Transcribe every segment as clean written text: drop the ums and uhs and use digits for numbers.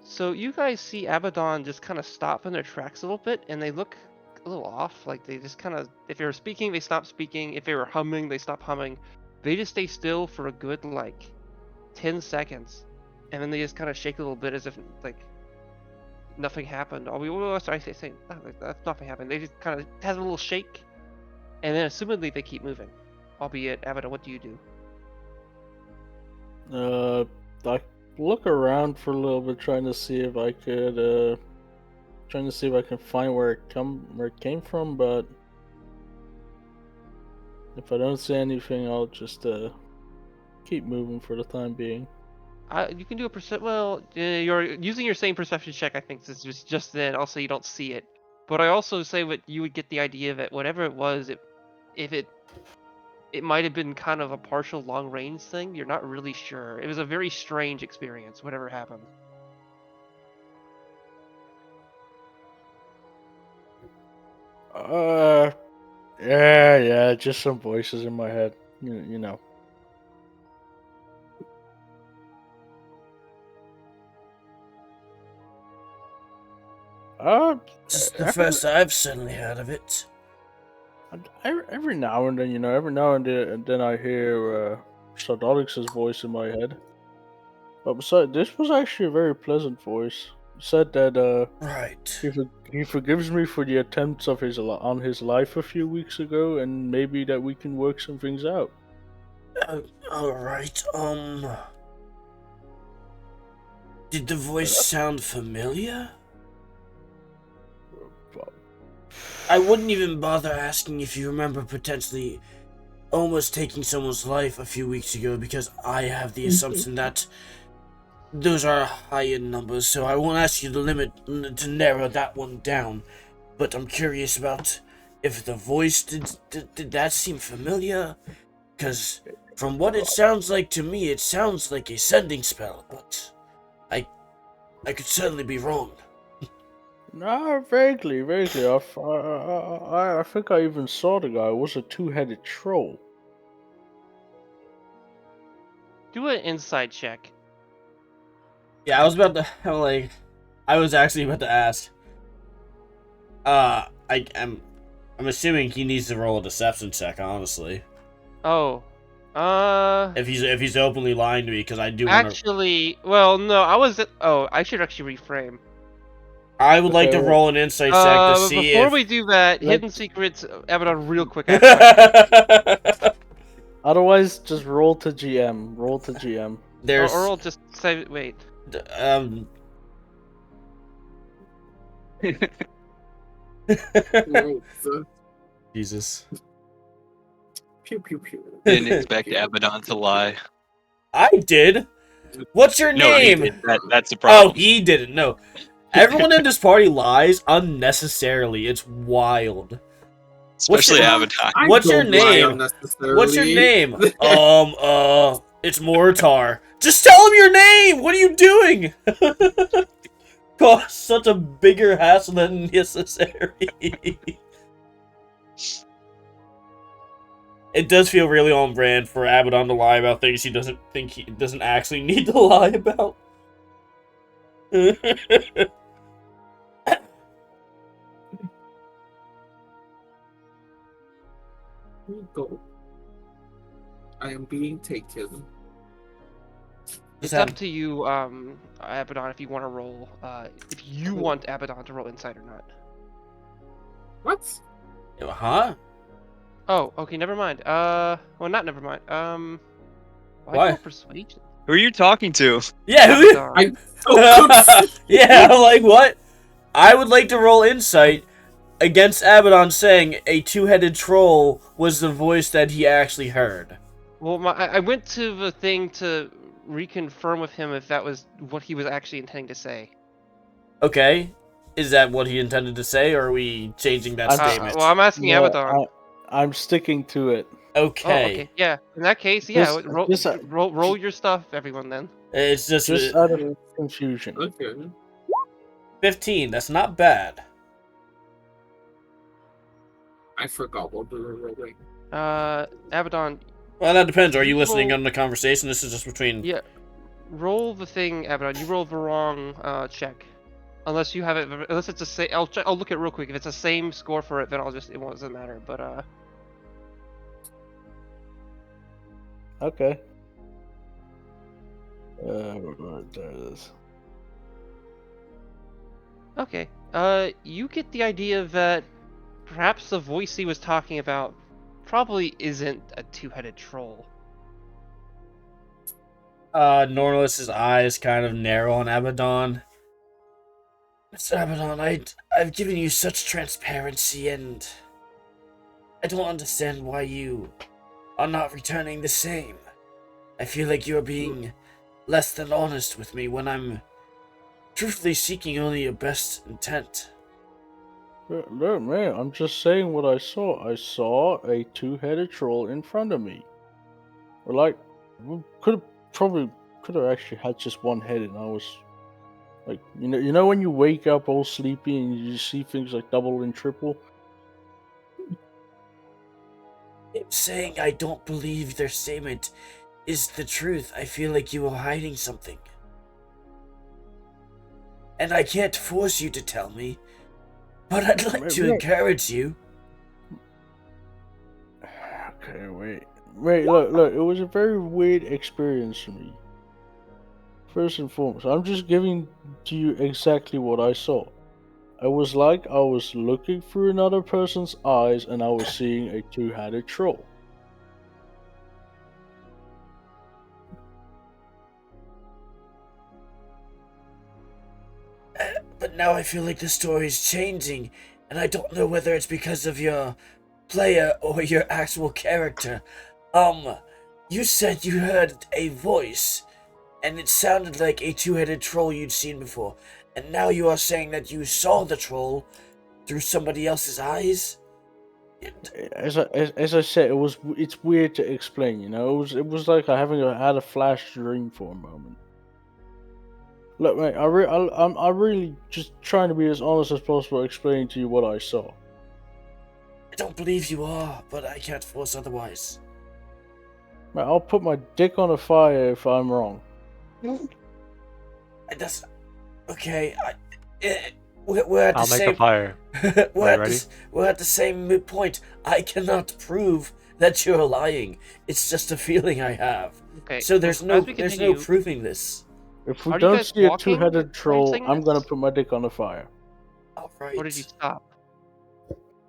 So you guys see Abaddon just kind of stop in their tracks a little bit, and they look a little off. Like they just kind of, if they were speaking, they stop speaking. If they were humming, they stop humming. They just stay still for a good like 10 seconds, and then they just kind of shake a little bit as if like nothing happened. Sorry, that's nothing happened. They just kind of has a little shake, and then assumedly they keep moving. Albeit, Abaddon, what do you do? I look around for a little bit, trying to see if I can find where it came from. But if I don't see anything, I'll just keep moving for the time being. You can do a percent. Well, you're using your same perception check. I think this is just then. Also, you don't see it, but I also say what you would get the idea of it. Whatever it was, it might have been kind of a partial long range thing. You're not really sure. It was a very strange experience. Whatever happened. Yeah, just some voices in my head. You know. This is the first I've suddenly heard of it. Every now and then, I hear Sardonyx's voice in my head. But besides, this was actually a very pleasant voice. He said that Right. he forgives me for the attempts of on his life a few weeks ago, and maybe that we can work some things out. Alright, did the voice sound familiar? I wouldn't even bother asking if you remember potentially almost taking someone's life a few weeks ago, because I have the assumption that those are high-end numbers, so I won't ask you to narrow that one down. But I'm curious about if the voice, did that seem familiar? Because from what it sounds like to me, it sounds like a sending spell, but I could certainly be wrong. No, vaguely. I think I even saw the guy. It was a two-headed troll. Do an insight check. Yeah, I was actually about to ask. I'm assuming he needs to roll a deception check, honestly. Oh. If he's openly lying to me, because I do actually, well, no, I should actually reframe. I would like to roll an insight check to see before we do that, hidden secrets, Abaddon, real quick. Otherwise, just roll to GM. Roll to GM. There's or just say wait. Jesus. Pew pew pew. Didn't expect Abaddon to lie. I did. What's your name? That's the problem. Oh, he didn't. No. Everyone in this party lies unnecessarily. It's wild. Especially Abaddon. What's your name? What's your name? It's Mortar. Just tell him your name! What are you doing? Cause such a bigger hassle than necessary. It does feel really on brand for Abaddon to lie about things he doesn't actually need to lie about. Go. I am being taken. It's up to you, Abaddon, if you want to roll. If you want Abaddon to roll insight or not. What? Huh? Oh, okay, never mind. Well, not never mind. Why? Persuasion? Who are you talking to? Yeah, I'm so confused. yeah, I'm like, what? I would like to roll insight against Abaddon saying a two-headed troll was the voice that he actually heard. Well, I went to the thing to reconfirm with him if that was what he was actually intending to say. Okay. Is that what he intended to say, or are we changing that statement? Well, I'm asking Abaddon. I'm sticking to it. Okay. Oh, okay. Yeah. In that case, yeah. Roll your stuff, everyone. Then. It's just out of confusion. Okay. 15. That's not bad. I forgot what we were rolling. Abaddon. Well, that depends. Are you listening on the conversation? This is just between. Yeah. roll the thing, Abaddon. You rolled the wrong check. Unless you have it, unless it's a same. I'll look at it real quick. If it's the same score for it, then it doesn't matter. But Okay. There it is. okay. You get the idea that perhaps the voice he was talking about probably isn't a two-headed troll. Norlis's eyes kind of narrow on Abaddon. Mr. Abaddon, I've given you such transparency, and I don't understand why you are not returning the same. I feel like you are being less than honest with me when I'm truthfully seeking only your best intent. Look, man, I'm just saying what I saw. I saw a two-headed troll in front of me. Or like, we could have actually had just one head, and I was like, you know when you wake up all sleepy and you see things like double and triple. I'm saying I don't believe their statement is the truth. I feel like you are hiding something. And I can't force you to tell me, but I'd like to encourage you. Okay, wait, look, it was a very weird experience for me. First and foremost, I'm just giving to you exactly what I saw. I was like I was looking through another person's eyes and I was seeing a two-headed troll. But now I feel like the story is changing, and I don't know whether it's because of your player or your actual character. You said you heard a voice, and it sounded like a two-headed troll you'd seen before, and now you are saying that you saw the troll through somebody else's eyes? As I said, it's weird to explain. You know, it was like I had a flash dream for a moment. Look, mate, I'm really just trying to be as honest as possible, explaining to you what I saw. I don't believe you are, but I can't force otherwise. Mate, I'll put my dick on a fire if I'm wrong. That's okay. We're at the I'll same. make a fire. We're at the same point. I cannot prove that you're lying. It's just a feeling I have. Okay. So there's no continue, proving this. If we Are you don't guys see a walking two-headed while troll, saying I'm gonna this? put my dick on the fire. All right. Or did you stop?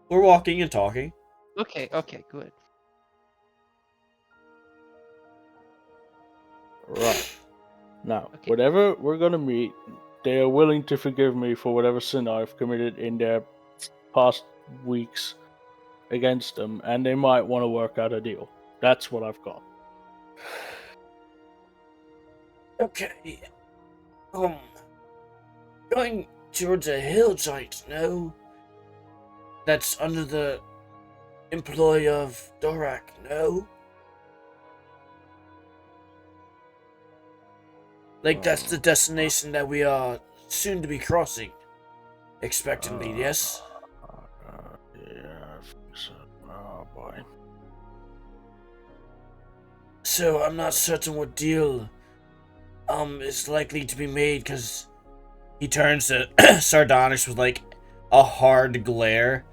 We're walking and talking. Okay, good. Right. Now, Okay. whatever we're gonna meet, they are willing to forgive me for whatever sin I've committed in their past weeks against them, and they might want to work out a deal. That's what I've got. Okay. Going towards a hill giant, no? That's under the employ of Dorak, no? Like, that's the destination that we are soon to be crossing. Expectantly, yes? Yeah, I think so. Oh boy. So, I'm not certain what deal, is likely to be made, because he turns to Sardonyx with, like, a hard glare.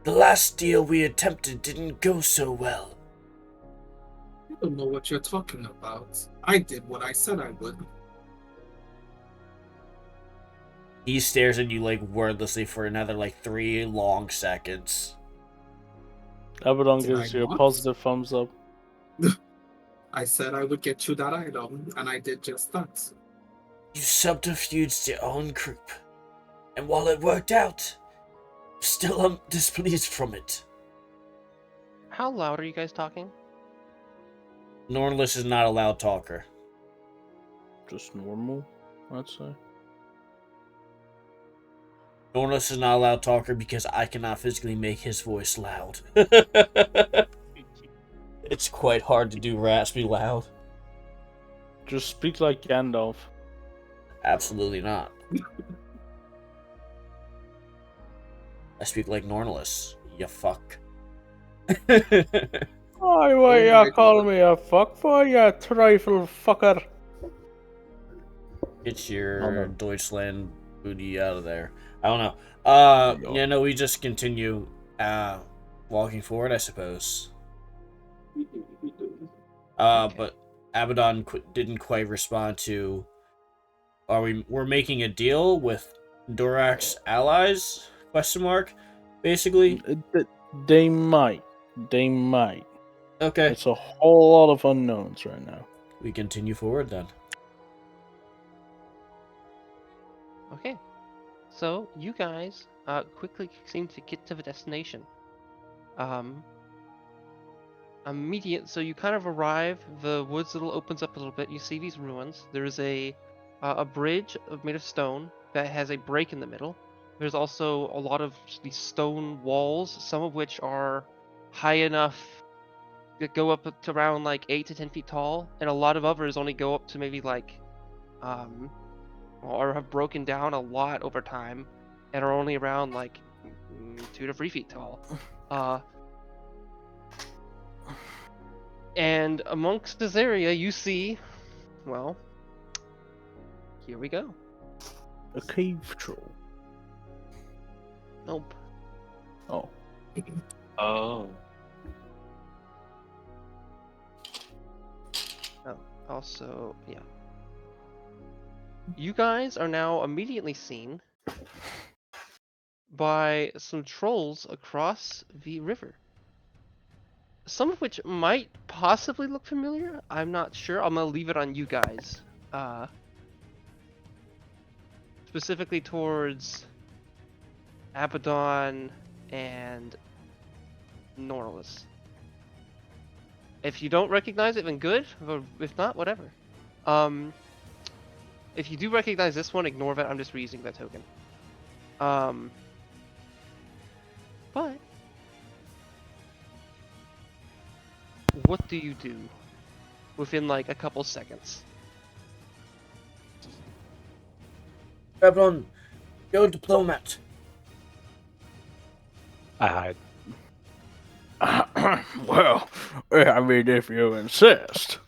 The last deal we attempted didn't go so well. I don't know what you're talking about. I did what I said I would. He stares at you, like, wordlessly for another, like, 3 long seconds. Abaddon Did gives I you a not? positive thumbs up. I said I would get you that item, and I did just that. You subterfuged your own group. And while it worked out, still I'm displeased from it. How loud are you guys talking? Nornless is not a loud talker. Just normal, I'd say. Nornless is not a loud talker because I cannot physically make his voice loud. It's quite hard to do raspy loud. Just speak like Gandalf. Absolutely not. I speak like Nornless, you fuck. Oh, what Oh you my calling God. me a fuck for, you trifle fucker? Get your Oh, no. Deutschland booty out of there. I don't know. No. Yeah, no, we just continue walking forward, I suppose. Okay. But Abaddon didn't quite respond to. We're making a deal with Dorak's allies? Question mark. Basically. They might. They might. Okay. It's a whole lot of unknowns right now. We continue forward then. Okay. So you guys quickly seem to get to the destination. So you kind of arrive. The woods little opens up a little bit. You see these ruins. There's a bridge made of stone that has a break in the middle. There's also a lot of these stone walls, some of which are high enough that go up to around like 8 to 10 feet tall, and a lot of others only go up to maybe like or have broken down a lot over time and are only around like 2 to 3 feet tall. And amongst this area, you see, well, here we go. A cave troll. Nope. Oh. Oh. Oh, also, yeah. You guys are now immediately seen by some trolls across the river. Some of which might possibly look familiar. I'm not sure. I'm gonna leave it on you guys. Specifically towards Abaddon and Norlis. If you don't recognize it, then good. But if not, whatever. If you do recognize this one, ignore that. I'm just reusing that token. But what do you do within like a couple seconds? Abaddon, go diplomat. I hide. Well, I mean, if you insist.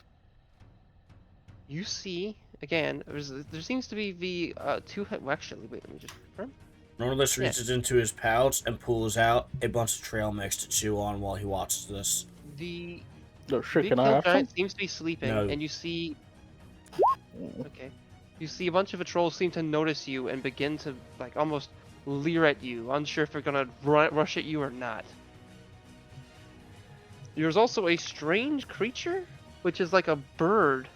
You see again. There seems to be the two. Well, actually, wait. Let me just confirm. Norlis Yeah. reaches into his pouch and pulls out a bunch of trail mix to chew on while he watches this. The No shit, big can I hill have some? giant seems to be sleeping, No. and you see. Okay. You see a bunch of the trolls seem to notice you and begin to like almost leer at you, unsure if they're gonna rush at you or not. There's also a strange creature, which is like a bird,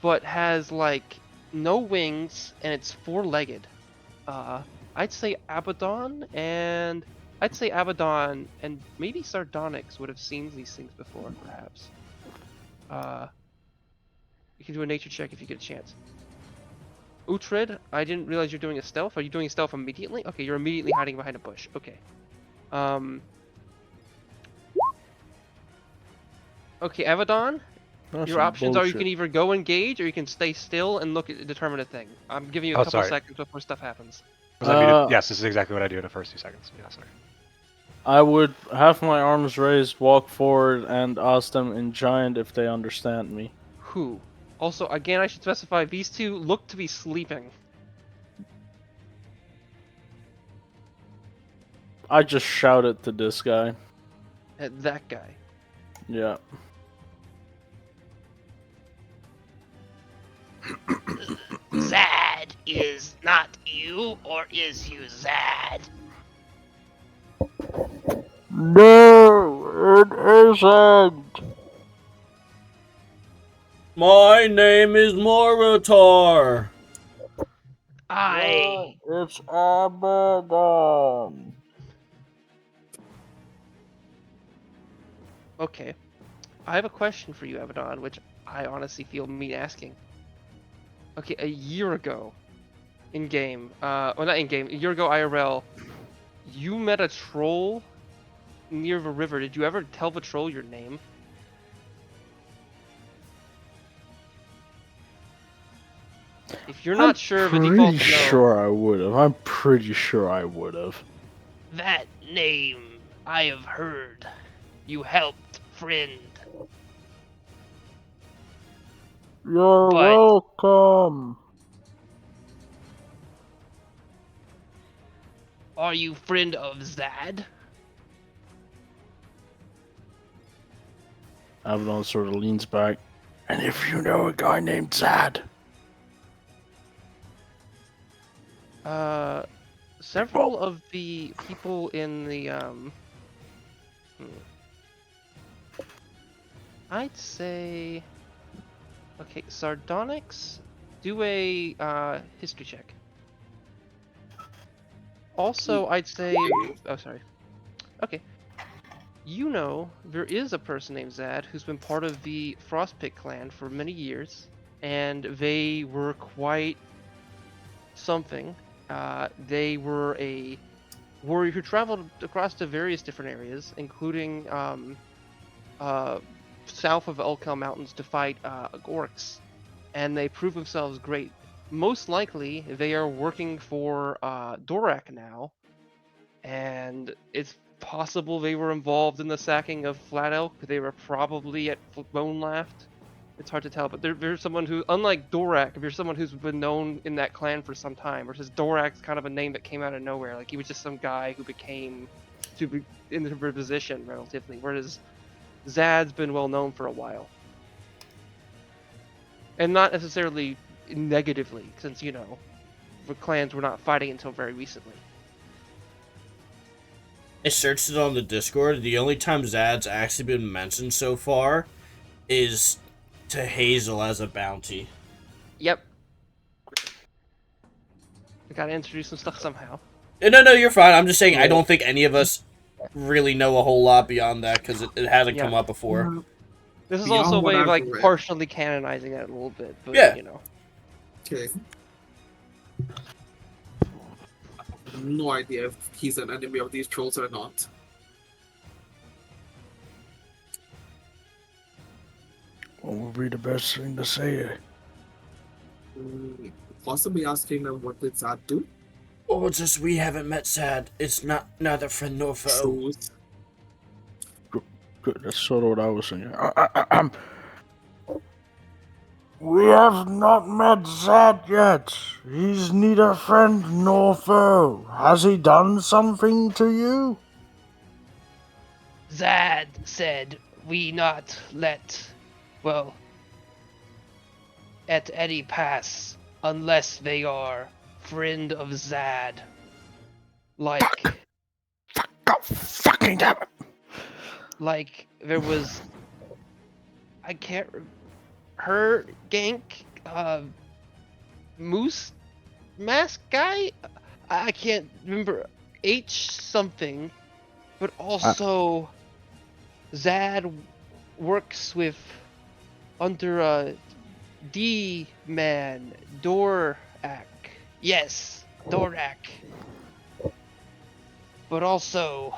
but has like no wings and it's four-legged. I'd say Abaddon and maybe Sardonyx would have seen these things before, perhaps. You can do a nature check if you get a chance. Uhtred, I didn't realize you're doing a stealth. Are you doing a stealth immediately? Okay, you're immediately hiding behind a bush. Okay. Okay, Abaddon, That's your some options are you bullshit. can either go engage or you can stay still and determine a thing. I'm giving you a Oh, couple sorry. seconds before stuff happens. Was that muted? Uh, Yes, this is exactly what I do in the first 2 seconds. Yeah, sorry. I would have my arms raised, walk forward, and ask them in giant if they understand me. Who? Also, again, I should specify these two look to be sleeping. I just shouted to this guy. At that guy. Yeah. Zad is not you, or is you Zad? No, it isn't. My name is Morotar. I. It's Abaddon. Okay. I have a question for you, Abaddon, which I honestly feel mean asking. Okay, a year ago, in game, well not in game, a year ago IRL, you met a troll near the river. Did you ever tell the troll your name? If you're not sure, the default Pretty is no. sure I would have. I'm pretty sure I would have. That name I have heard. You helped, friend. You're But- welcome. Are you friend of Zad? Abaddon sort of leans back. And if you know a guy named Zad, Several of the people in the I'd say, okay, Sardonyx, do a history check. Also, I'd say, oh sorry. Okay. You know, there is a person named Zad who's been part of the Frostpit clan for many years, and they were quite something. They were a warrior who traveled across to various different areas, including south of Elkel Mountains to fight orcs, and they proved themselves great. Most likely, they are working for Dorak now, and it's possible they were involved in the sacking of Flat Elk. They were probably at Bone Laft. It's hard to tell, but there's someone who, unlike Dorak, there's someone who's been known in that clan for some time, versus Dorak's kind of a name that came out of nowhere. Like, he was just some guy who became to be in the position relatively, whereas Zad's been well known for a while. And not necessarily negatively, since, you know, the clans were not fighting until very recently. I searched it on the Discord. The only time Zad's actually been mentioned so far is to Hazel as a bounty. Yep. We gotta introduce some stuff somehow. No, you're fine. I'm just saying I don't think any of us really know a whole lot beyond that because it hasn't come up before. This is Beyond also a what way of, I've like, read. partially canonizing it a little bit, but, Yeah. you know. Okay. I have no idea if he's an enemy of these trolls or not. what would be the best thing to say? Possibly asking them what did Zad do? Or just we haven't met Zad. It's not neither friend nor foe. Shows. Good, that's sort of what I was saying. We have not met Zad yet. He's neither friend nor foe. Has he done something to you? Zad said we not let, well, at any pass unless they are friend of Zad. Like, God fucking damn it. like there was, I can't, her gank, moose mask guy? I can't remember, H something, but also Zad works with, under D-Man, Dorak. Yes, Dorak. But also,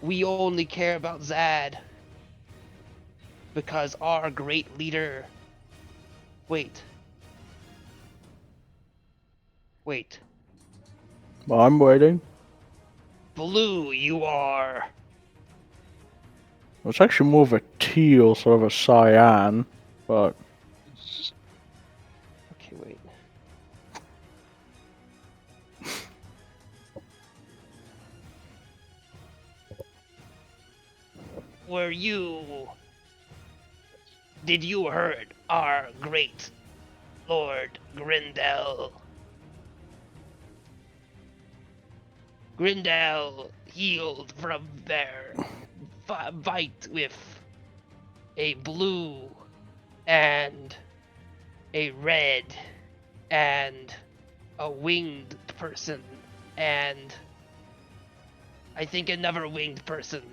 we only care about Zad because our great leader. Wait. Well, I'm waiting. Blue, you are. It's actually more of a teal, sort of a cyan, but Okay, wait. Were you. Did you heard our great Lord Grindel? Grindel healed from their fight with a blue and a red and a winged person and I think another winged person.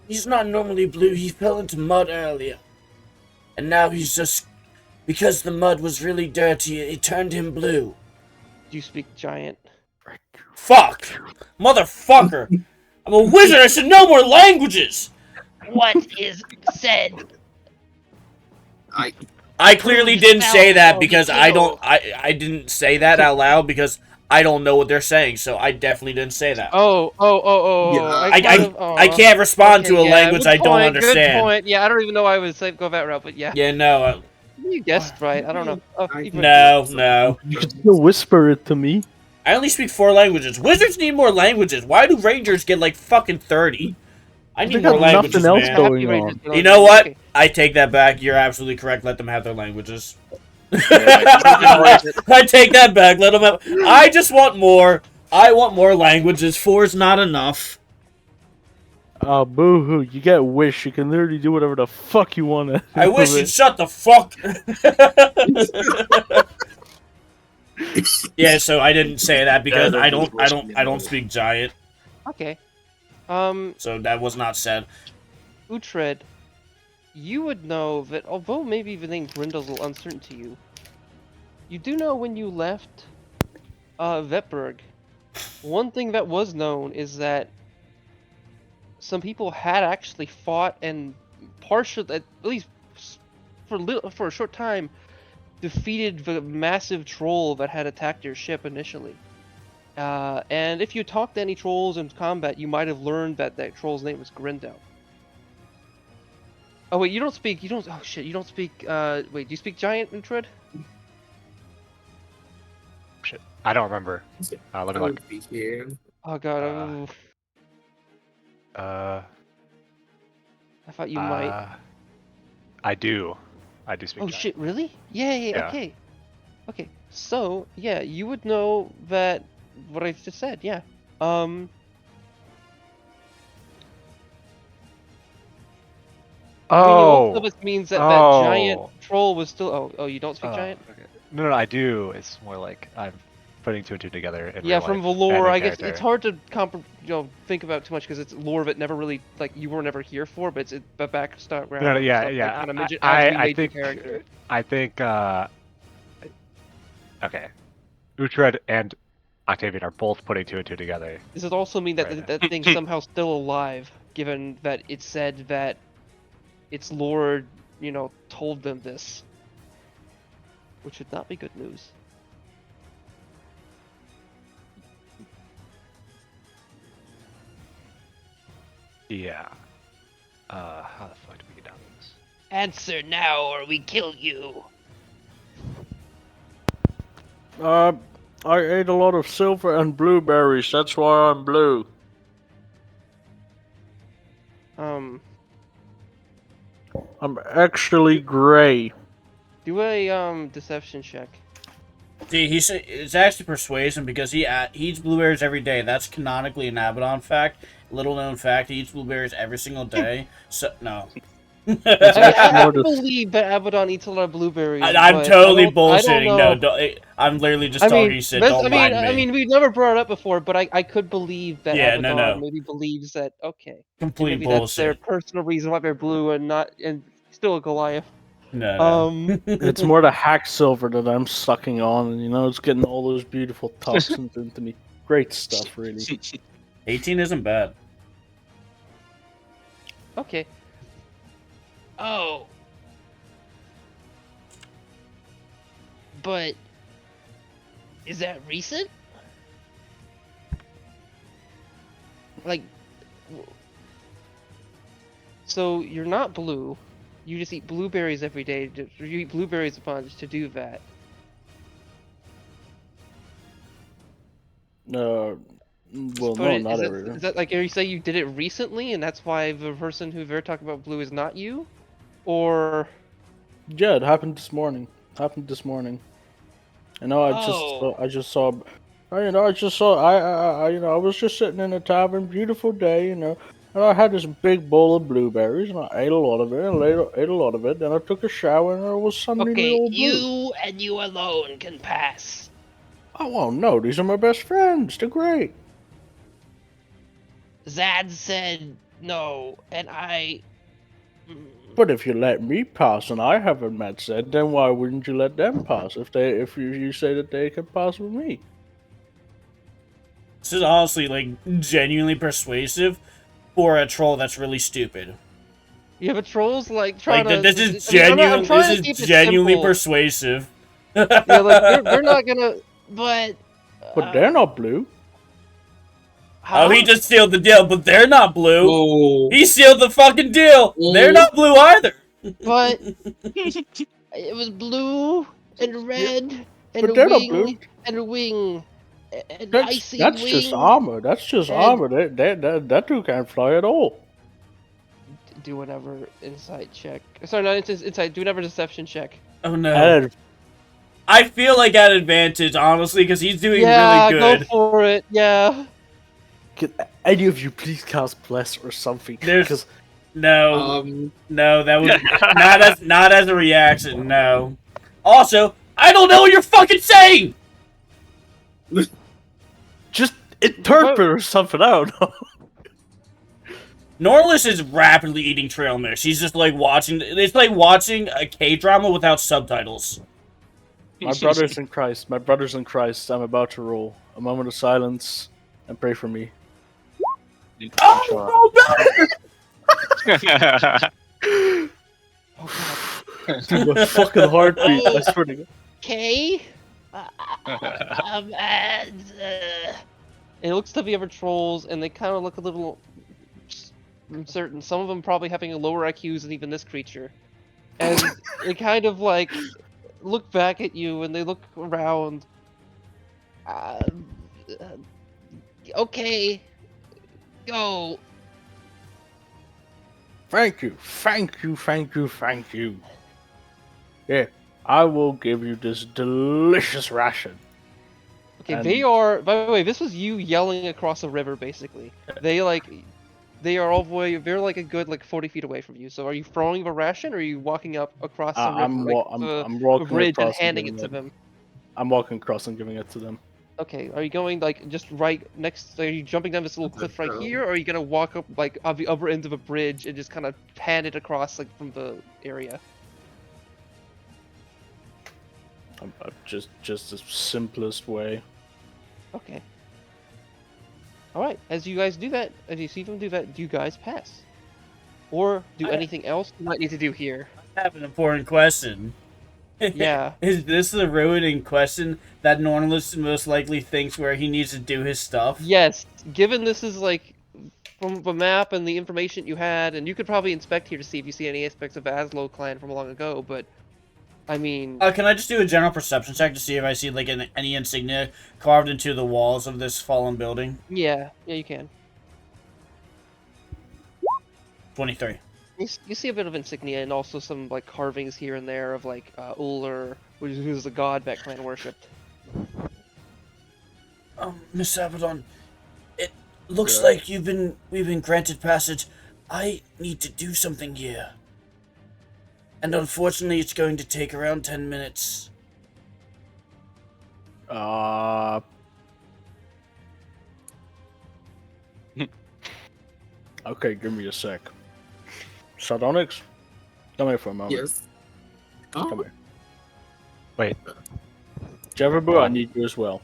He's not normally blue. He fell into mud earlier. And now he's just... Because the mud was really dirty, it turned him blue. Do you speak giant? Fuck! Motherfucker! I'm a wizard, I should know more languages! What is said? I clearly didn't say that because I don't... I didn't say that out loud because I don't know what they're saying, so I definitely didn't say that. Oh. Yeah. I can't respond to a language good I don't point, understand. Good point. Yeah, I don't even know why I would say go that route, but yeah. Yeah, no. You guessed right. I don't know. Oh, even- No. You can still whisper it to me. I only speak 4 languages. Wizards need more languages. Why do Rangers get like fucking 30? I They need got more languages, nothing else man. going Happy Rangers on. don't You know know. what? Okay. I take that back. You're absolutely correct. Let them have their languages. Acknowledge it. I take that back. Let them have. I just want more. I want more languages. 4 is not enough. Boo-hoo. You get Wish. You can literally do whatever the fuck you want. I wish you'd shut the fuck. Yeah, so I didn't say that because Yeah, I those words can be don't noted. speak giant. Okay. So that was not said. Uhtred, you would know that although maybe the name Grindel's a little uncertain to you, you do know when you left Vetberg, one thing that was known is that some people had actually fought and partially, at least for a short time, defeated the massive troll that had attacked your ship initially. And if you talked to any trolls in combat, you might have learned that that troll's name was Grindel. Oh wait, you don't speak. You don't. Oh shit, you don't speak. Wait, do you speak Giant, Uhtred? Shit. I don't remember. Let me I look. would be here. Oh god, I thought you might. I do. I do speak Oh giant. shit, really? Yeah, Yeah. okay. Okay, so, yeah, you would know that, what I just said, yeah. Oh! Meaning this means that that giant Oh. troll was still, oh, you don't speak Oh, giant? okay. No, I do. It's more like I'm putting 2 and 2 together. In Yeah, real from life the and lore, in I guess character. it's hard to think about too much because it's lore that never really, like, you were never here for, but it's the background. No, yeah, stuff yeah. That kind of made it as we I made think. the character. I think. Okay. Uhtred and Octavian are both putting 2 and 2 together. Does it also mean that Right. that thing's somehow still alive, given that it said that its lord, told them this? Which would not be good news. Yeah. How the fuck do we get down to this? Answer now or we kill you. I ate a lot of silver and blueberries. That's why I'm blue. I'm actually gray. Do a deception check. See, it's actually persuasion because he eats blueberries every day. That's canonically an Abaddon fact. Little known fact, he eats blueberries every single day. So no. I believe that Abaddon eats a lot of blueberries. I'm but totally I don't bullshitting. know. No, I'm literally just talking shit. Don't mind me. I mean, we've never brought it up before, but I could believe that Yeah, Abaddon no. maybe believes that. Okay, Complete maybe that's their bullshit. personal reason why they're blue and still a Goliath. No. It's more the hack silver that I'm sucking on, and it's getting all those beautiful toxins into me. Great stuff, really. 18 isn't bad. Okay. Oh. But is that recent? Like, so you're not blue. You just eat blueberries every day. You eat blueberries a bunch to do that. Well, But no, not every day. is that like, are you saying you did it recently, and that's why the person who they're talking about blue is not you, or? Yeah, it happened this morning. I Oh. just saw. I was just sitting in a tavern, beautiful day, and I had this big bowl of blueberries, and I ate a lot of it, then I took a shower, and I was suddenly Okay, all blue. you and you alone can pass. Oh, well, no, these are my best friends. They're great. Zad said no, and I. But if you let me pass, and I haven't met Zed, then why wouldn't you let them pass? If you say that they can pass with me? This is honestly, like, genuinely persuasive for a troll that's really stupid. Yeah, but trolls like trying Like, to. this is I mean, I'm genuine. trying This to keep is it genuinely simple. persuasive. Yeah, like they're not gonna. But. But they're not blue. Oh, he just sealed the deal, but they're not blue. Oh. He sealed the fucking deal. They're not blue either. But It was blue and red and But a they're not wing blue. and a wing. An That's icy that's wing. just armor. That's just and- armor. That dude can't fly at all. Do whatever insight check. Sorry, not insight. Do whatever deception check. Oh no. And I feel like at advantage, honestly, because he's doing Yeah, really go good. for it. Yeah. can any of you please cast bless or something? There's- Because No, no, that was not as a reaction. No. Also, I don't know what you're fucking saying. just interpret or something. I don't know. Norlis is rapidly eating trail mix. He's just like watching. It's like watching a K-drama without subtitles. My brothers in Christ, I'm about to roll. A moment of silence and pray for me. Oh, no, Dude, my fucking heartbeat. I swear to God. Okay. And it looks to be other trolls, and they kind of look a little uncertain. Some of them probably having a lower IQs than even this creature. And they kind of like look back at you, and they look around. Okay. Go. Thank you. Yeah, I will give you this delicious ration. Okay, And- they are. By the way, this was you yelling across a river, basically. They are all the way. They're like a good 40 feet away from you. So, are you throwing the ration, or are you walking up across the river, I'm the walking bridge, and across handing giving it to them? I'm walking across and giving it to them. Okay, are you going just right next? Are you jumping down this little cliff right here, or are you gonna walk up on the upper end of a bridge and just kind of hand it across from the area? Just the simplest way. Okay. All right. As you guys do that, as you see them do that, do you guys pass, or do anything else you might need to do here? I have an important question. Yeah. Is this the ruining question that Norlis most likely thinks where he needs to do his stuff? Yes. Given this is from the map and the information you had, and you could probably inspect here to see if you see any aspects of Aslo clan from long ago, but I mean, Can I just do a general perception check to see if I see any insignia carved into the walls of this fallen building? yeah, you can. 23. You see a bit of insignia and also some carvings here and there of Uller, who's the god that clan worshipped. Miss Abaddon, it looks like we've been granted passage. I need to do something here. And unfortunately, it's going to take around 10 minutes. Okay, give me a sec. Sardonyx, come here for a moment. Yes. Come Oh, here. Wait, Jevaboo, I need you as well.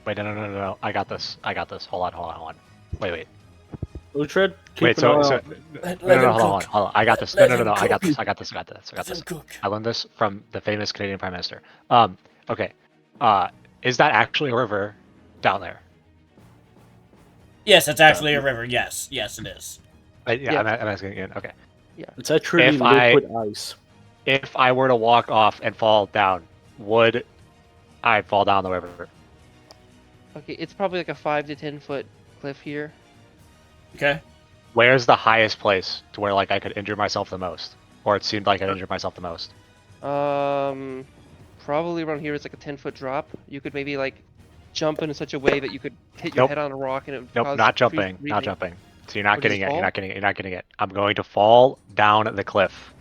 wait, no. I got this. Hold on. Wait. Uhtred, keep Wait, an eye so on. no, hold on. I got this. Let No. him I got cook. this. I got this. Let him cook. I learned this from the famous Canadian Prime Minister. Okay. Is that actually a river down there? Yes, it's actually a river. Yes, it is. Yeah. I'm asking again. Okay. It's actually If I- liquid ice. If I were to walk off and fall down, would I fall down the river? Okay, it's probably a 5 to 10 foot cliff here. Okay. Where's the highest place to where I could injure myself the most, or it seemed like I'd injure myself the most? Probably around here is a 10-foot drop. You could maybe jump in such a way that you could hit your Nope. head on a rock and it would Nope, cause not freeze jumping. Not breathing. jumping. So you're not Or getting just it. You're fall? not getting it. I'm going to fall down the cliff.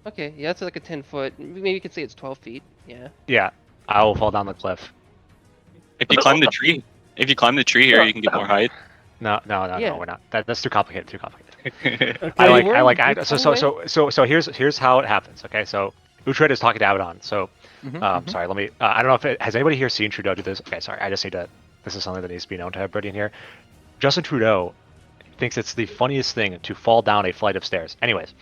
Okay, yeah, that's a 10 foot. Maybe you could say it's 12 feet. Yeah. Yeah, I will fall down the cliff. If you climb the tree here, you can get more height. No, Yeah. we're not. That's too complicated. Okay. So here's how it happens. Okay, so Uhtred is talking to Abaddon. So, Mm-hmm, sorry, let me. I don't know if has anybody here seen Trudeau do this. Okay, sorry, I just need to. This is something that needs to be known to everybody in here. Justin Trudeau thinks it's the funniest thing to fall down a flight of stairs. Anyways,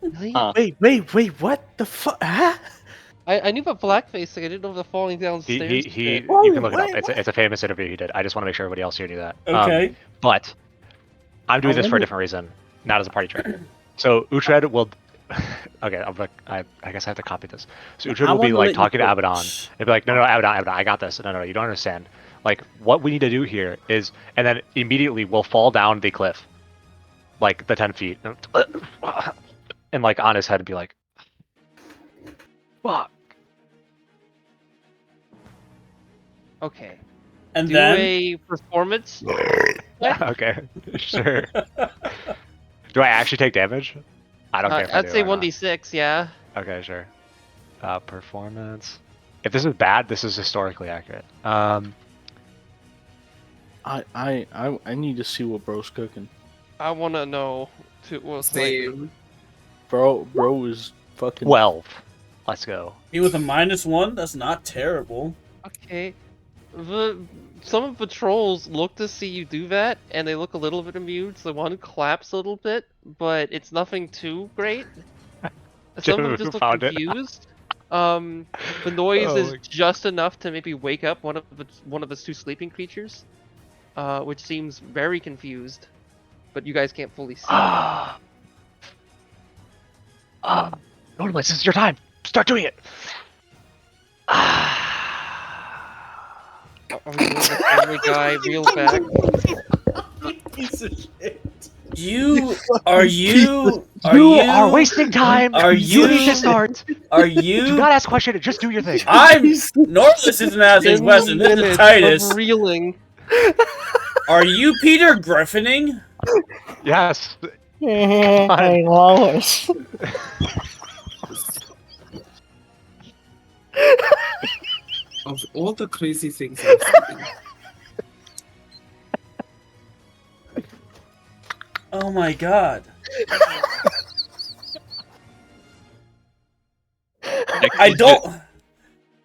Really? Wait, what the fuck? Huh? I knew about blackface. I didn't know the falling down he stairs. you Whoa, can look it wait, up. It's a famous interview he did. I just want to make sure everybody else here knew that. Okay. But I'm doing this for a different reason, not as a party trick. So Uhtred will Okay, I guess I have to copy this. So I Uhtred will be wanna like let you talking to go. Abaddon. He'll be like, no, Abaddon, I got this. No, you don't understand. Like, what we need to do here is, and then immediately we'll fall down the cliff, like the 10 feet, and like on his head and be like, fuck. Okay. And Do then a performance. Okay, sure. Do I actually take damage? I don't care if I I'd do say or not. 1d6, yeah. Okay, sure. Performance. If this is bad, this is historically accurate. I need to see what bro's cooking. I want to know. Same. Bro is fucking 12. Let's go. me with a -1. That's not terrible. Okay. Some of the trolls look to see you do that, and they look a little bit amused. The one claps a little bit, but it's nothing too great. Some of them Who just look found it? confused. The noise Oh is my- just enough to maybe wake up one of the two sleeping creatures, which seems very confused. But you guys can't fully see. Normally, this is your time. Start doing it. Are we doing the Family Guy reel back? Piece of shit. You are You are wasting time. Are You need you- to start. Are Do you? not ask questions. Just do your thing. I'm Northwest isn't asking 10 question. This is minutes Titus. of reeling. Are you Peter Griffining? Yes. Hey, Lois. Of all the crazy things I've seen, Oh my god. I don't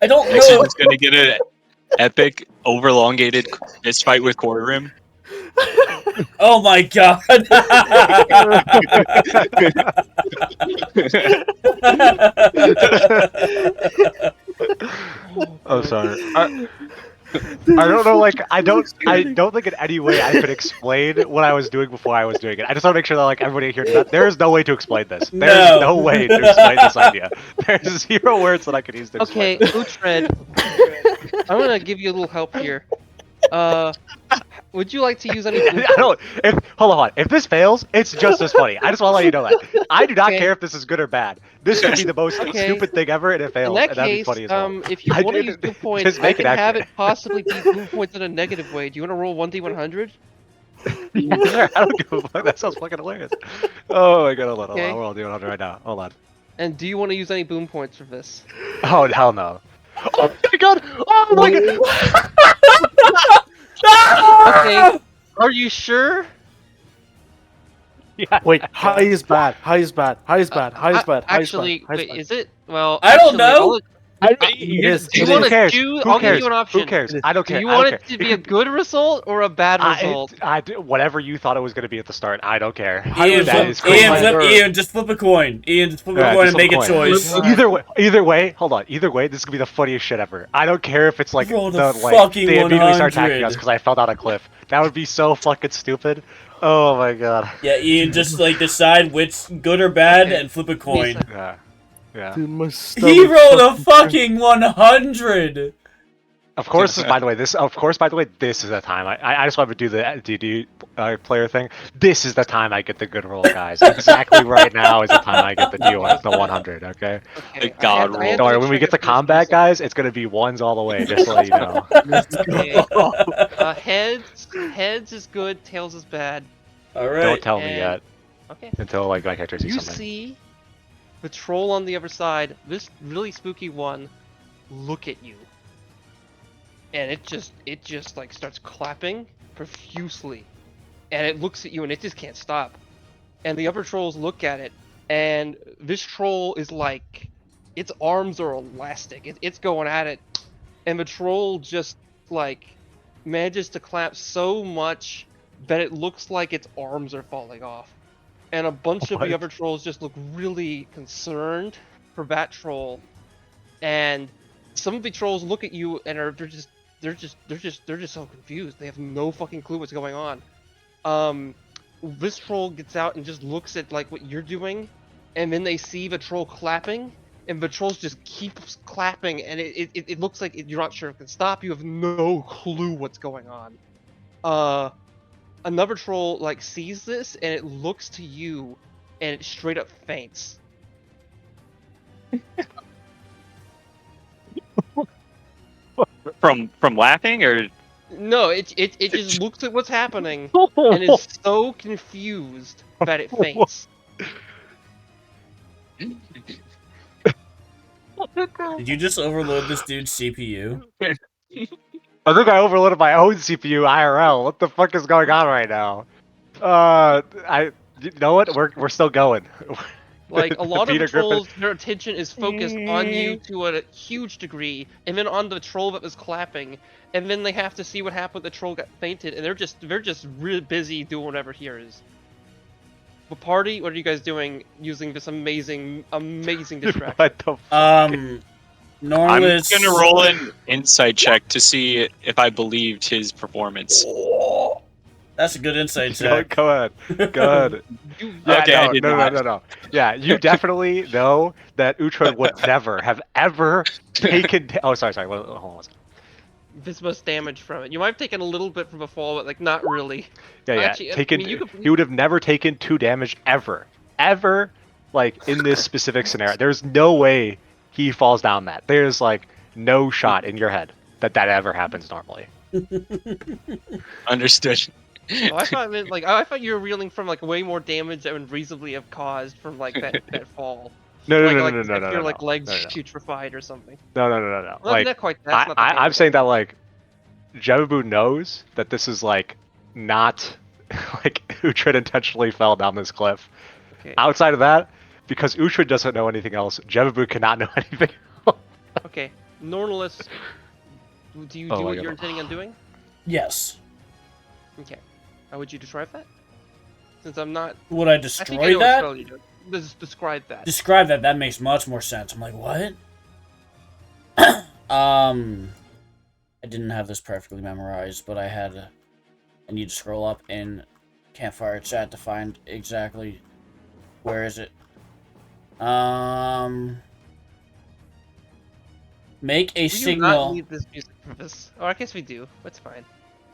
Next know. one's gonna get an epic, overlongated fist fight with Quarter Rim. Oh my god. Oh, sorry. I don't know. Like, I don't think in any way I could explain what I was doing before I was doing it. I just want to make sure that like everybody here knows that there is no way to explain this. There is no way to explain this idea. There's 0 words that I could use to explain. Okay, Uhtred. I'm gonna give you a little help here. Would you like to use any? I don't. Hold on. If this fails, it's just as funny. I just want to let you know that. I do not Okay. care if this is good or bad. This could be the most Okay. stupid thing ever, and it In fails, that and that'd be case, funny as well. if you I want to did- use boom points, just I make it can have it accurate. possibly be boom points in a negative way. Do you want to roll 1d100? Yeah, I don't give a fuck. That sounds fucking hilarious. Oh my god, hold on. Okay. We're all doing it right now. Hold on. And do you want to use any boom points for this? Oh hell no. Oh my god! Oh my god! Okay. Are you sure? Yeah. Wait, high is bad. High is bad. High is bad. High is bad. High is Actually, bad. High is wait, bad. is it? Well, I don't actually, know. It is. Do you It want is. Who cares? to choose? Who I'll cares? give you an option. Who cares? I don't care. Do you I want don't it to care. be a good result or a bad result? I do whatever you thought it was going to be at the start. I don't care. Ian, That is Ian, just flip a coin. Ian, just flip a Yeah, coin just and make a flip a coin. choice. Either way, hold on. Either way, this is gonna be the funniest shit ever. I don't care if it's like Roll the like fucking they immediately start attacking 100. us because I fell down a cliff. That would be so fucking stupid. Oh my god. Yeah, Ian, just like decide which good or bad and flip a coin. Yeah. Yeah. Dude, my He stomach rolled a fucking 100. Of course, by the way, this is the time. I just want to do the DD player thing. This is the time I get the good roll, guys. Exactly right now is the time I get the deal the 100. Okay. Okay, The god I roll. had Don't worry. to When we trigger get to this combat, reason. guys, it's gonna be ones all the way. Just to let you know. Okay. Heads is good, tails is bad. All right. Don't tell me and- yet Okay. until like my character sees You something. see the troll on the other side, this really spooky one, look at you. And it just like starts clapping profusely. And it looks at you and it just can't stop. And the other trolls look at it, and this troll is like, its arms are elastic. It's going at it. And the troll just like manages to clap so much that it looks like its arms are falling off. And a bunch of What? the other trolls just look really concerned for that troll. And some of the trolls look at you and they're just so confused. They have no fucking clue what's going on. This troll gets out and just looks at like what you're doing, and then they see the troll clapping, and the troll just keeps clapping, and it looks like you're not sure if it can stop. You have no clue what's going on. Another troll like sees this, and it looks to you, and it straight up faints. From laughing or No, it just looks at what's happening and is so confused that it faints. Did you just overload this dude's CPU? I think I overloaded my own CPU IRL. What the fuck is going on right now? You know what? We're still going. Like, a lot of Peter the trolls, Griffin. their attention is focused on you to a huge degree, and then on the troll that was clapping, and then they have to see what happened. The troll got fainted, and they're just really busy doing whatever here is. The party, what are you guys doing using this amazing distraction? What the fuck? I'm Norlis. gonna roll an insight check to see if I believed his performance. That's a good insight check. Go ahead. Go ahead. Yeah, Okay, I no, did no, not. no, no, no. Yeah, you definitely know that Uhtred would never have ever taken. Oh, sorry. Hold on. This much damage from it. You might have taken a little bit from the fall, but like not really. Yeah. Actually, I Taken. mean, you could- He would have never taken 2 damage ever. Like in this specific scenario, there's no way he falls down that. There's like no shot in your head that ever happens normally. Understood. Oh, I thought you were reeling from like way more damage that would reasonably have caused from like that fall. No, If no. your like legs No. putrefied or something. No. Well, Like not quite. That's not the I'm damage. saying that like Jebabu knows that this is like not like Uhtred intentionally fell down this cliff. Okay. Outside of that, because Uhtred doesn't know anything else, Jebabu cannot know anything else. Okay. Normalus, do you Oh do my what God. you're intending on doing? Yes. Okay. How would you describe that? Since I'm not. Would I I think I destroy know what that? spell you do. Describe that. Describe that. That makes much more sense. I'm like, what? I didn't have this perfectly memorized, but I need to scroll up in Campfire chat to find exactly where is it. Make a We do not signal. need this music for this. Oh, I guess we do. That's fine.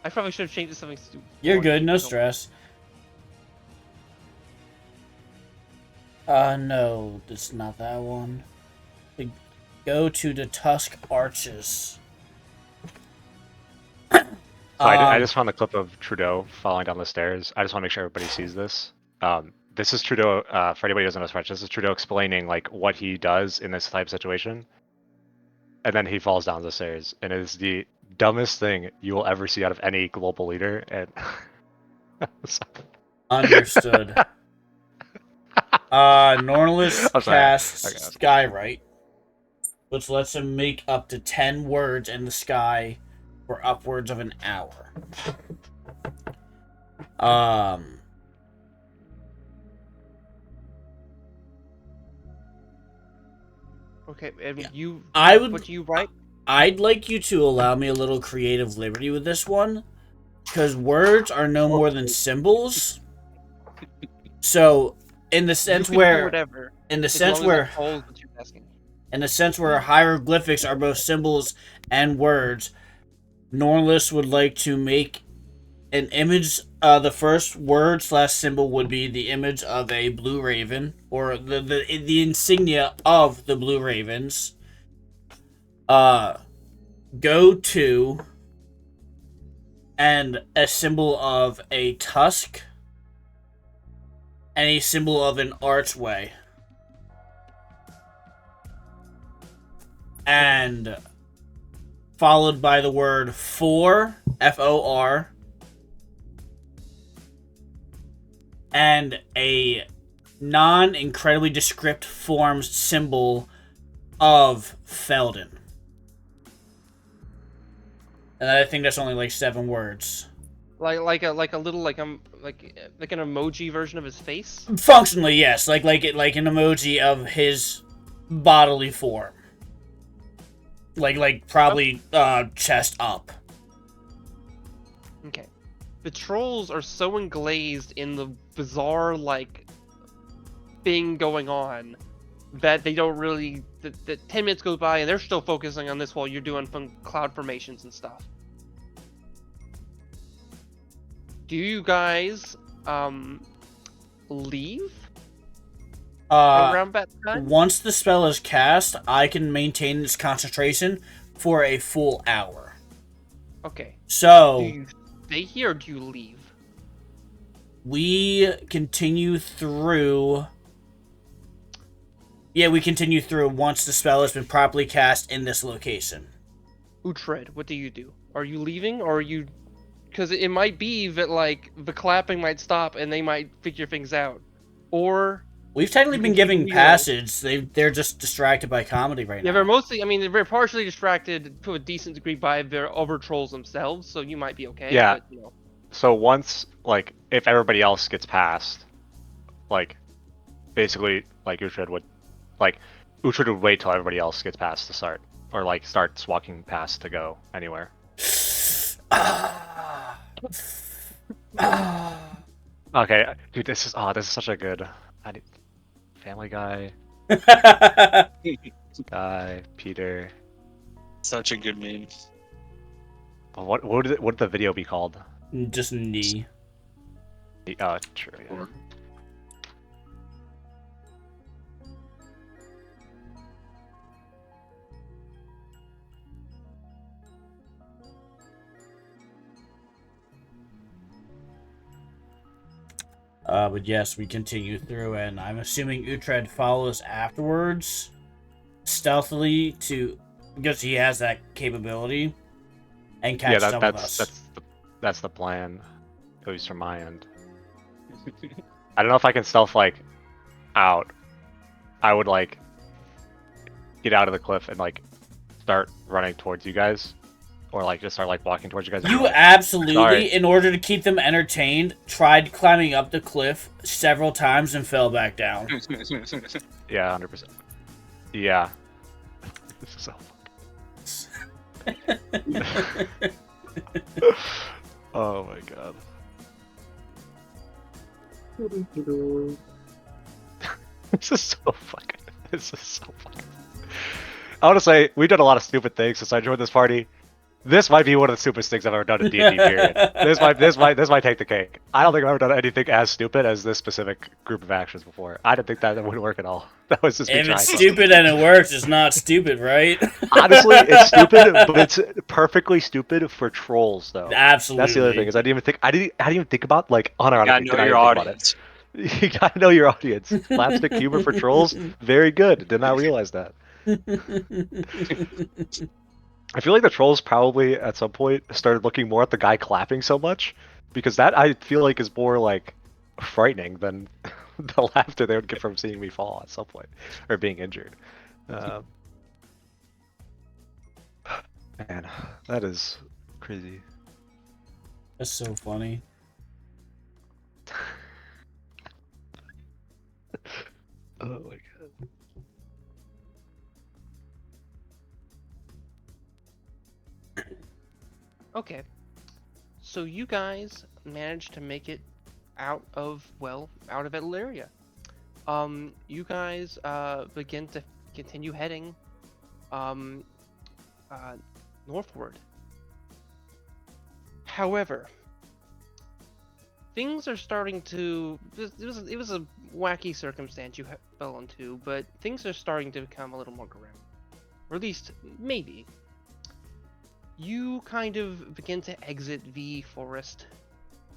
I probably should have changed it to something stupid. You're good. No stress. No, it's not that one. Go to the Tusk Arches. So I just found a clip of Trudeau falling down the stairs. I just want to make sure everybody sees this. This is Trudeau. For anybody who doesn't know French, this is Trudeau explaining like what he does in this type of situation, and then he falls down the stairs, and it is the dumbest thing you will ever see out of any global leader. And Understood. Norlis I'm sorry. casts Okay. Skywrite, which lets him make up to 10 words in the sky for upwards of an hour. Okay, and Yeah. you. I would- What you write? I'd like you to allow me a little creative liberty with this one, because words are no more than symbols. So, in the sense You can do where, whatever. in the as sense long as where, it holds what you're asking. in the sense where hieroglyphics are both symbols and words, Norlis would like to make an image. The first word / symbol would be the image of a blue raven, or the insignia of the blue ravens. Go to, and a symbol of a tusk, and a symbol of an archway. And followed by the word for, F-O-R, and a non-incredibly descript form symbol of Felden. And I think that's only like 7 words. Like an emoji version of his face. Functionally, yes, like an emoji of his bodily form. Like probably chest up. Okay. The trolls are so englazed in the bizarre, like, thing going on that they don't really. That 10 minutes goes by and they're still focusing on this while you're doing some cloud formations and stuff. Do you guys leave around that time? Once the spell is cast, I can maintain its concentration for a full hour. Okay. So Do you stay here or do you leave? we continue through. Yeah, we continue through once the spell has been properly cast in this location. Uhtred, what do you do? Are you leaving or are you? Because it might be that like the clapping might stop and they might figure things out, or We've technically You been can giving keep passage. They're just distracted by comedy right yeah, now. they're mostly. I mean, they're partially distracted to a decent degree by their other trolls themselves, so you might be okay. Yeah. But, you know. So once, like, if everybody else gets past, like, basically, like, Uhtred would wait till everybody else gets past to start, or like starts walking past to go anywhere. Okay, dude, this is such a good. Family Guy, Peter. Such a good meme. What would the video be called? Just knee. Oh, true. Yeah. But yes, we continue through, and I'm assuming Uhtred follows afterwards, stealthily because he has that capability, and catch some of us. That's the plan, at least from my end. I don't know if I can stealth like out. I would like get out of the cliff and like start running towards you guys, or like just start like walking towards you guys. You absolutely, Sorry. in order to keep them entertained, tried climbing up the cliff several times and fell back down. Yeah, 100%. Yeah. This is so fucking... Oh my god. This is so fucking... I want to say, we've done a lot of stupid things since I joined this party. This might be one of the stupidest things I've ever done in D&D, period. This might take the cake. I don't think I've ever done anything as stupid as this specific group of actions before. I didn't think that would work at all. That was just me If trying. it's stupid and it works, it's not stupid, right? Honestly, it's stupid, but it's perfectly stupid for trolls, though. Absolutely. That's the other thing, is I didn't even think about, like, unironically. You gotta know your audience. You gotta know your audience. Slapstick humor for trolls, very good. Did not realize that. I feel like the trolls probably at some point started looking more at the guy clapping so much, because that I feel like is more like frightening than the laughter they would get from seeing me fall at some point or being injured. Man, that is crazy. That's so funny. Oh my god. Okay. So you guys managed to make it out of Elyria. You guys begin to continue heading northward. However, things are starting to. It was a wacky circumstance you fell into, but things are starting to become a little more grim, or at least maybe. You kind of begin to exit the forest,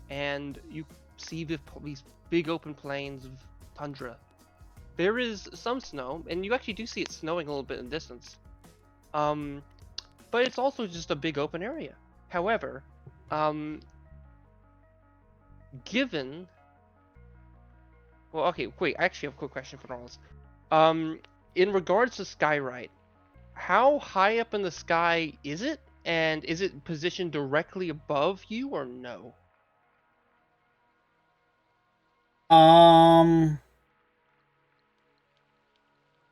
and you see these big open plains of tundra. There is some snow, and you actually do see it snowing a little bit in the distance. But it's also just a big open area. However, given... Well, okay, wait, I actually have a quick question for Norlis. In regards to Skyrite, how high up in the sky is it? And is it positioned directly above you or no?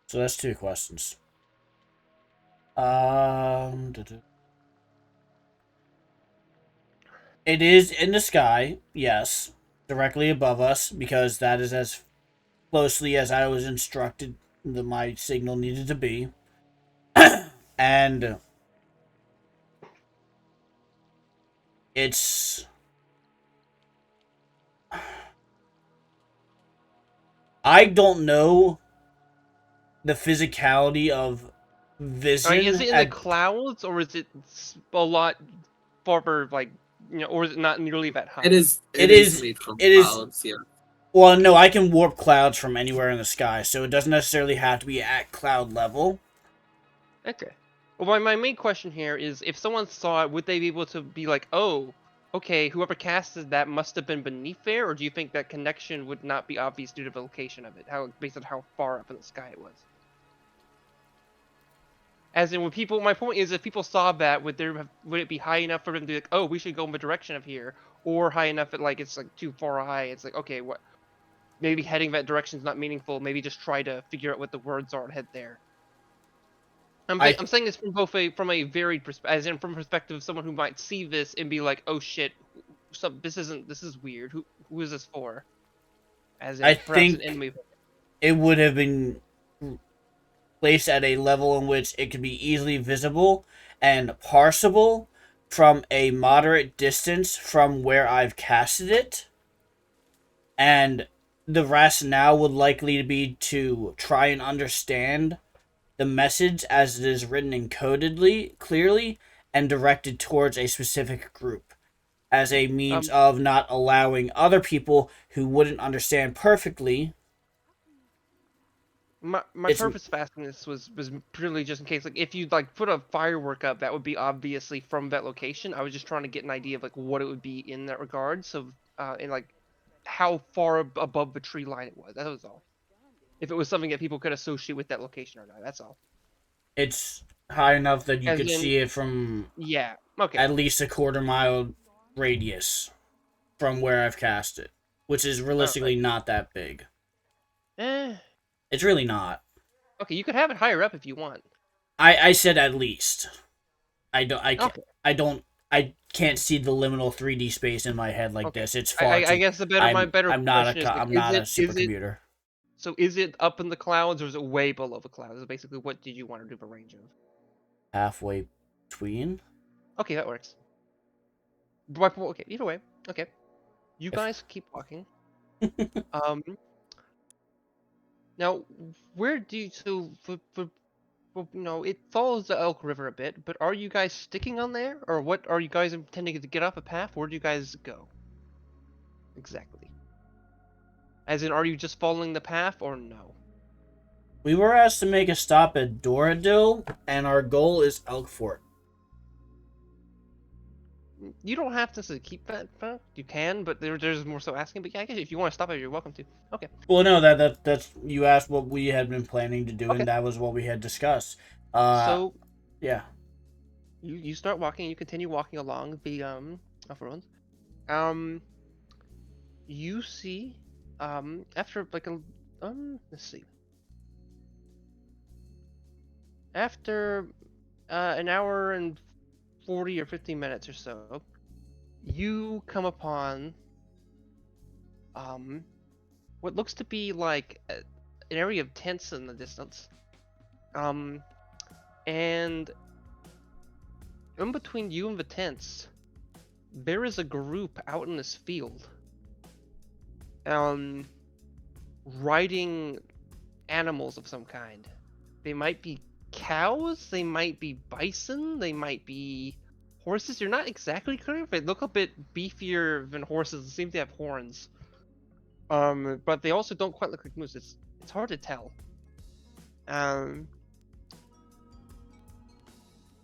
So that's two questions. It is in the sky, yes, directly above us, because that is as closely as I was instructed that my signal needed to be. And it's... I don't know the physicality of Vision. Is it in the clouds, or is it a lot farther, like, or is it not nearly that high? It is. It is- made from it is- clouds, yeah. Well, no, I can warp clouds from anywhere in the sky, so it doesn't necessarily have to be at cloud level. Okay. Well, my main question here is, if someone saw it, would they be able to be like, oh, okay, whoever casted that must have been beneath there, or do you think that connection would not be obvious due to the location of it, based on how far up in the sky it was? As in, my point is, if people saw that, would it be high enough for them to be like, oh, we should go in the direction of here, or high enough that like it's like too far high? It's like, okay, what? Maybe heading that direction is not meaningful. Maybe just try to figure out what the words are and head there. I'm saying this from from a varied perspective, as in from a perspective of someone who might see this and be like, oh shit, this is weird. Who is this for? As in, I perhaps think an enemy. it would have been placed at a level in which it could be easily visible and parsable from a moderate distance from where I've casted it. And the rationale would likely be to try and understand the message as it is written encodedly, clearly, and directed towards a specific group, as a means of not allowing other people who wouldn't understand perfectly. My purpose of asking this was purely just in case, like, if you like put a firework up, that would be obviously from that location. I was just trying to get an idea of like what it would be in that regard. So, and like how far above the tree line it was. That was all. If it was something that people could associate with that location or not. That's all. It's high enough that you As could in- see it from Yeah. Okay. at least a quarter-mile radius from where I've cast it, which is realistically not that big. Eh. It's really not. Okay, you could have it higher up if you want. I said at least. I don't. Okay. I can't see the liminal 3D space in my head like Okay. this. It's far I too. guess my better I'm not question is, like, I'm not a is it- supercomputer. So is it up in the clouds or is it way below the clouds? Is basically what did you want to do the range of? Halfway between. Okay, that works. Okay, either way. Okay. You guys keep walking. Now, where do you it follows the Elk River a bit, but are you guys sticking on there, or what are you guys intending to get off a path? Where do you guys go? Exactly. As in, are you just following the path or no? We were asked to make a stop at Doradil, and our goal is Elk Fort. You don't have to keep that path. You can, but there's more so asking. But yeah, I guess if you want to stop it, you're welcome to. Okay. Well, no, that's you asked what we had been planning to do, Okay. and that was what we had discussed. So yeah, you start walking. You continue walking along the off roads. You see after like a let's see. After an hour and 40 or 15 minutes or so, you come upon what looks to be like an area of tents in the distance. And in between you and the tents, there is a group out in this field, riding animals of some kind. They might be cows, they might be bison, they might be horses. You're not exactly clear. They look a bit beefier than horses. They seem to have horns. But they also don't quite look like moose. It's hard to tell.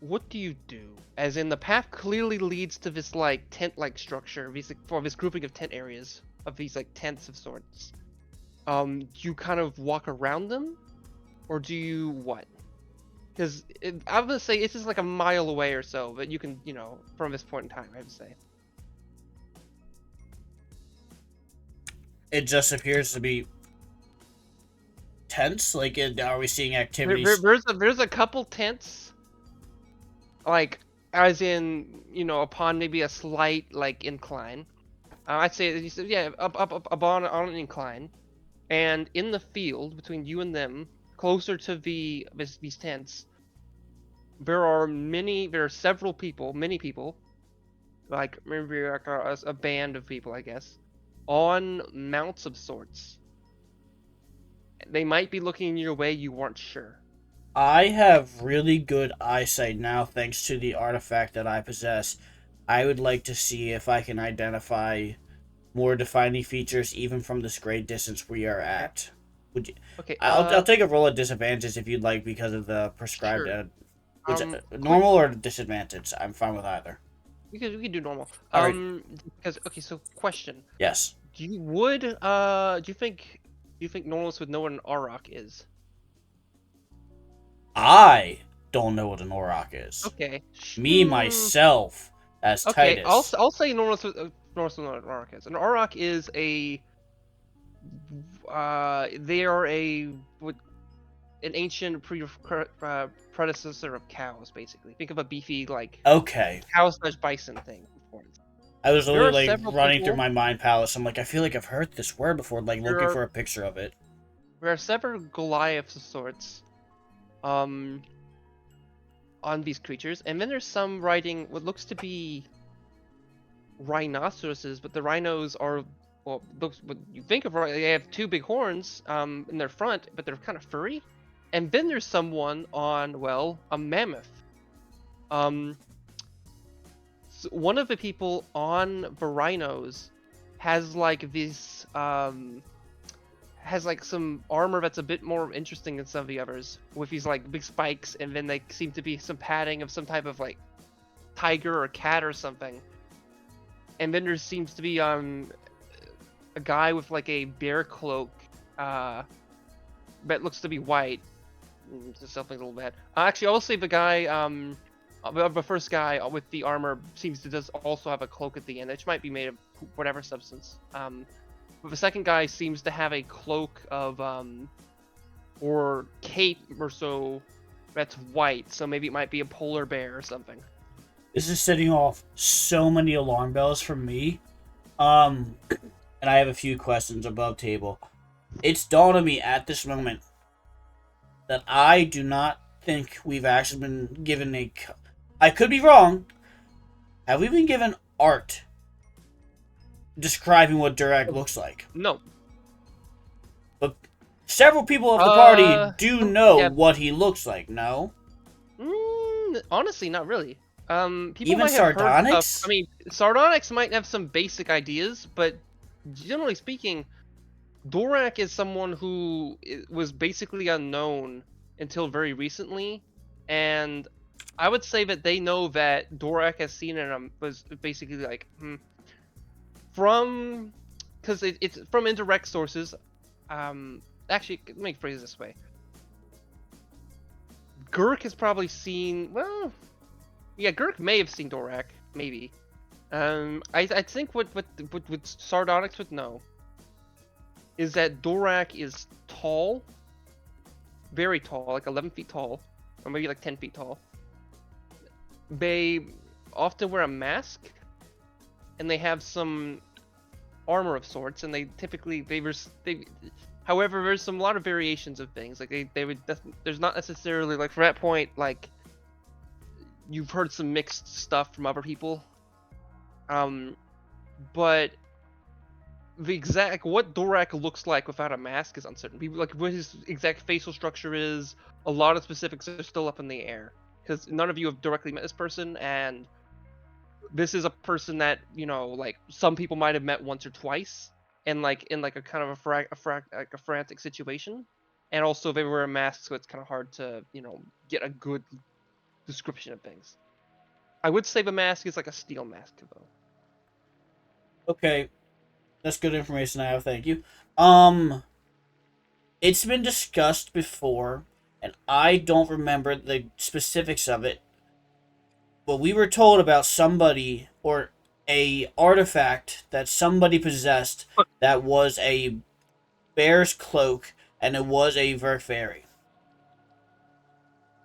What do you do? As in, the path clearly leads to this like tent-like structure, this grouping of tent areas, of these like tents of sorts. Do you kind of walk around them, or do you what? Because I'm gonna say it's just like a mile away or so, but you can, from this point in time, I would say. it just appears to be tense. Like, are we seeing activities? There's a couple tents, like as in upon maybe a slight like incline. I'd say yeah, up on an incline. And in the field between you and them, closer to these tents, there are several people, many people, like maybe like a band of people, I guess, on mounts of sorts. They might be looking your way, you weren't sure. I have really good eyesight now thanks to the artifact that I possess. I would like to see if I can identify more defining features even from this great distance we are at. Would you? Okay, I'll take a roll at disadvantage if you'd like because of the prescribed. Sure. Normal or disadvantage? I'm fine with either. we could do normal. Alright. Because okay, so question. Yes. Do you think Normalus would know what an Auroch is? I don't know what an Auroch is. Okay. Me myself as Okay, Titus. I'll say Normalus would know what an Auroch is. An Auroch is they are an ancient predecessor of cows, basically. Think of a beefy like Okay. cow/bison thing. I was There are literally like several running people- through my mind palace. I'm like, I feel like I've heard this word before, like There looking are- for a picture of it. There are several Goliaths of sorts, on these creatures, and then there's some riding what looks to be rhinoceroses, but the rhinos are what you think of. They have two big horns in their front, but they're kind of furry. And then there's someone on a mammoth. So one of the people on the rhinos has like this has like some armor that's a bit more interesting than some of the others, with these like big spikes, and then they seem to be some padding of some type of like tiger or cat or something. And then there seems to be a guy with like a bear cloak that looks to be white. Just something a little bad. Actually, I'll say the guy the first guy with the armor seems to just also have a cloak at the end, which might be made of whatever substance. But the second guy seems to have a cloak of or cape or so that's white, so maybe it might be a polar bear or something. This is setting off so many alarm bells for me. And I have a few questions above table. It's dawned on me at this moment that I do not think we've actually been given a. I could be wrong. Have we been given art describing what Durak looks like? No. But several people of the party do know yeah. what he looks like. No. Honestly, not really. People Even might have heard Sardonyx? stuff. I mean, Sardonyx might have some basic ideas, but generally speaking, Dorak is someone who was basically unknown until very recently, and I would say that they know that Dorak has seen it was basically like from, because it's from indirect sources. Actually, let me phrase it this way. Gurk has probably seen, well, yeah, Gurk may have seen Dorak, maybe. I think what Sardonyx would know is that Dorak is tall, very tall, like 11 feet tall, or maybe like 10 feet tall. They often wear a mask, and they have some armor of sorts, and they typically however, there's a lot of variations of things. Like there's not necessarily, like, for that point, like, you've heard some mixed stuff from other people. But the exact what Dorak looks like without a mask is uncertain. People, like, what his exact facial structure is, a lot of specifics are still up in the air, because none of you have directly met this person, and this is a person that, you know, like, some people might have met once or twice, and like in like a kind of a frantic situation, and also they wear a mask, so it's kind of hard to, you know, get a good description of things. I would say the mask is like a steel mask, though. Okay, that's good information I have. Thank you. It's been discussed before, and I don't remember the specifics of it. But we were told about somebody or a artifact that somebody possessed that was a bear's cloak, and it was a Verfairy.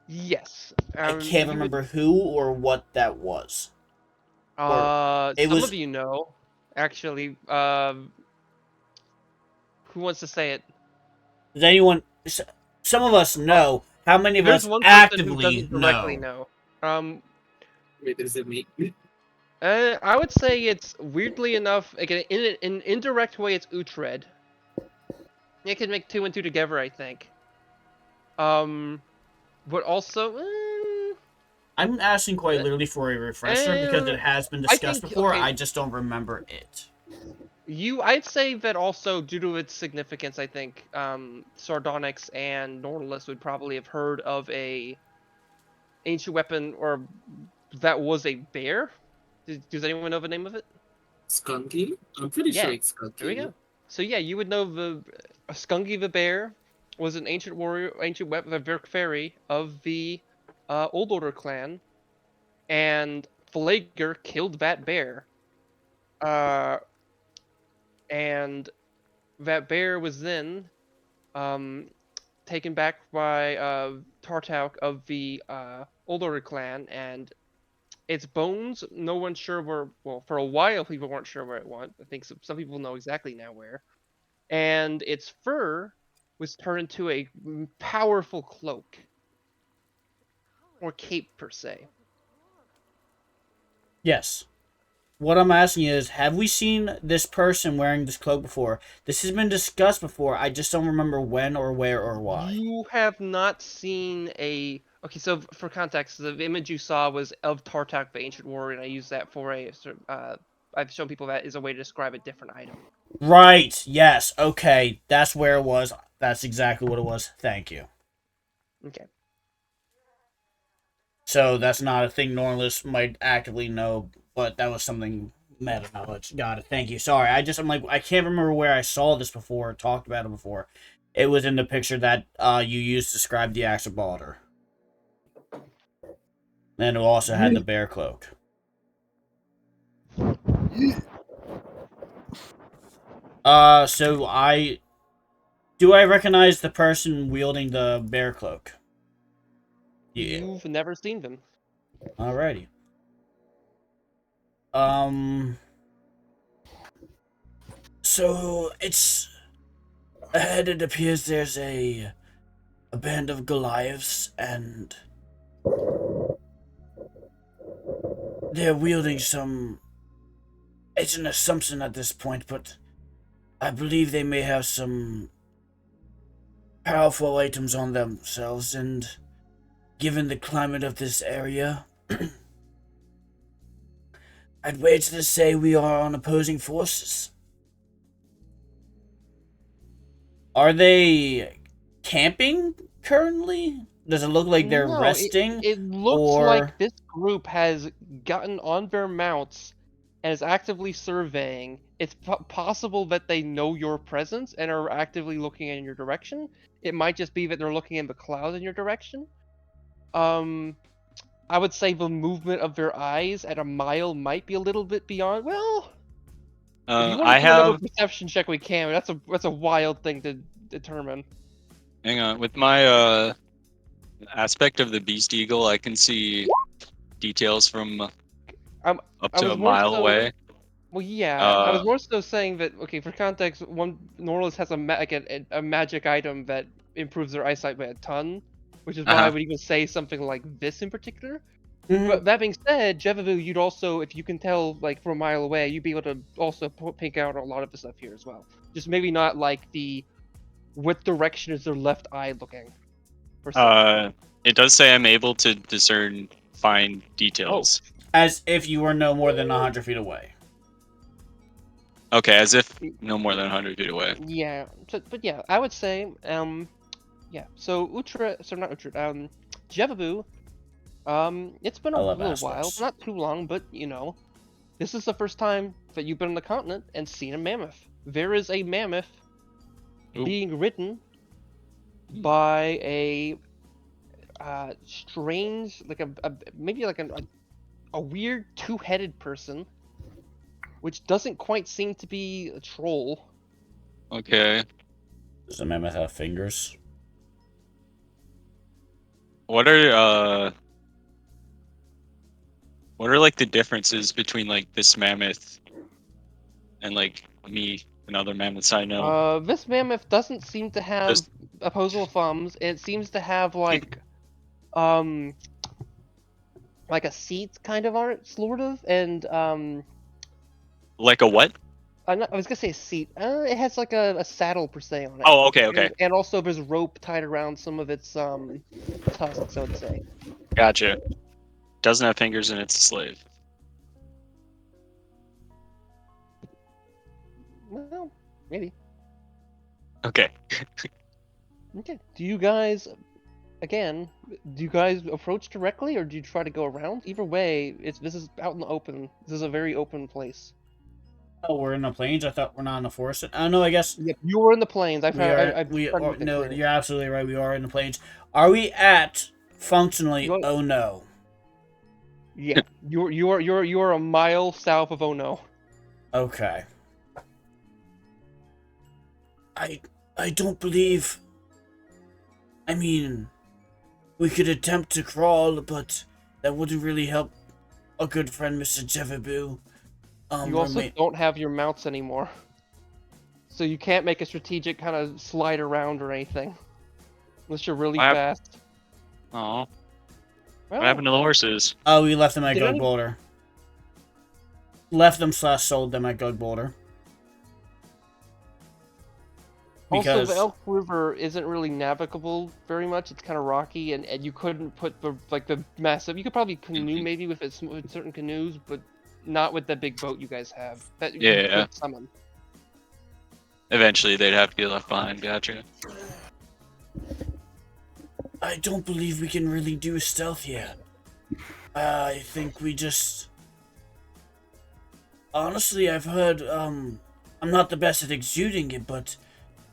Yes. I can't remember who or what that was. Some it was- of you know, actually. Who wants to say it? Does anyone? Some of us know. How many of There's us one person who actively doesn't directly know? know. Wait, is it me? I would say it's weirdly enough, like in an indirect way, it's Uhtred. You can make 2 and 2 together, I think. But also, I'm asking quite literally for a refresher because it has been I discussed think before. okay. I just don't remember it. I'd say that also due to its significance, I think Sardonyx and Nautilus would probably have heard of a ancient weapon or that was a bear. Does anyone know the name of it? Skunky? I'm pretty sure Yeah, it's Skunky. there we go. So yeah, you would know the Skunky the bear was an ancient warrior, ancient weapon, the Verk fairy of the Old Order clan, and Flager killed that bear. And that bear was then taken back by Tartauk of the Old Order clan, and its bones, no one's sure where. Well, for a while, people weren't sure where it went. I think some people know exactly now where. And its fur was turned into a powerful cloak or cape per se. Yes. What I'm asking is, have we seen this person wearing this cloak before? This has been discussed before. I just don't remember when or where or why. You have not seen a. Okay, so for context, the image you saw was of Tartak, the ancient warrior, and I use that for a. I've shown people that is a way to describe a different item. Right. Yes. Okay. That's where it was. That's exactly what it was. Thank you. Okay. So that's not a thing Norlis might actively know, but that was something meta knowledge. Got it. Thank you. Sorry. I'm like, I can't remember where I saw this before or talked about it before. It was in the picture that you used to describe the Axolotl. And it also had the bear cloak. So do I recognize the person wielding the bear cloak? Yeah. You've never seen them. Alrighty. So it's ahead. It appears there's a band of Goliaths, and they're wielding some. It's an assumption at this point, but I believe they may have some powerful items on themselves, and given the climate of this area, I'd wager to say we are on opposing forces. Are they camping currently? Does it look like they're No, resting? It looks or... like this group has gotten on their mounts and is actively surveying. It's possible that they know your presence and are actively looking in your direction. It might just be that they're looking in the clouds in your direction. I would say the movement of their eyes at a mile might be a little bit beyond. Well, if you want I to do another have. perception check, we can. That's a wild thing to determine. Hang on, with my aspect of the beast eagle, I can see details from up I to was a more mile so. away. Well, yeah, I was Uh, more so saying that. Okay, for context, one Norlis has a magic item that improves their eyesight by a ton, which is why I uh-huh. would even say something like this in particular. Mhm. But that being said, Jevavu, you'd also, if you can tell like from a mile away, you'd be able to also pick out a lot of the stuff here as well. Just maybe not like what direction is their left eye looking. Per se. It does say I'm able to discern fine details. As if you were no more than 100 feet away. Okay, as if no more than 100 feet away. Yeah, but yeah, I would say, yeah. So not Uhtred, Jevabu, it's been a little while, not too long, but you know, this is the first time that you've been on the continent and seen a mammoth. There is a mammoth being ridden by a strange, like maybe like a weird two-headed person, which doesn't quite seem to be a troll. Okay. Does the mammoth have fingers? What are like the differences between like this mammoth and like me Another mammoth I know. This mammoth doesn't seem to have Just- opposable thumbs. It seems to have um, like a seat kind of on it, sort of, and Like a what? I was gonna say a seat. It has like a saddle per se on it. Oh, okay, okay. And also there's rope tied around some of its tusks, I would say. Gotcha. Doesn't have fingers and it's a slave. Well, maybe. Okay. Okay. Do you guys approach directly or do you try to go around? Either way, this is out in the open. This is a very open place. Oh, we're in the plains. I thought we're not in the forest. I don't know. I guess Yep, you were in the plains. no. You're absolutely right. We are in the plains. Are we at functionally? Go- Oh no. Yeah, you're a mile south of Oh No. Okay. I don't believe. I mean, we could attempt to crawl, but that wouldn't really help a good friend, Mr. Jevaboo. You also don't have your mounts anymore, so you can't make a strategic kind of slide around or anything, unless you're really fast. Oh. Well, What happened to the horses? Oh, we left them at Did Gug any- Boulder. Left them / sold them at Gug Boulder. Also, the Elk River isn't really navigable very much. It's kind of rocky, and you couldn't put the massive. You could probably canoe maybe with certain canoes, but not with the big boat you guys have. That you Yeah. could summon. Eventually they'd have to be left behind. Gotcha. I don't believe we can really do stealth yet. I think we just... Honestly, I've heard, I'm not the best at exuding it, but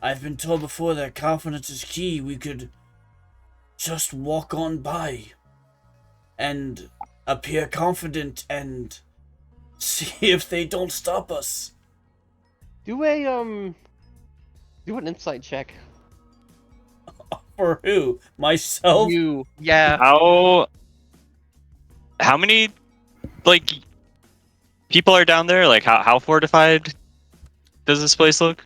I've been told before that confidence is key. We could just walk on by and appear confident and see if they don't stop us. Do an insight check. For who? Myself? You, yeah. How many, like, people are down there? Like, how fortified does this place look?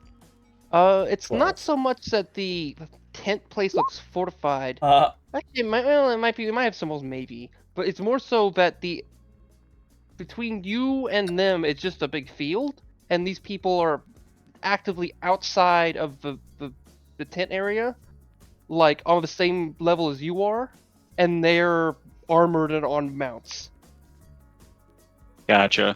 It's not so much that the tent place looks fortified. Actually, it might be. It might have some holes, maybe, but it's more so that between you and them, it's just a big field, and these people are actively outside of the tent area, like on the same level as you are, and they're armored and on mounts. Gotcha.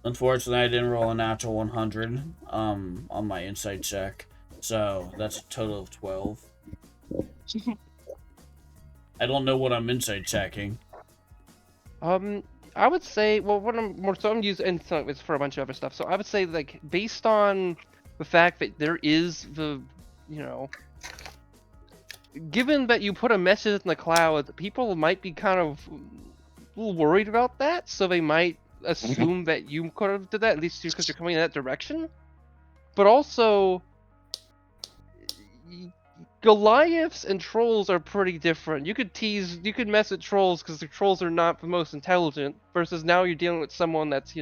Unfortunately, I didn't roll a natural 100 on my insight check, so that's a total of 12. I don't know what I'm insight checking. I would say, well, what I'm using insight is for a bunch of other stuff. So I would say, like, based on the fact that there is given that you put a message in the cloud, people might be kind of a little worried about that, so they might assume that you could have did that, at least because you're coming in that direction. But also, Goliaths and trolls are pretty different. You could mess with trolls because the trolls are not the most intelligent, versus now you're dealing with someone that's,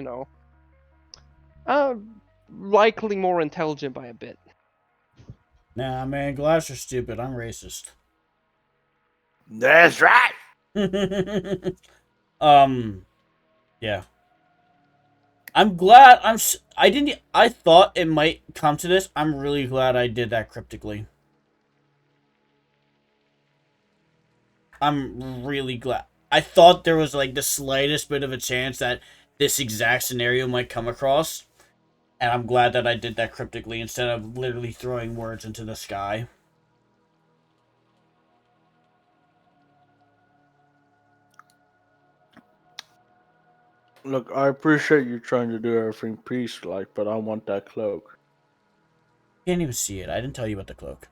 likely more intelligent by a bit. Nah, man, Goliaths are stupid. I'm racist. That's right. Yeah. I'm glad I thought it might come to this. I'm really glad I did that cryptically. I'm really glad. I thought there was like the slightest bit of a chance that this exact scenario might come across. And I'm glad that I did that cryptically instead of literally throwing words into the sky. Look, I appreciate you trying to do everything peace-like, but I want that cloak. Can't even see it. I didn't tell you about the cloak.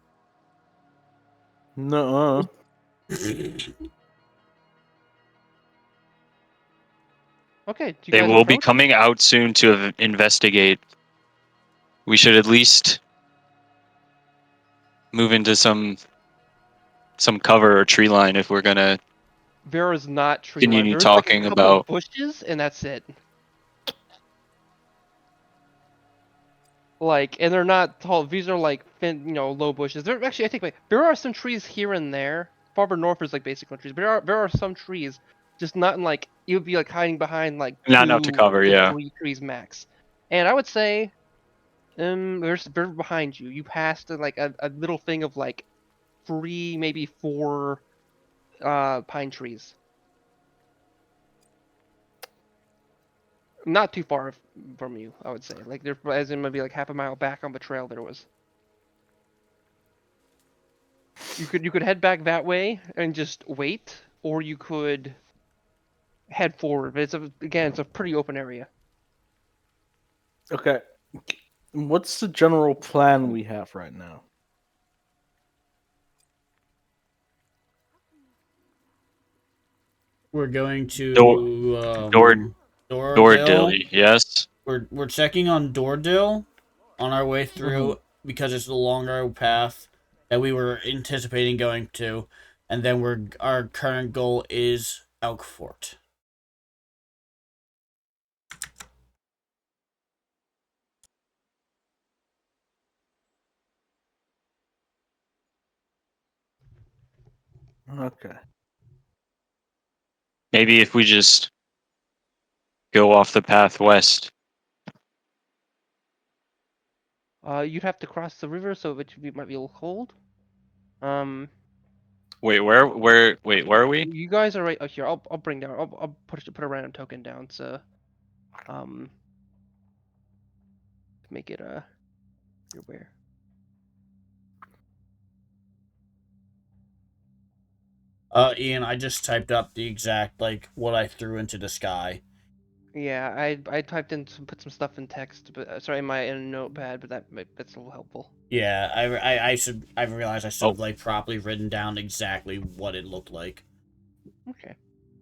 Nuh-uh. Okay. They will be coming out soon to investigate. We should at least move into some cover or tree line if we're gonna There is not tree continue line. talking like a couple about of bushes, and that's it. Like, and they're not tall. These are like low bushes. There actually, I think, wait, there are some trees here and there. Farther north is like basic trees, but there are some trees, just not in like you would be like hiding behind like Not enough to 2 cover, to yeah. 3 trees max. And I would say, they're behind you. You passed like a little thing of like 3, maybe 4, pine trees. Not too far from you, I would say. Like they're as in maybe like half a mile back on the trail there was. You could head back that way and just wait, or you could head forward. But it's a pretty open area. Okay. What's the general plan we have right now? We're going to Door Doordale. Dilly, yes. We're checking on Doordale on our way through Mm-hmm. because it's the longer path that we were anticipating going to, and then our current goal is Elk Fort. Okay. Maybe if we just go off the path west. You'd have to cross the river, so it might be a little cold. Wait, where are we? You guys are right. Oh, here, I'll bring down. I'll put a random token down to make it you're aware. Ian, I just typed up the exact what I threw into the sky. Yeah, I typed in put some stuff in text, but sorry, in a notepad, but that's a little helpful. Yeah, I realized I should have properly written down exactly what it looked like. Okay.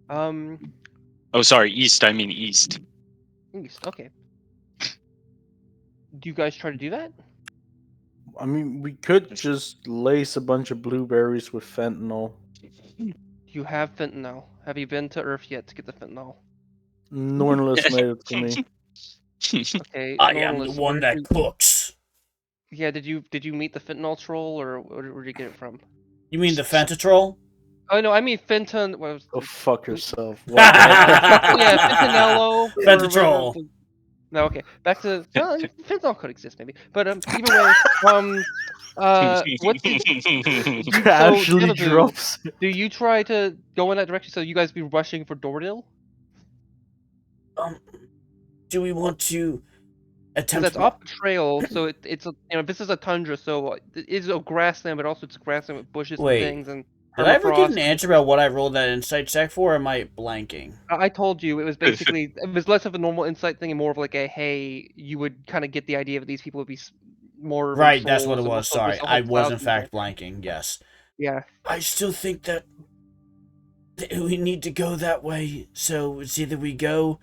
Oh, sorry, east. I mean east. East. Okay. Do you guys try to do that? I mean, we could just lace a bunch of blueberries with fentanyl. You have fentanyl. Have you been to Earth yet to get the fentanyl? Nornless made it to me. Okay. I am the Normless, one that cooks. Yeah. Did you meet the fentanyl troll, or where did you get it from? You mean the Fentatrol? Oh no, I mean fenton. What was Go fuck yourself. yeah, fentanello. Fentatrol. No, okay. Back to fentanyl could exist maybe, but either way, what did Actually so, drops. do you try to go in that direction? So you guys be rushing for Doordale? Do we want to attempt? That's off the trail, so it's this is a tundra, so it is a grassland, but also it's a grassland with bushes and things and. Did I ever get an permafrost. answer about what I rolled that insight check for, or am I blanking? I told you it was basically it was less of a normal insight thing and more of like a hey, you would kind of get the idea that these people would be more Right, that's what it trolls and was. also Sorry, also I was cloud in people. fact blanking. Yes. Yeah. I still think that we need to go that way. So it's either we go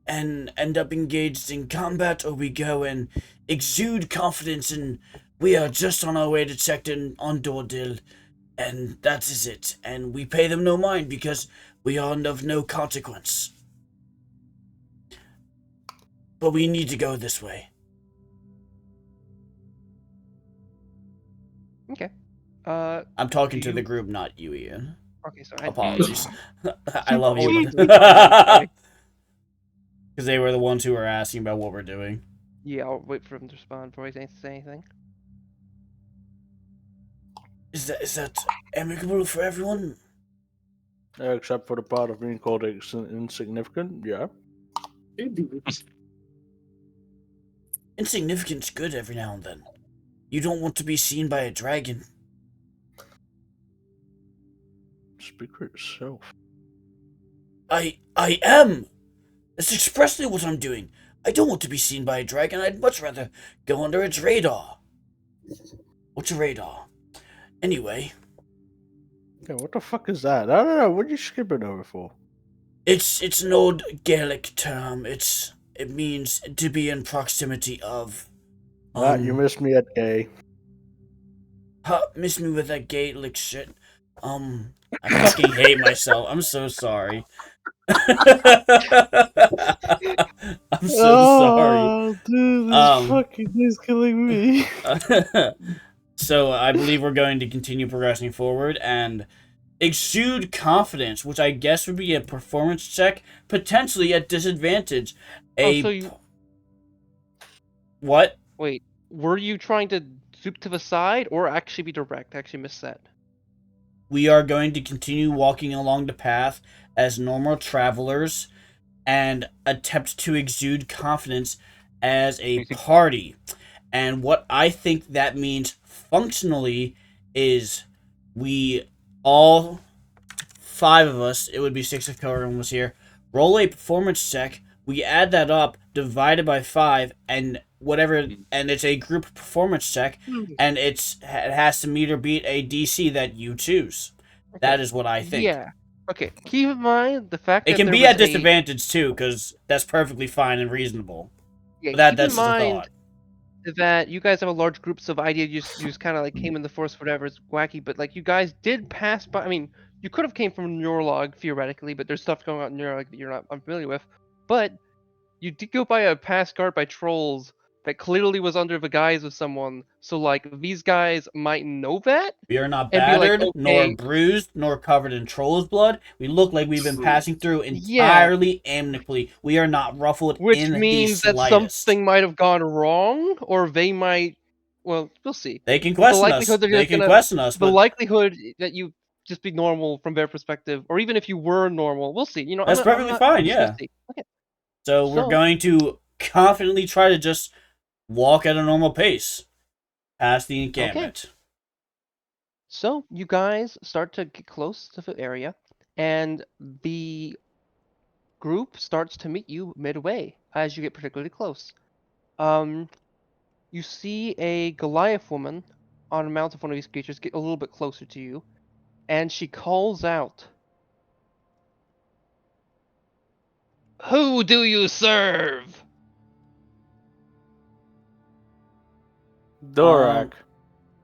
and end up engaged in combat, or we go and exude confidence, and we are just on our way to check in on Doordale. And that is it. And we pay them no mind because we are of no consequence. But we need to go this way. Okay. I'm talking to the group, not you, Ian. Okay, sorry. Apologies. I love you. Okay. Because they were the ones who were asking about what we're doing. Yeah, I'll wait for him to respond before I say anything. Is that amicable for everyone? Except for the part of being called insignificant, yeah. Insignificant's good every now and then. You don't want to be seen by a dragon. Speak for yourself. I am! That's expressly what I'm doing. I don't want to be seen by a dragon. I'd much rather go under its radar. What's a radar? Anyway. Yeah, what the fuck is that? I don't know. What are you skipping over for? It's an old Gaelic term. It means to be in proximity of. You missed me at gay. Miss me with that Gaelic shit. I fucking hate myself. I'm so sorry. I'm so sorry. Oh, dude, this Um, fucking is killing me. So I believe we're going to continue progressing forward and exude confidence, which I guess would be a performance check, potentially at disadvantage. Oh, A so you what? wait. Were you trying to zoop to the side or actually be direct? I actually missed that. We are going to continue walking along the path as normal travelers and attempt to exude confidence as a party. And what I think that means functionally is we all 5 of us, it would be 6 if Koran was here, roll a performance check, we add that up, divided by 5, and whatever, and it's a group performance check, and it has to meet or beat a DC that you choose. That is what I think. Yeah. Okay. Keep in mind the fact It that can there be was at disadvantage too, because that's perfectly fine and reasonable. Yeah, But keep that's in just a mind thought. that you guys have a large groups of ideas. You just kind of like came in the force, whatever. It's wacky, but like you guys did pass by. I mean, you could have came from Neurolog theoretically, but there's stuff going on in Neurolog that you're not unfamiliar with. But you did go by a pass guard by trolls that clearly was under the guise of someone. So like these guys might know that We are not and be like, battered, nor okay, bruised, nor covered in troll's blood. We look like we've been passing through yeah, entirely amicably. We are not ruffled which in the means that slightest. something might have gone wrong, or they might. Well, we'll see. They can But the question us. likelihood they're They just can gonna question us, the but likelihood that you just be normal from their perspective, or even if you were normal, we'll see. You know, that's I'm perfectly not, fine, I'm just gonna yeah. see. Okay. So we're So- going to confidently try to just walk at a normal pace past the encampment. So you guys start to get close to the area, and the group starts to meet you midway as you get particularly close. You see a Goliath woman on a mount of one of these creatures get a little bit closer to you, and she calls out, "Who do you serve?" Dorak.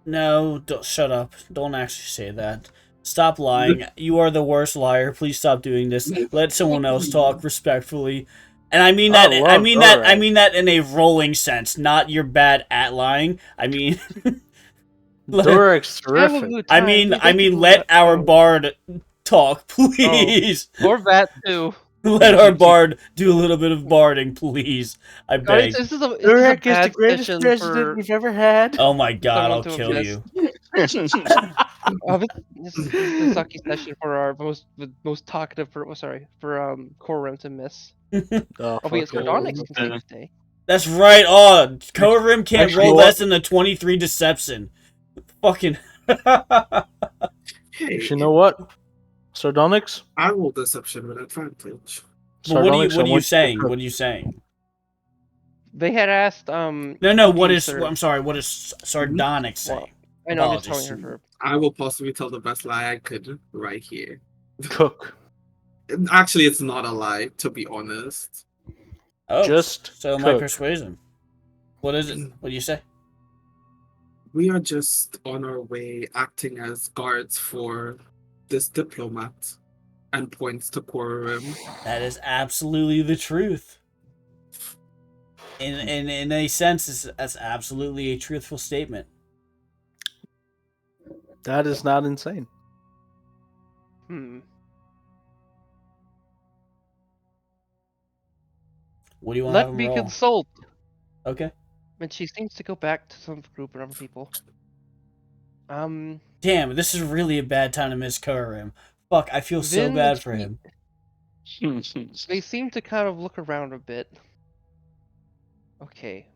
No, don't, shut up. Don't actually say that. Stop lying. You are the worst liar. Please stop doing this. Let someone else talk respectfully. And I mean that. I mean that. I mean that in a rolling sense, not you're bad at lying. I mean, Dorak's terrific. I mean, let our bard talk, please. Or that too. Let our bard do a little bit of barding, please. I beg. This is a Dorak is the bad greatest session president for we've ever had. Oh my god, I'll someone to kill miss. you. This is a sucky session for our most talkative for Corum to miss. Oh, Albeit fuck it. Sardonyx can save the day. That's right. Oh, Korim can't Actually, roll what- less than a 23 deception. Fucking. Hey, You know what? Sardonyx? I roll deception with advantage. Well, what are Sardonyx, I you want saying? to- What are you saying? They had asked No, who what do you is? serve? I'm sorry. What is Sardonyx Well, saying? I know I'm just Apologies. telling her I will possibly tell the best lie I could right here. Cook. Actually, it's not a lie, to be honest. Oh, Just so my cook. persuasion. What is it? What do you say? We are just on our way acting as guards for this diplomat, and points to Quorum. That is absolutely the truth. In a sense, that's absolutely a truthful statement. That is not insane. What do you want to have Let him me roll? consult. Okay. And she seems to go back to some group and other people. Damn, this is really a bad time to miss Korim. Fuck, I feel so Then bad let's for see. him. They seem to kind of look around a bit. Okay.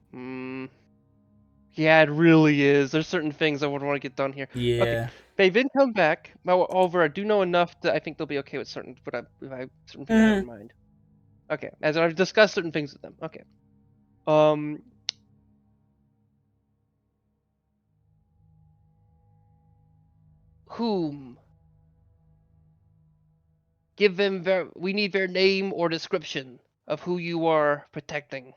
Yeah, it really is. There's certain things I would want to get done here. Yeah. Okay. They then come back. However, I do know enough that I think they'll be okay with certain, but if I certain things I have in mind. Okay, as I've discussed certain things with them. Okay. Whom? Give them we need their name or description of who you are protecting.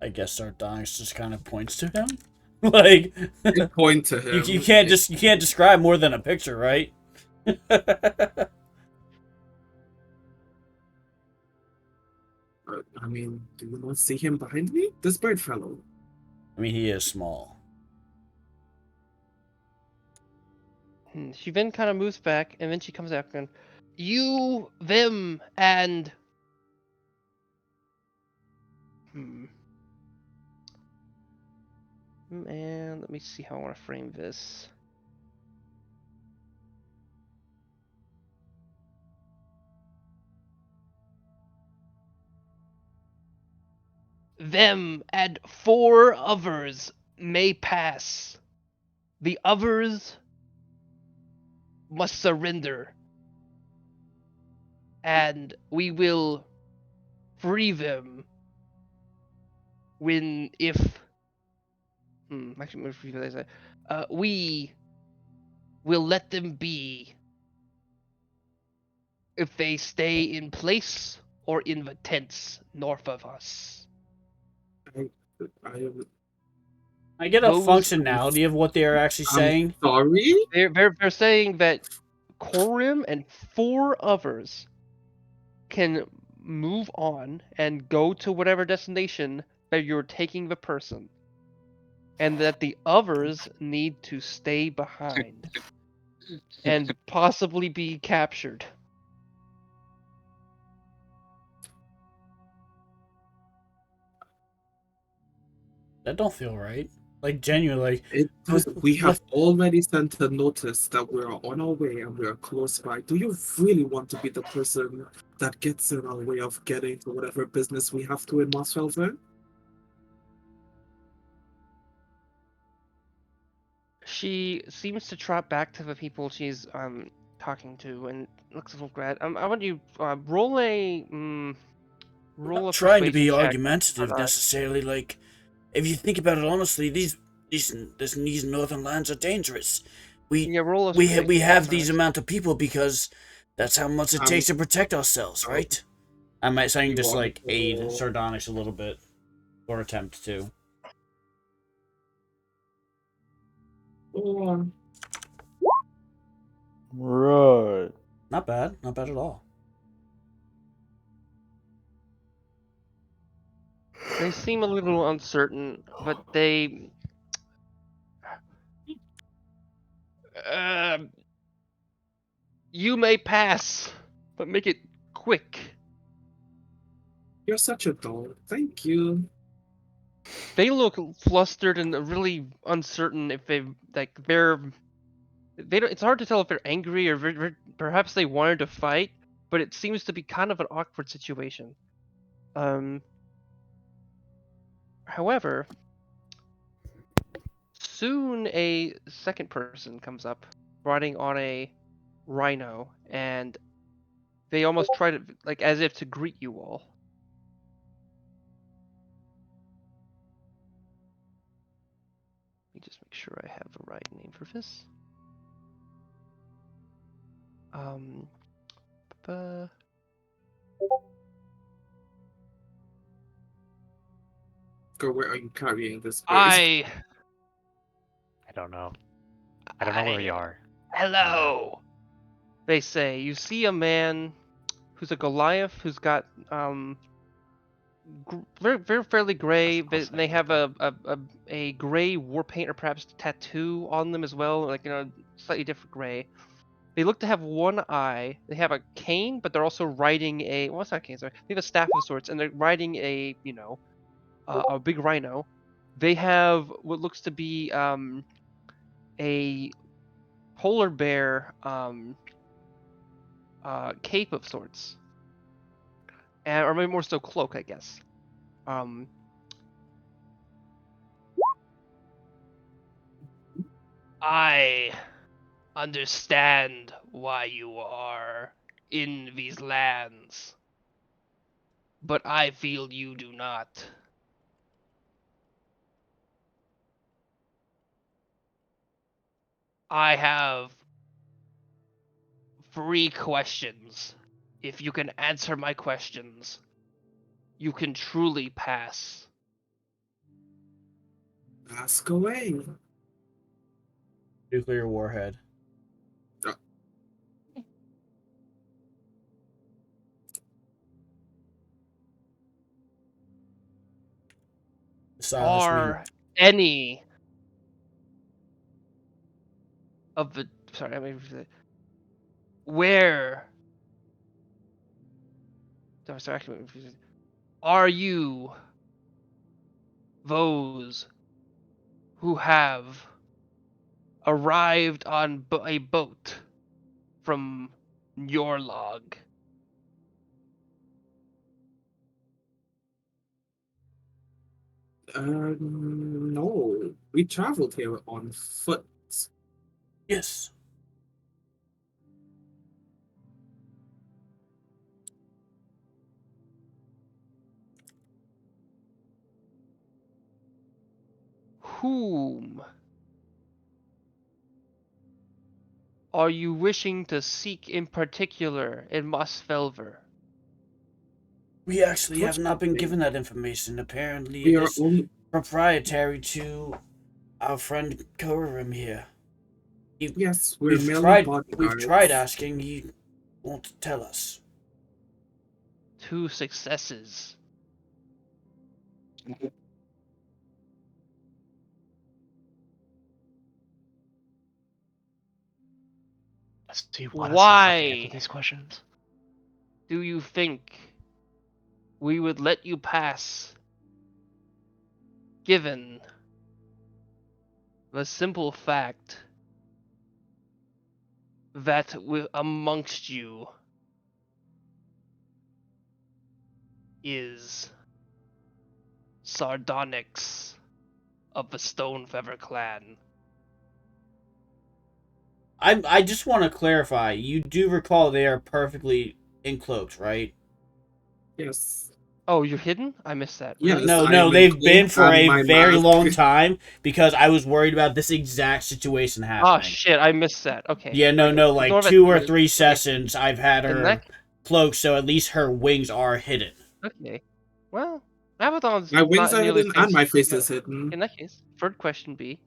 I guess Sardonyx just kind of points to him. Like, You point to him. you can't describe more than a picture, right? mean, do you not see him behind me? This bird fellow. I mean, he is small. She then kind of moves back, and then she comes back and, you, them, and... And let me see how I want to frame this. Them and 4 others may pass. The others must surrender. And we will free them if actually, we will let them be if they stay in place or in the tents north of us. I get a Those- functionality of what they are actually saying. Sorry? They're saying that Corim and 4 others can move on and go to whatever destination that you're taking the person, and that the others need to stay behind and possibly be captured. That don't feel right. Like, genuinely. We have already sent a notice that we're on our way and we're close by. Do you really want to be the person that gets in our way of getting to whatever business we have to in Marshall then? She seems to trot back to the people she's talking to and looks a little glad. I want you roll a roll a Trying to be persuasion check. argumentative necessarily. Like, if you think about it honestly, these northern lands are dangerous. We roll a we persuasion have check. these amount of people because that's how much it takes to protect ourselves, right? I might saying just like aid Sardonyx a little bit, or attempt to. Right. Not bad at all. They seem a little uncertain, but they you may pass, but make it quick. You're such a doll. Thank you. They look flustered and really uncertain if they don't. It's hard to tell if they're angry or perhaps they wanted to fight, but it seems to be kind of an awkward situation. However, soon a second person comes up, riding on a rhino, and they almost try to, like, as if to greet you all. Let me just make sure I have the right name for this. Girl, where are you carrying this bird? I don't know. I don't know where we are. Hello. They say you see a man who's a Goliath who's got very fairly gray. They have a gray war paint or perhaps tattoo on them as well, like slightly different gray. They look to have one eye. They have a cane, but they're also riding a it's not a cane, sorry. They have a staff of sorts, and they're riding a a big rhino. They have what looks to be a polar bear cape of sorts, or maybe more so cloak, I guess. I understand why you are in these lands, but I feel you do not. I have 3 questions. If you can answer my questions, you can truly pass. Ask away. Nuclear warhead. Silas, Are any of the sorry, I mean where sorry, actually are you those who have arrived on a boat from your log? No. We traveled here on foot. yes. Whom are you wishing to seek in particular in Mosfelver? We actually have not been Unfortunately, given that information. Apparently, we it are is only. proprietary to our friend Korim here. Yes, we're We've merely tried. We've tried bodyguards. asking. He won't tell us. 2 successes. Do you want to see what the answer Why to these questions? do you think we would let you pass given the simple fact that amongst you is Sardonyx of the Stonefeather clan? I just want to clarify. You do recall they are perfectly encloaked, right? Yes. Oh, you're hidden? I missed that. Yes, Really? No, I no, am they've been encloaked for and a my very mask. long time because I was worried about this exact situation Oh happening. shit, I missed that. Okay. Yeah, no, Alright, like ignore that 2 or then. 3 Okay. sessions I've had In her that cloaked, so at least her wings are hidden. Okay. Well, Abaddon's My wings not are nearly hidden and my face yeah. is hidden. In that case, third question B.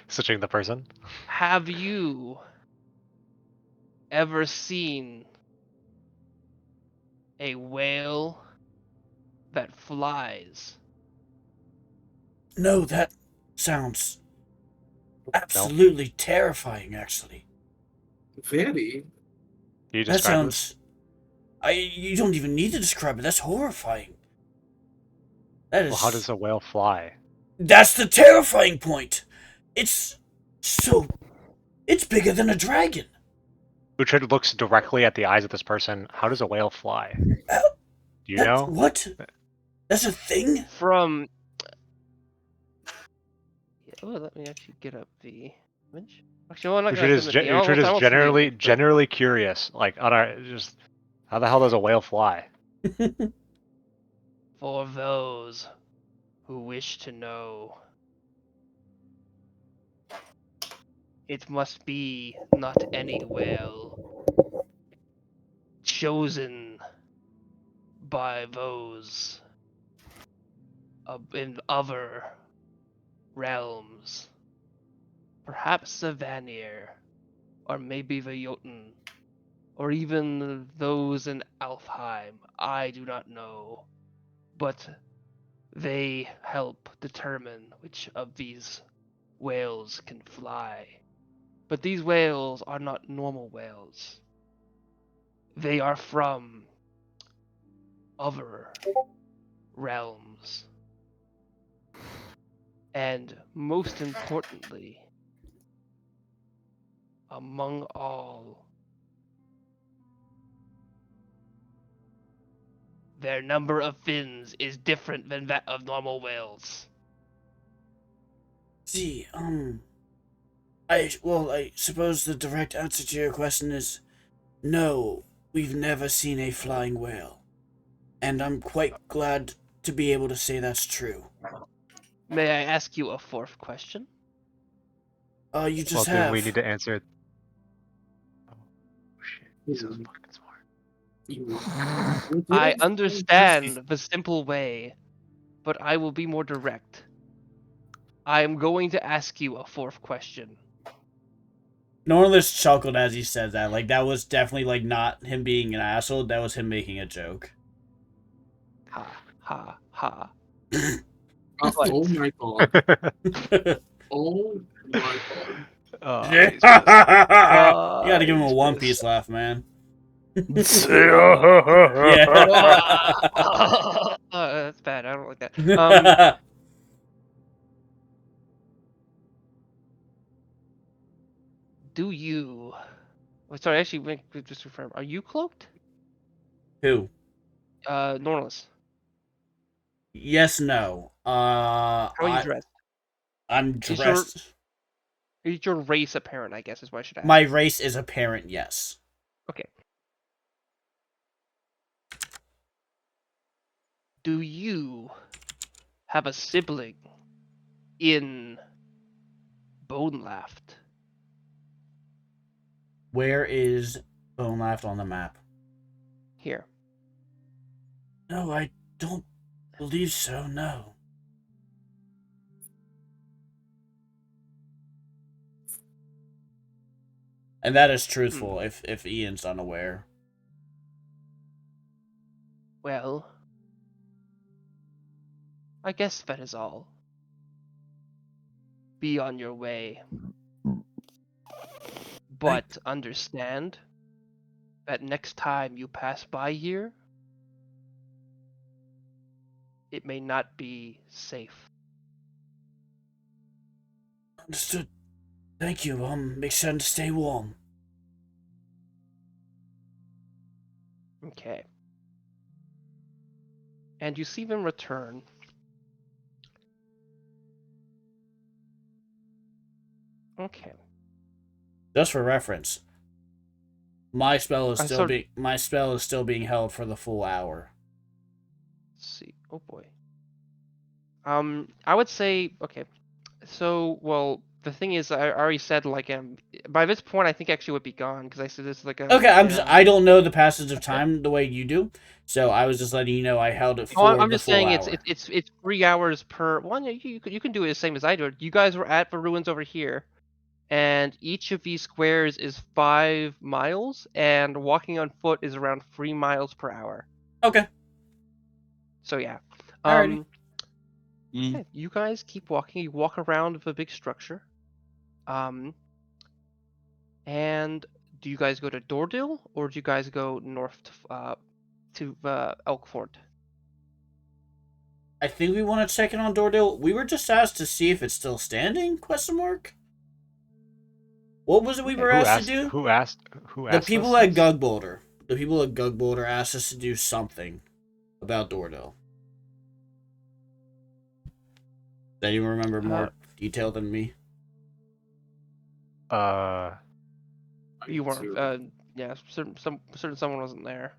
Switching the person. Have you ever seen a whale that flies? No, that sounds absolutely terrifying, actually. Very. You That describe this? sounds... You don't even need to describe it. That's horrifying. That is... Well, how does a whale fly? That's the terrifying point. It's so... It's bigger than a dragon. Uhtred looks directly at the eyes of this person. How does a whale fly? How- Do you know? What? That's a thing? From oh, let me actually get up the image. Actually, well, I'm not gonna Uhtred send it to you. I is won't send the image, but- generally curious. Like, on our just how the hell does a whale fly? For those who wish to know, it must be not any whale, chosen by those in other realms. Perhaps the Vanir, or maybe the Jotun, or even those in Alfheim. I do not know. But they help determine which of these whales can fly. But these whales are not normal whales. They are from other realms. And most importantly, among all, their number of fins is different than that of normal whales. See, I suppose the direct answer to your question is no, we've never seen a flying whale. And I'm quite glad to be able to say that's true. May I ask you a fourth question? You just Well, have. do we need to answer it? Oh shit, he's so Hmm. fucking smart. I understand the simple way, but I will be more direct. I am going to ask you a fourth question. Norlis chuckled as he said that. Like, that was definitely, like, not him being an asshole. That was him making a joke. Ha ha ha. Oh my god. Oh my god. Oh, You Jesus. gotta give him a One Piece laugh, man. Yeah. That's bad. I don't like that. Do you? Wait, sorry, actually, just confirm. Are you cloaked? Who? Norlis. Yes, no. How are you dressed? I'm Is your dressed. is your race apparent? I guess is what I should ask. My race is apparent, yes. Okay. Do you have a sibling in Bone Laft? Where is Bone Laft on the map? Here. No, I don't believe so, no. And that is truthful if Ian's unaware. Well, I guess that is all. Be on your way. But understand that next time you pass by here, it may not be safe. Understood. Thank you. Make sure to stay warm. Okay. And you see them return. Okay. Just for reference, my spell is I my spell is still being held for the full hour. Let's see. Oh boy. I would say okay. So, well, the thing is, I already said like by this point, I think actually would be gone because I said this is like a. Okay, I don't know the passage of time the way you do, so I was just letting you know I held it Oh, for I'm the just full saying hour. it's 3 hours per one. You can do it the same as I do. You guys were at the ruins over here, and each of these squares is 5 miles, and walking on foot is around 3 miles per hour. Okay. So yeah. Alrighty. Yeah, you guys keep walking. You walk around the big structure. And do you guys go to Doordil or do you guys go north to Elkford? I think we want to check in on Doordale. We were just asked to see if it's still standing? Question mark. What was it we were asked to do? Who asked? The people us at this? Gugboulder. The people at Gugboulder asked us to do something about Doordale. Does anyone remember more detail than me? You weren't. Yeah, certain someone wasn't there.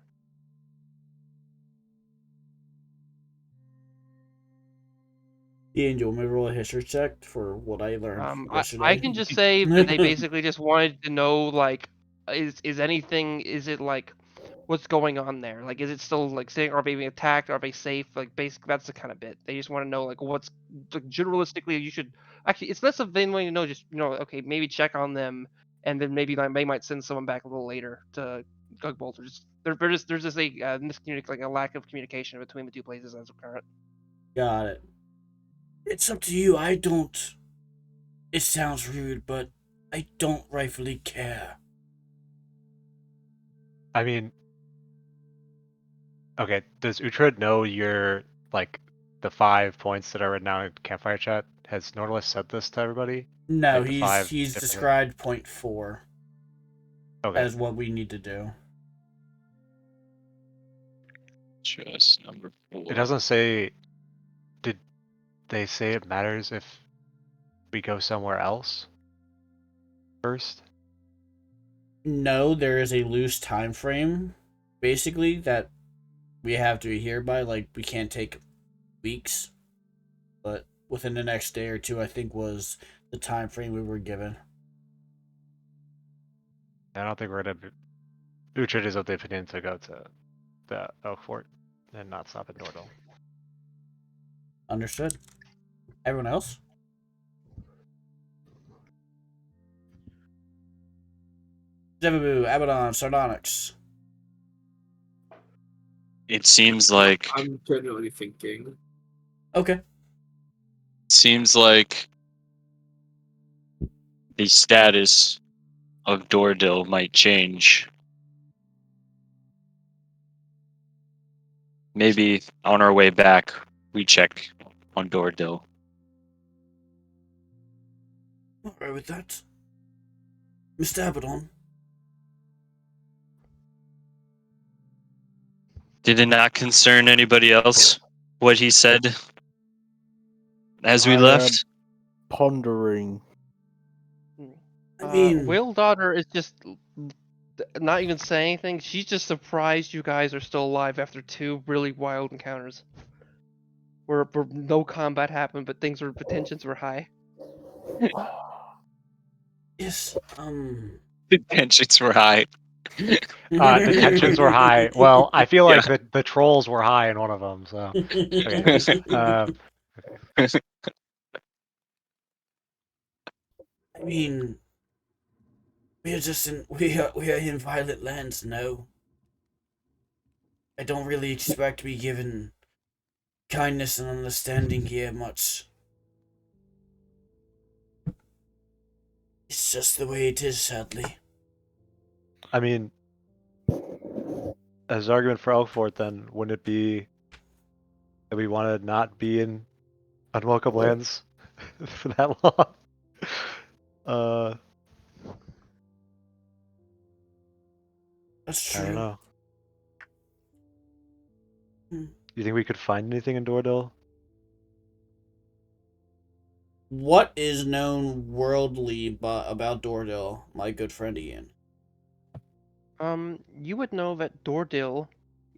Ian, do you want me to roll a history check for what I learned yesterday? I can just say that they basically just wanted to know like, is anything? Is it like, what's going on there? Like, is it still like sitting? Are they being attacked? Are they safe? Like, basically, that's the kind of bit. They just want to know like what's like, generalistically. You should actually. It's less of them wanting to know. Just okay, maybe check on them, and then maybe they might send someone back a little later to Gugbolt. Or just there's just a like a lack of communication between the two places as of current. Got it. It's up to you. I don't. It sounds rude, but I don't rightfully care. I mean, okay. Does Uhtred know your like the 5 points that are written down in campfire chat? Has Nautilus said this to everybody? No, Like he's described point 4 as what we need to do. Just number 4. It doesn't say. Did they say it matters if we go somewhere else first? No, there is a loose time frame, basically, that we have to adhere by. Like, we can't take weeks, but within the next day or two, I think, was the time frame we were given. I don't think we're gonna. Uhtred is of the opinion to go to the Oak Fort and not stop at Nordal. Understood. Everyone else? Devabu, Abaddon, Sardonyx. It seems like I'm genuinely thinking. Okay. the status of Dordil might change. Maybe on our way back, we check on Dordil. Alright with that. Mr. Abaddon. Did it not concern anybody else what he said as we I am left? pondering. I mean, Whale Daughter is just not even saying anything. She's just surprised you guys are still alive after 2 really wild encounters. Where no combat happened, but the tensions were high. yes, The tensions were high. The tensions were high. Well, I feel Yeah. like the trolls were high in one of them. So okay. I mean, we are in violent lands, no. I don't really expect to be given kindness and understanding here much. It's just the way it is, sadly. I mean, as an argument for Elkfort, then wouldn't it be that we want to not be in unwelcome lands for that long? That's I don't true. know. Hmm. You think we could find anything in Dordil? What is known worldly about Dordil, my good friend Ian? You would know that Dordil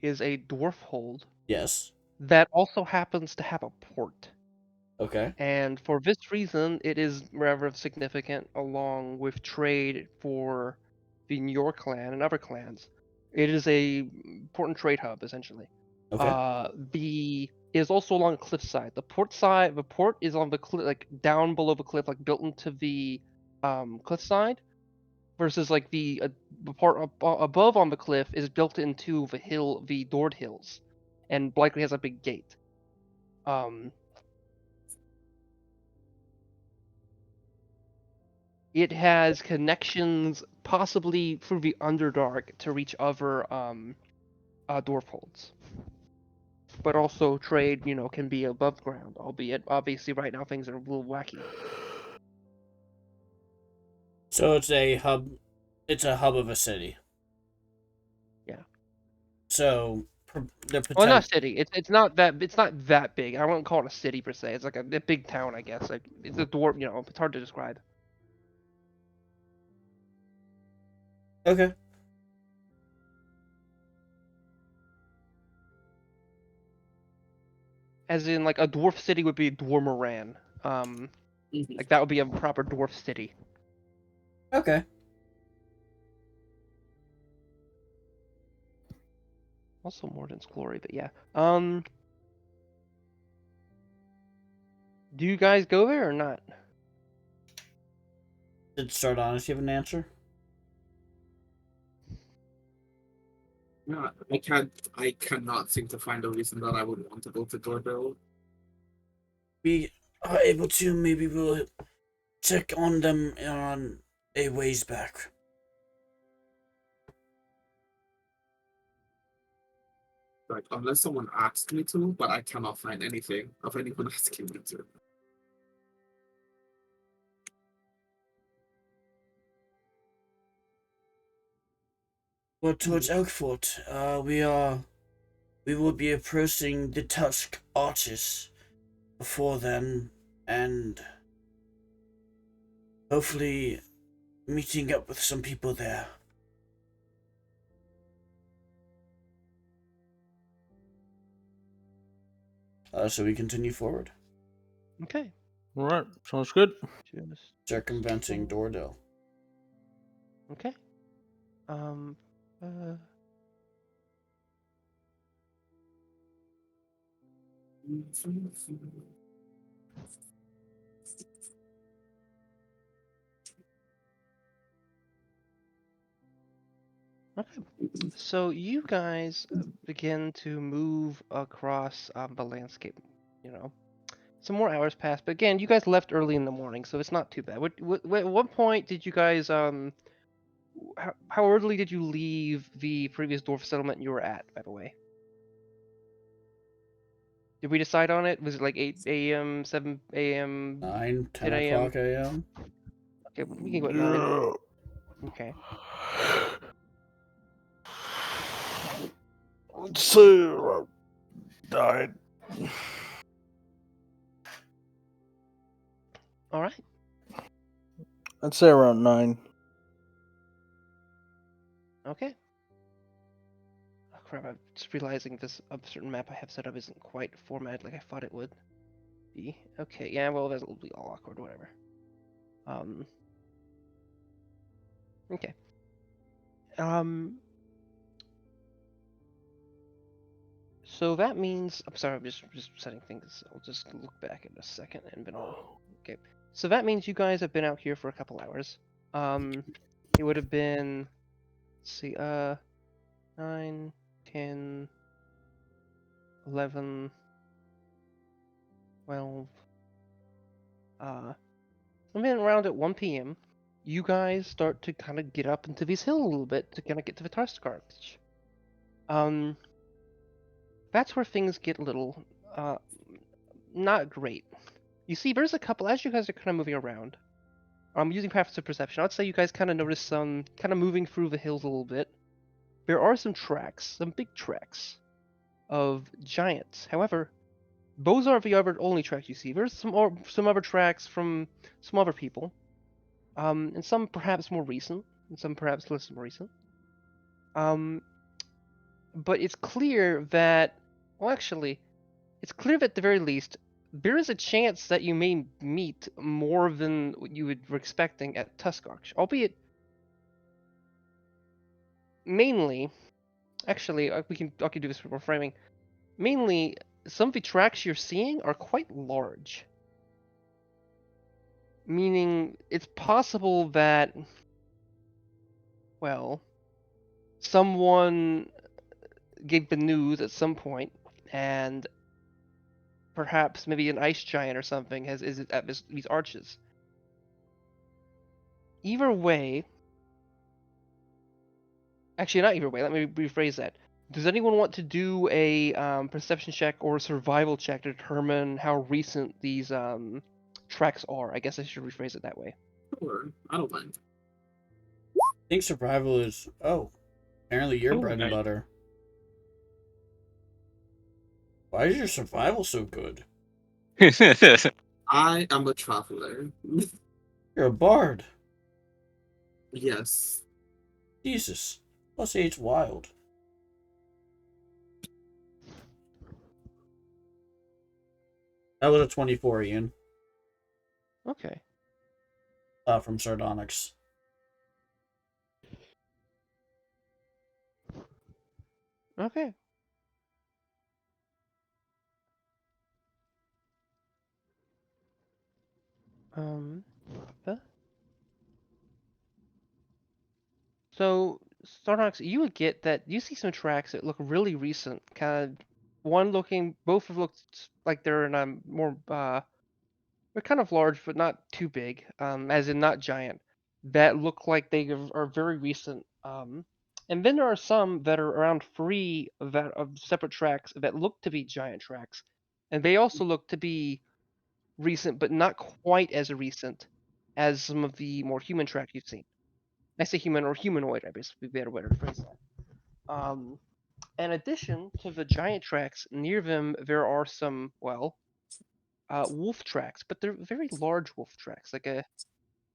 is a dwarf hold Yes. that also happens to have a port. Okay. And for this reason, it is rather significant along with trade for the your clan and other clans. It is a important trade hub, essentially. Okay. The is also along a cliffside. The port is on the cliff, like down below the cliff, like built into the cliffside, versus like the part above on the cliff is built into the hill, the Dord Hills, and likely has a big gate. It has connections, possibly through the Underdark, to reach other dwarf holds. But also trade, can be above ground, albeit obviously right now things are a little wacky. So it's a hub. It's a hub of a city. Yeah. So the Well, not potential. city. It's not that big. I wouldn't call it a city per se. It's like a big town, I guess. Like it's a dwarf. It's hard to describe. Okay. As in, like a dwarf city would be Dwarmoran. Like that would be a proper dwarf city. Okay. Also Morden's Glory, but yeah. Do you guys go there or not? Did Sardonyx have an answer? Yeah, I cannot seem to find a reason that I would want to go to Doorbell. We are able to. Maybe we'll check on them on a ways back. Like, unless someone asked me to, but I cannot find anything of anyone asking me to. Well, towards Elkfort, we will be approaching the Tusk Arches before then, and hopefully meeting up with some people there. So we continue forward, Okay. Alright, sounds good. Just circumventing Dordil. okay. Um. Uh. Okay. So you guys begin to move across the landscape. You know, some more hours pass, but again, you guys left early in the morning, so it's not too bad. What point did you guys how early did you leave the previous dwarf settlement you were at, by the way? Did we decide on it? Was it like 8 a.m., 7 a.m., 9, 10 10 a.m.? o'clock a.m. Okay, we can go at 9. Okay. Let's say around 9. All right. I'd say around 9. Okay. Oh, crap, I'm just realizing this certain map I have set up isn't quite formatted like I thought it would be. Okay, yeah, well, that'll be all awkward, whatever. Okay. So that means, I'm sorry, I'm just setting things. I'll just look back in a second and then I'll. Okay. So that means you guys have been out here for a couple hours. It would have been, let's see, 9, 10, 11, 12. And then around at 1 p.m., you guys start to kind of get up into these hills a little bit to kind of get to the Tarskarch. That's where things get a little, not great. You see, there's a couple, as you guys are kind of moving around, using passive perception, I'd say you guys kind of notice some, kind of moving through the hills a little bit. There are some tracks, some big tracks of giants. However, those aren't the only tracks you see. There's some other tracks from some other people, and some perhaps more recent, and some perhaps less more recent. But it's clear that, well, actually, it's clear that at the very least, there is a chance that you may meet more than what you were expecting at Tuskarch, albeit mainly, actually, I can do this for framing. Mainly, some of the tracks you're seeing are quite large, meaning it's possible that, well, someone gave the news at some point, and perhaps maybe an ice giant or something is at these arches. Either way, actually not either way. Let me rephrase that. Does anyone want to do a perception check or a survival check to determine how recent these tracks are? I guess I should rephrase it that way. Sure, I don't mind. I think survival is. Oh, apparently your bread and Right. butter. Why is your survival so good? I am a traveler. You're a bard. Yes. Jesus. Plus 8's wild. That was a 24, Ian. Okay. From Sardonyx. Okay. So, Starnox, you would get that you see some tracks that look really recent. Kind of one looking, both have looked like they're in a more they're kind of large, but not too big, as in not giant. That look like they are very recent. And then there are some that are around 3 of separate tracks that look to be giant tracks, and they also look to be recent, but not quite as recent as some of the more human tracks you've seen. I say human or humanoid, I guess would be a better way to phrase that. In addition to the giant tracks, near them there are some, well, wolf tracks, but they're very large wolf tracks, like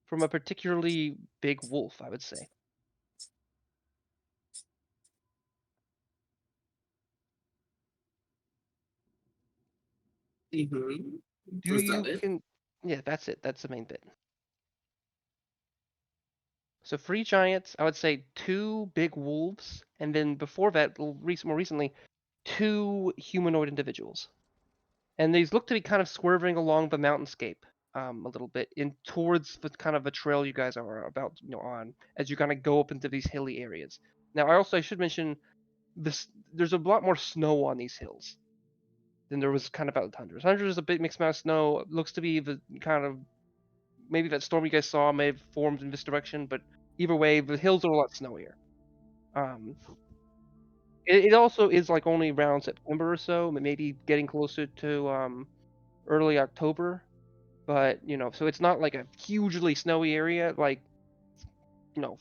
from a particularly big wolf, I would say. Mm-hmm. Do Is that you it? can? Yeah, that's it. That's the main bit. So 3 giants, I would say 2 big wolves, and then before that, more recently, 2 humanoid individuals. And these look to be kind of swerving along the mountainscape a little bit in towards the kind of a trail you guys are about on as you kind of go up into these hilly areas. Now, I should mention this. There's a lot more snow on these hills than there was kind of out in Tundra. Tundra is a big mixed amount of snow. It looks to be the kind of maybe that storm you guys saw may have formed in this direction, but either way, the hills are a lot snowier. It also is like only around September or so, maybe getting closer to early October. But so it's not like a hugely snowy area, like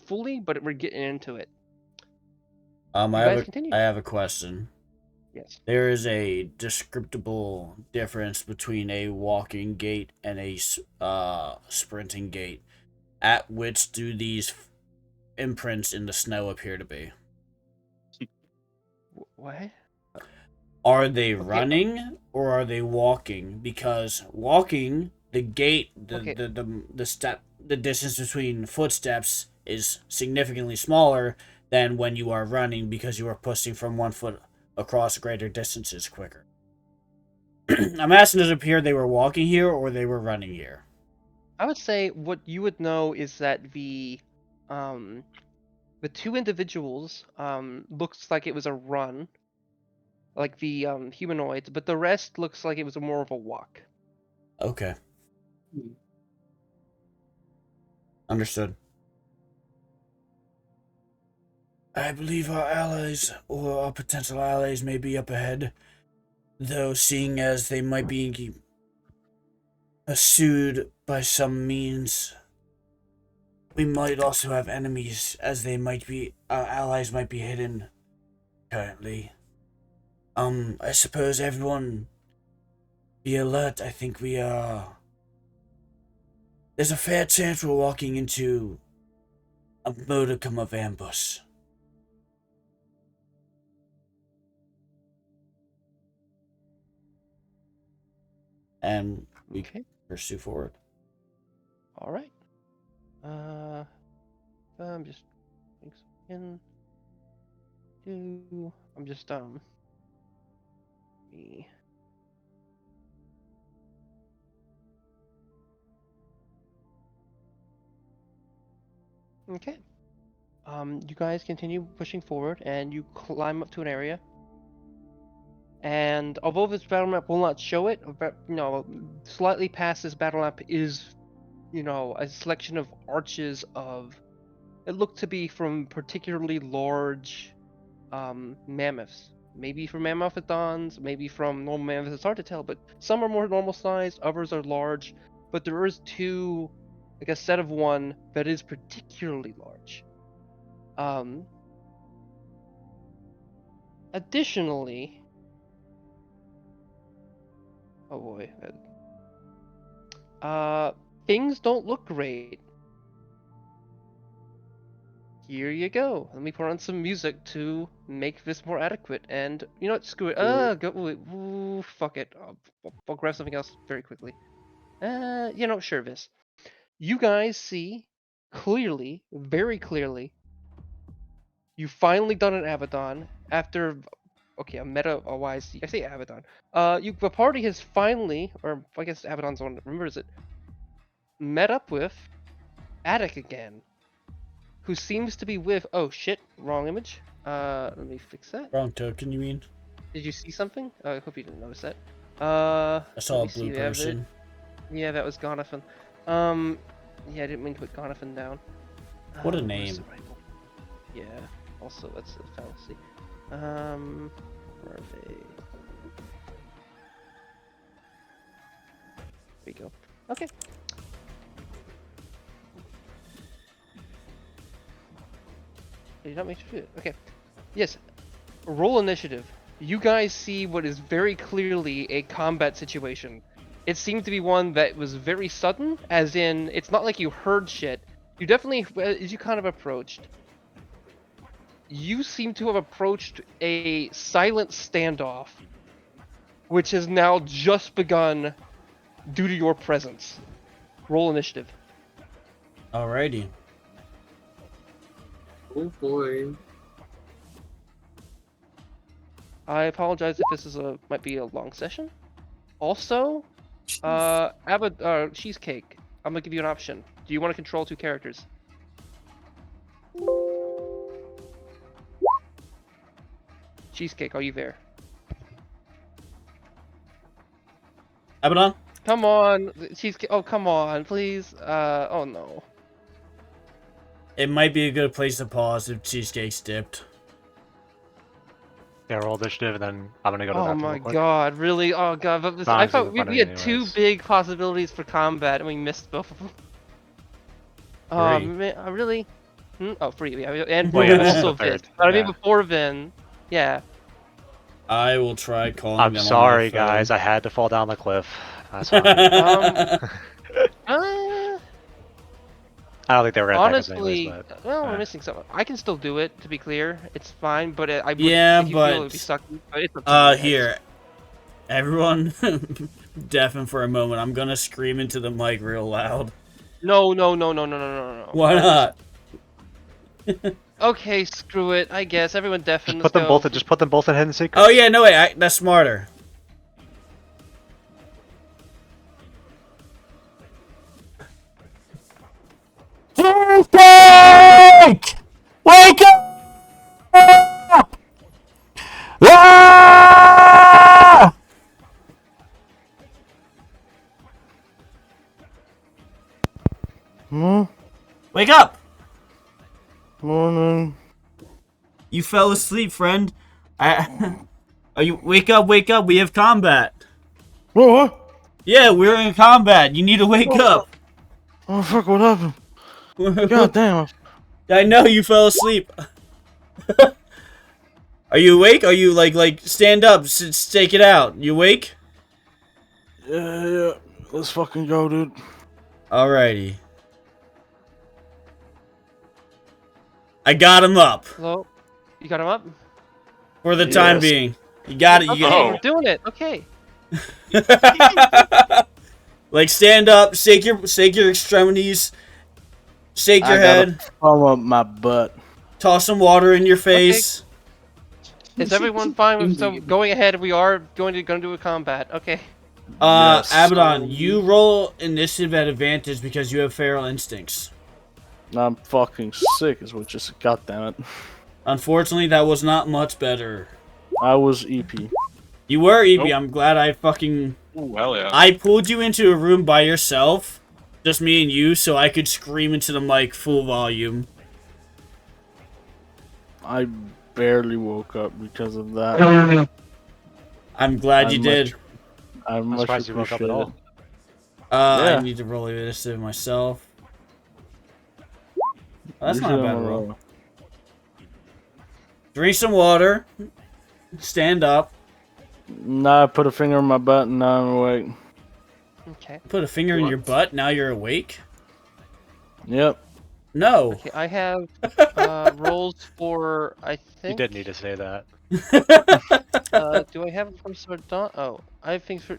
fully. But we're getting into it. You guys continue. I have a question. Yes. There is a descriptible difference between a walking gait and a sprinting gait. At which do these imprints in the snow appear to be? What? Are they running or are they walking? Because walking, the gait, the step, the distance between footsteps is significantly smaller than when you are running because you are pushing from one foot across greater distances quicker. I'm asking, does it appear they were walking here or they were running here? I would say what you would know is that the two individuals looks like it was a run, like the humanoids, but the rest looks like it was more of a walk. Okay. Understood. I believe our allies, or our potential allies, may be up ahead, though seeing as they might be pursued by some means, we might also have enemies, as they might be, our allies might be hidden currently. I suppose everyone be alert. I think we are... There's a fair chance we're walking into a modicum of ambush. And we pursue forward. All right. I'm just I'm just me. Okay. You guys continue pushing forward, and you climb up to an area. And although this battle map will not show it, but slightly past this battle map is, a selection of arches of. It looked to be from particularly large, mammoths. Maybe from mammothodons, maybe from normal mammoths. It's hard to tell, but some are more normal size, others are large. But there is two, like a set of one that is particularly large. Additionally, oh boy, things don't look great. Here you go. Let me put on some music to make this more adequate. And you know what? Screw it. Ooh, fuck it. I'll grab something else very quickly. Sure, Vis. You guys see clearly, very clearly, you finally done an Abaddon after. Okay, a YC. I say Abaddon. The party has finally, or I guess Abaddon's one. Remembers it. Met up with Attic again, who seems to be with. Oh shit! Wrong image. Let me fix that. Wrong token, you mean? Did you see something? I hope you didn't notice that. I saw a blue person. Yeah, that was Gonathan. Yeah, I didn't mean to put Gonathan down. What a name. Yeah. Also, that's a fallacy. Where are they? There we go. Okay. Did you not make sure? Okay. Yes. Roll initiative. You guys see what is very clearly a combat situation. It seemed to be one that was very sudden, as in, it's not like you heard shit. You definitely, as you kind of approached, you seem to have approached a silent standoff, which has now just begun due to your presence. Roll initiative. Alrighty. Oh boy. I apologize if this is might be a long session. Also, Cheesecake, I'm gonna give you an option. Do you want to control two characters? Cheesecake, are you there? Abaddon? Come on, Cheesecake. Oh, come on, please. Oh no. It might be a good place to pause if Cheesecake's dipped. Yeah, roll initiative, and then I'm gonna go to the Oh bathroom my real quick. god, really? Oh god, but this, I Bonds is thought in we, front of we me had two anyways. big possibilities for combat and we missed both of them. Oh Three. man, really? Oh, free, yeah, and Well, yeah, this is also the Vin. third, But I mean yeah. before Vin, yeah. I will try calling I'm them sorry, on my phone. guys. I had to fall down the cliff. That's fine. I don't think they were gonna attack us anyways, Honestly, but well, we're missing something. I can still do it, to be clear. It's fine, but I would, Yeah, if you feel it would be but sucky. But it's up to you guys. here. Everyone deafen for a moment. I'm gonna scream into the mic real loud. No. Why not? Okay, screw it. I guess everyone deafen. just Let's put them go. both. Just put them both in hidden secret. Oh yeah, no wait, that's smarter. Cheesecake! Wake up! Ah! Wake up! Morning. You fell asleep, friend. Are you wake up? Wake up! We have combat. What? Yeah, we're in combat. You need to wake up. Oh fuck! What happened? God damn! I know you fell asleep. Are you awake? Are you like stand up? Stake it out. You awake? Yeah. Let's fucking go, dude. Alrighty. I got him up Hello? You got him up? for the time Yes. being. You got it. Okay, You we're doing it. Okay. like stand up, shake your extremities, shake your head, Palm up my butt. toss some water in your face. Is everyone fine with so Indeed. going ahead? We are going to do a combat. Okay. Yes. Abaddon, you roll initiative at advantage because you have feral instincts. I'm fucking sick, is what just got damn it. Unfortunately, that was not much better. I was EP. You were Evie. Nope. I'm glad I fucking. Ooh, hell yeah. I pulled you into a room by yourself, just me and you, so I could scream into the mic full volume. I barely woke up because of that. I'm glad you I'm did. I I'm much surprised you woke up at appreciate all. Yeah. I need to roll initiative myself. it. That's not a Usually bad I'm roll. Drink some water. Stand up. Nah, I put a finger in my butt and now I'm awake. Okay. Put a finger in your butt. Now you're awake. Yep. No. Okay. I have rolls for. I You think. did need to say that. Do I have it from Sardon? Oh, I have things for.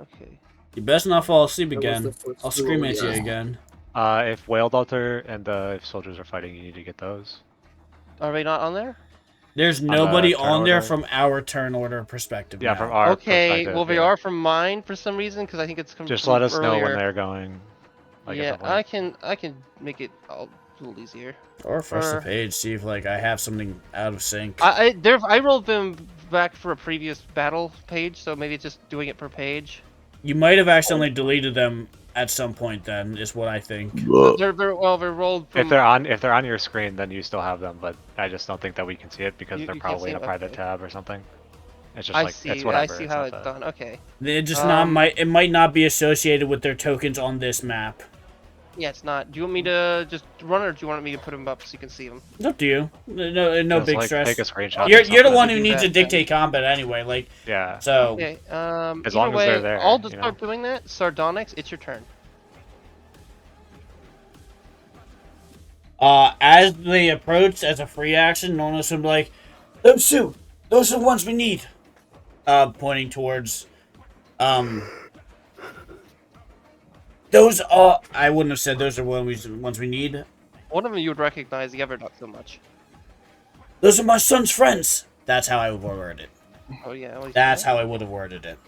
Okay. You best not fall asleep That was again. the first I'll scream roll, at you yeah. again. If Whale Doctor and if soldiers are fighting, you need to get those. Are they not on there? There's the nobody turn on there order. from our turn order perspective. Yeah, now. from our Okay. perspective, Well, they yeah. are from mine for some reason because I think it's Just from let us know when earlier. they're going. Like, at Yeah, some point. I can make it a little easier. Or refresh the Or- page, see if like I have something out of sync. I rolled them back for a previous battle page, so maybe it's just doing it per page. You might have accidentally deleted them at some point. Then is what I think. They're rolled from. If they're on your screen, then you still have them. But I just don't think that we can see it because You they're can't probably see in a them? private Okay. tab or something. It's just I like see. it's I whatever. see how not it's that- done. Okay. It just not Um, might it might not be associated with their tokens on this map. Yeah, it's not. Do you want me to just run, or do you want me to put them up so you can see them? It's up to you. No Just, big like, stress. Take a screenshot. or You're the something. one to who do needs to that, then. dictate combat anyway. Like Yeah. so. Okay. As Either long as way, they're there, I'll just you know? start doing that. Sardonyx, it's your turn. As they approach as a free action, Nornis would be like, "Those two, those are the ones we need." Pointing towards, those are. I wouldn't have said those are ones we need. One of them you would recognize, the other not so much. Those are my son's friends. That's how I would word it. Oh yeah. Well, That's yeah. how I would have worded it.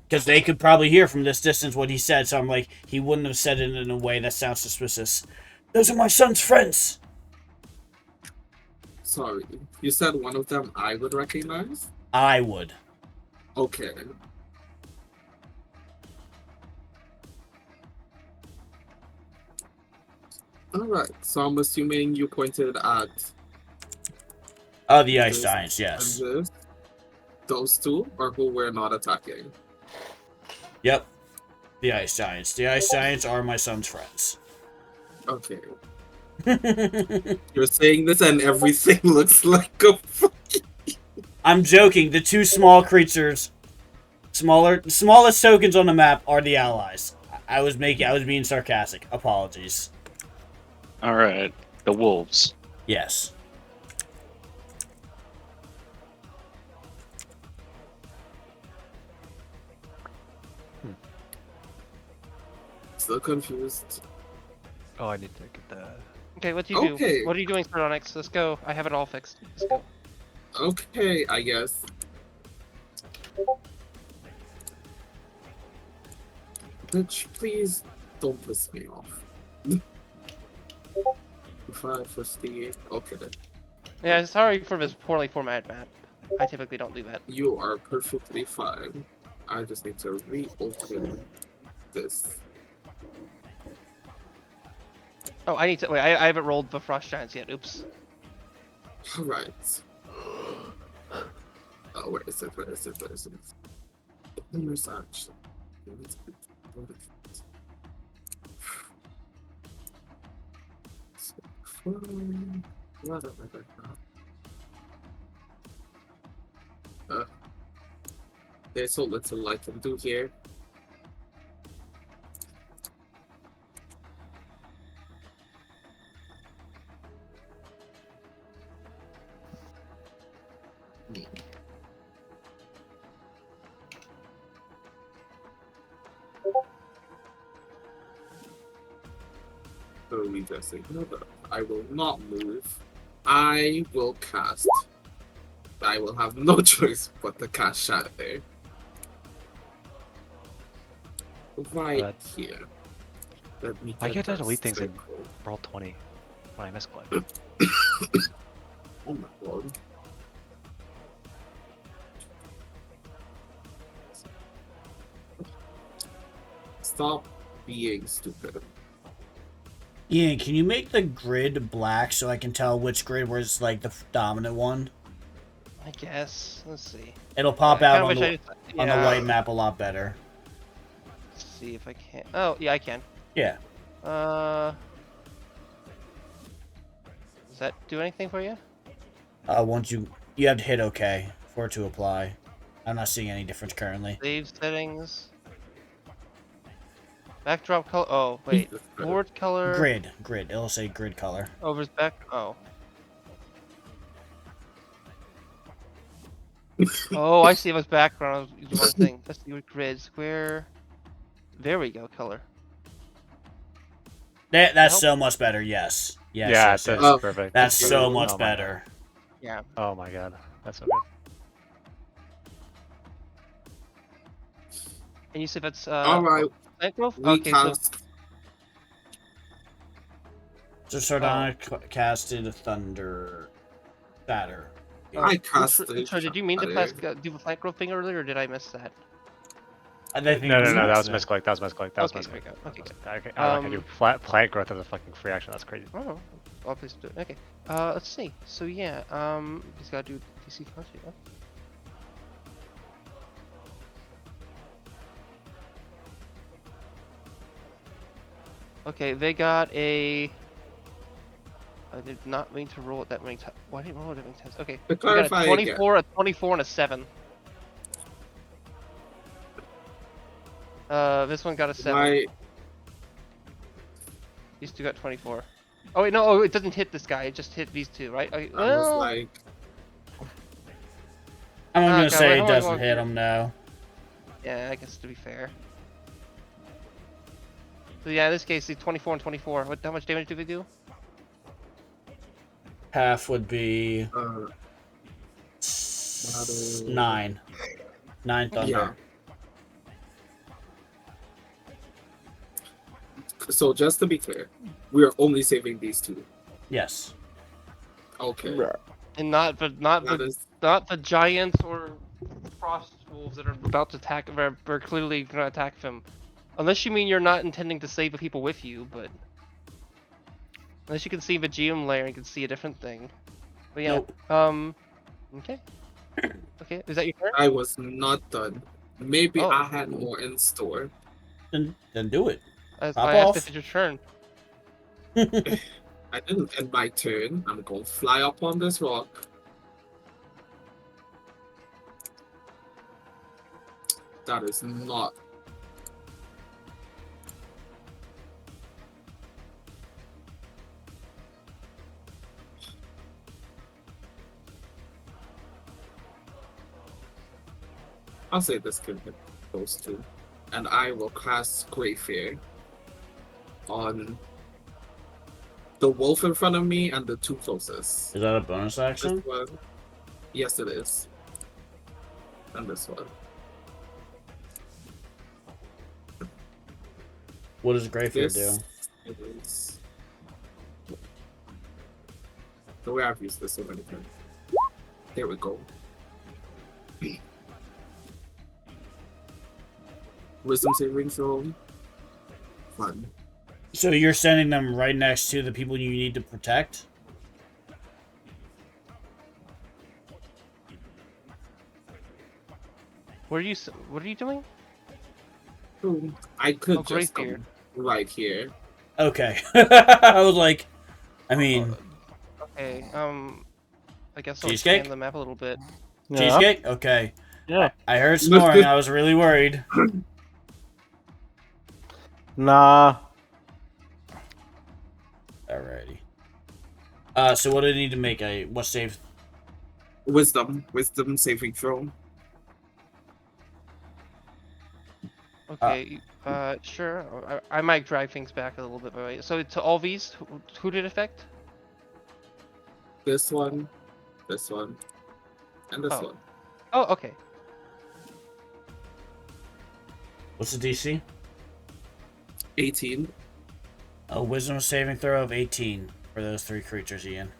Because they could probably hear from this distance what he said, so I'm like, he wouldn't have said it in a way that sounds suspicious. Those are my son's friends. Sorry, you said one of them I would recognize? I would. Okay. Alright, so I'm assuming you pointed at The ice this giants, and yes. this. Those two, or who we're not attacking? Yep. The ice giants. The ice giants are my son's friends. Okay. You're saying this and everything looks like a I'm joking. The two small creatures, smallest tokens on the map are the allies. I was being sarcastic. Apologies. All right, the wolves. Yes. Still confused. Oh, I need to get the. Okay, what do you Okay. do? What are you doing, Onyx? Let's go. I have it all fixed. Let's go. Okay, I guess. Bitch, please don't piss me off. 550. Okay. Yeah, sorry for this poorly formatted map. I typically don't do that. You are perfectly fine. I just need to reopen this. Oh, I need to wait. I haven't rolled the frost giants yet. Oops. Alright. Oh, where is it? Where is it? Where is it? Where's actually? There's so little I can do here. So we just ignore that. I will not move. I will cast. I will have no choice but to cast Shatter. Right here. Let me I get get to that delete things in circle. Brawl 20 when I misclick. Oh my god. Stop being stupid. Ian, can you make the grid black so I can tell which grid was like the dominant one? I guess. Let's see. It'll pop I out kinda on wish on the white map a lot better. Let's see if I can. Oh, yeah, I can. Yeah. Does that do anything for you? Once you have to hit OK for it to apply. I'm not seeing any difference currently. Save settings. Backdrop color. Oh, wait. Board color. Grid. It'll say grid color. Over back. Oh. Oh, I see. It was background. I was one thing. Let's see what grid. Square. There we go. Color. That's so much better. Yes. Yes. Yeah, yes, that's yes. perfect. That's perfect. so much Oh my better. Yeah. God. Oh my god, that's so good. And you said that's Alright, plant growth? we Okay, so cast. So Sardonic casted Thunder Shatter. I cast. sorry, did you mean to do the plant growth thing earlier, or did I miss that? I think No, it's that was accident. misclick. That was misclick. That was Okay, there misclick. we go. Okay, good. I can do plant growth as a fucking free action. That's crazy. Oh, I'll please do it. Okay. Let's see. So yeah, he's got to do DC content. Huh? Okay, they got a. I did not mean to roll it that many times. Why didn't I roll it that many times? Okay, To we got clarify a 24, a 24, and a 7. This one got a 7. My These two got 24. Oh wait, no, oh, it doesn't hit this guy. It just hit these two, right? Okay, I was like, I'm gonna Okay, say wait, it hold on, doesn't hold on. hit him now. Yeah, I guess to be fair. So yeah, in this case, the 24 and 24. How much damage do they do? Half would be uh, 9. 9 thunder. yeah. So just to be clear, we are only saving these two. Yes. Okay. Right. And not That the is not the giants or frost wolves that are about to attack. Are clearly gonna attack him. Unless you mean you're not intending to save the people with you, but unless you can see the geom layer and can see a different thing. But yeah. Nope. Okay. Okay. Is that your turn? I was not done. Maybe Oh, I had more in store. Then do it. I Pop asked if off. it's your turn. I didn't end my turn. I'm gonna fly up on this rock. That is not. I'll say this can hit those two. And I will cast Great Fear on the wolf in front of me and the two closest. Is that a bonus This action? one. Yes, it is. And this one. What does Greyfear do? This is the way I've used this so many times. There we go. Wisdom saving throw. Fun. So you're sending them right next to the people you need to protect? What are you doing? Ooh, I could Oh, just Great Fear. come right here. Okay. I was like, I mean, Okay. I guess I'll Cheesecake? expand the map a little bit. Yeah. cheesecake? Okay. Yeah. I heard snoring. I was really worried. Nah. Alrighty. So what do I need to make? What save? Wisdom saving throw. Okay. Sure. I might drag things back a little bit, but wait. So to all these, who did it affect? This one, and this Oh. one. Oh, okay. What's the DC? 18. A wisdom saving throw of 18 for those three creatures, Ian.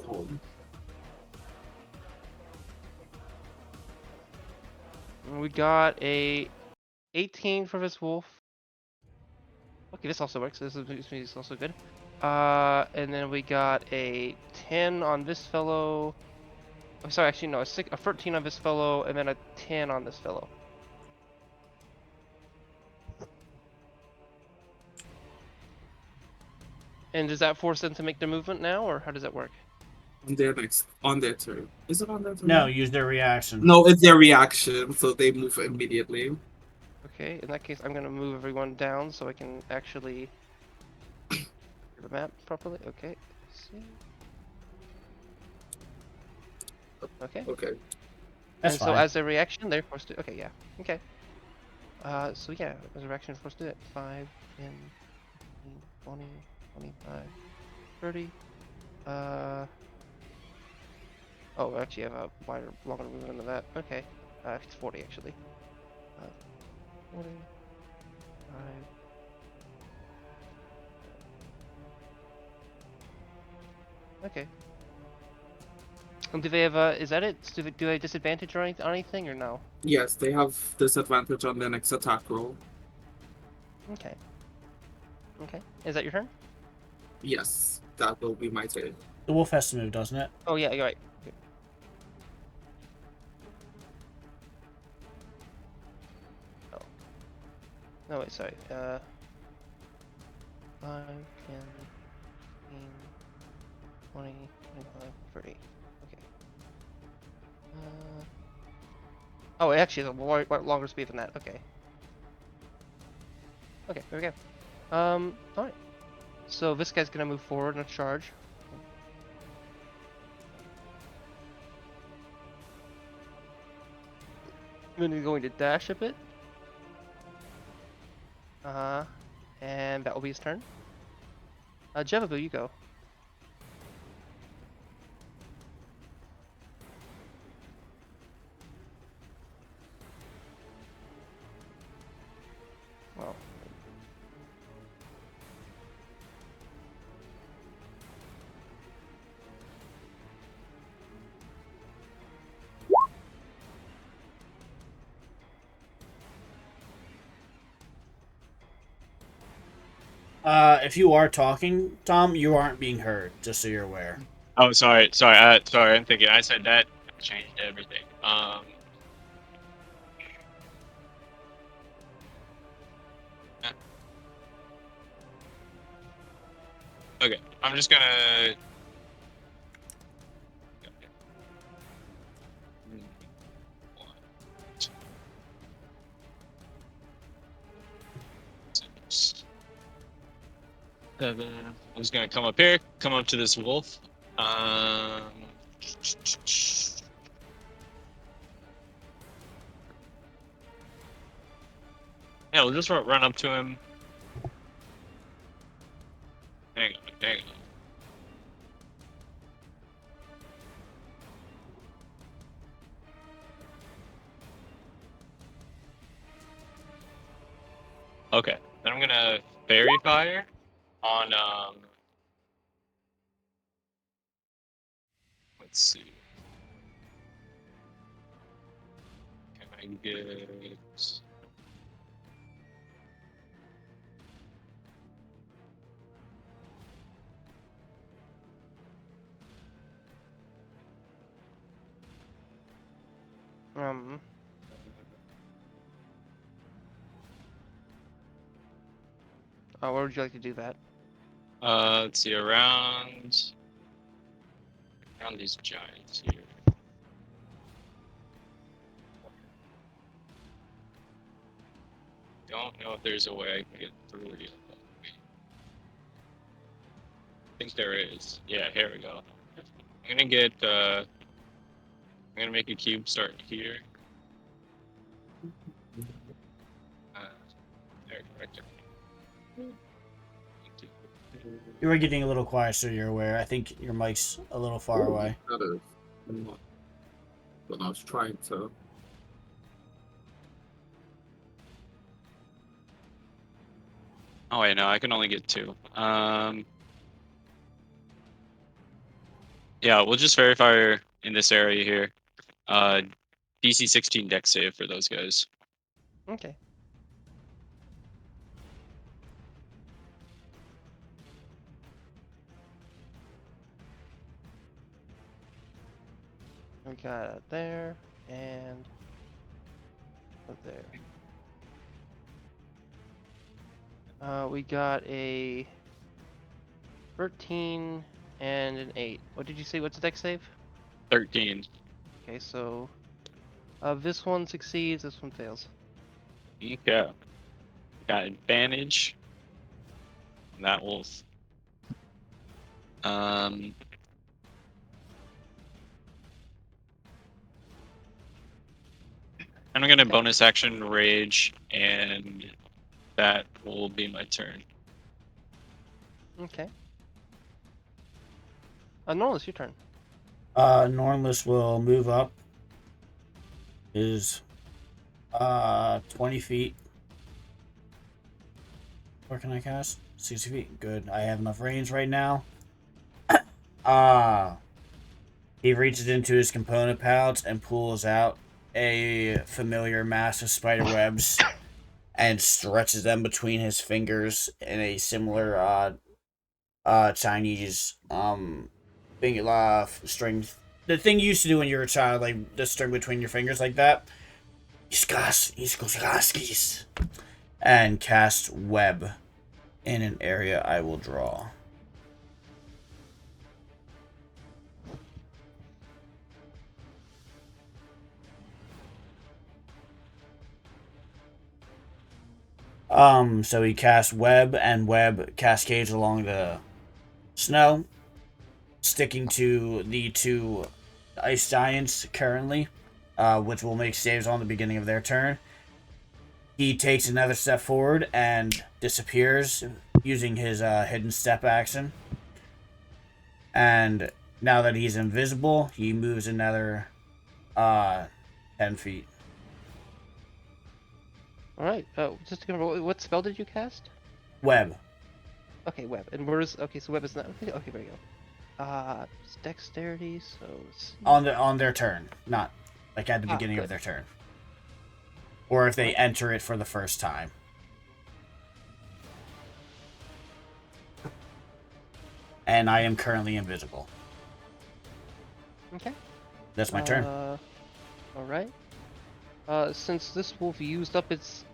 Oh, We got a 18 for this wolf. Okay, this also works. This is also good. And then we got a 10 on this fellow. Oh, sorry, actually no, a 13 on this fellow, and then a 10 on this fellow. And does that force them to make their movement now, or how does that work? on their turn. Is it on their turn? No, use their reaction. No, it's their reaction, so they move immediately. Okay, in that case, I'm gonna move everyone down so I can actually do the map properly. Okay. Let's see. Okay. Okay. That's And fine. so as a reaction, they're forced to. Okay, yeah. Okay. So yeah, as a reaction, forced to do it. 5, 10, 15, 20, 25, 30. Oh, actually, I have a wider, longer movement than that. Okay. It's 40 actually. 40. 5. Okay. And do they have is that it? Do they disadvantage or anything or no? Yes, they have disadvantage on their next attack roll. Okay. Okay. Is that your turn? Yes, that will be my turn. The wolf has to move, doesn't it? Oh yeah, you're right. Okay. Oh. No wait, sorry. 5, 10, 15, 20, 25, 30. Okay. Oh, it actually has a longer speed than that. Okay. Okay, there we go. Alright. So this guy's gonna move forward and charge. Then he's going to dash a bit. And that will be his turn. Jevabu, you go. Well. If you are talking, Tom, you aren't being heard. Just so you're aware. Oh, sorry. I'm thinking. I said that changed everything. Okay. I'm just gonna. Seven. I'm just gonna come up here, come up to this wolf. Yeah, we'll just run up to him. Hang on. Okay, then I'm gonna fairy fire on let's see. Can I get Where would you like to do that? let's see, around these giants here. Don't know if there's a way I can get through it. I think there is. Yeah, here we go. I'm gonna make a cube starting here. There, right there. You are getting a little quiet, so you're aware. I think your mic's a little far away. That is not what I was trying to. Oh wait, no, I can only get 2. Yeah, we'll just verify in this area here. DC 16 deck save for those guys. Okay. We got it there and there. We got a 13 and an 8. What did you say? What's the deck save? 13. Okay, so this one succeeds, this one fails. Okay. Got advantage on that wolf. And I'm gonna bonus action rage, and that will be my turn. Okay. Nolan, it's your turn. Normless will move up. Is 20 feet. Where can I cast? 60 feet. Good. I have enough range right now. He reaches into his component pouch and pulls out a familiar mass of spider webs and stretches them between his fingers in a similar Chinese string. The thing you used to do when you were a child, like the string between your fingers like that. And cast web in an area I will draw. So he casts web, and web cascades along the snow, sticking to the 2 ice giants currently, which will make saves on the beginning of their turn. He takes another step forward and disappears using his hidden step action. And now that he's invisible, he moves another 10 feet. Alright, just to confirm, what spell did you cast? Web. Okay, web. And where's... Okay, so web is not... Okay, there you go. It's dexterity, so... On their turn, not like at the beginning good. of their turn. Or if they enter it for the first time. and I am currently invisible. Okay. That's my turn. All right. Since this wolf used up its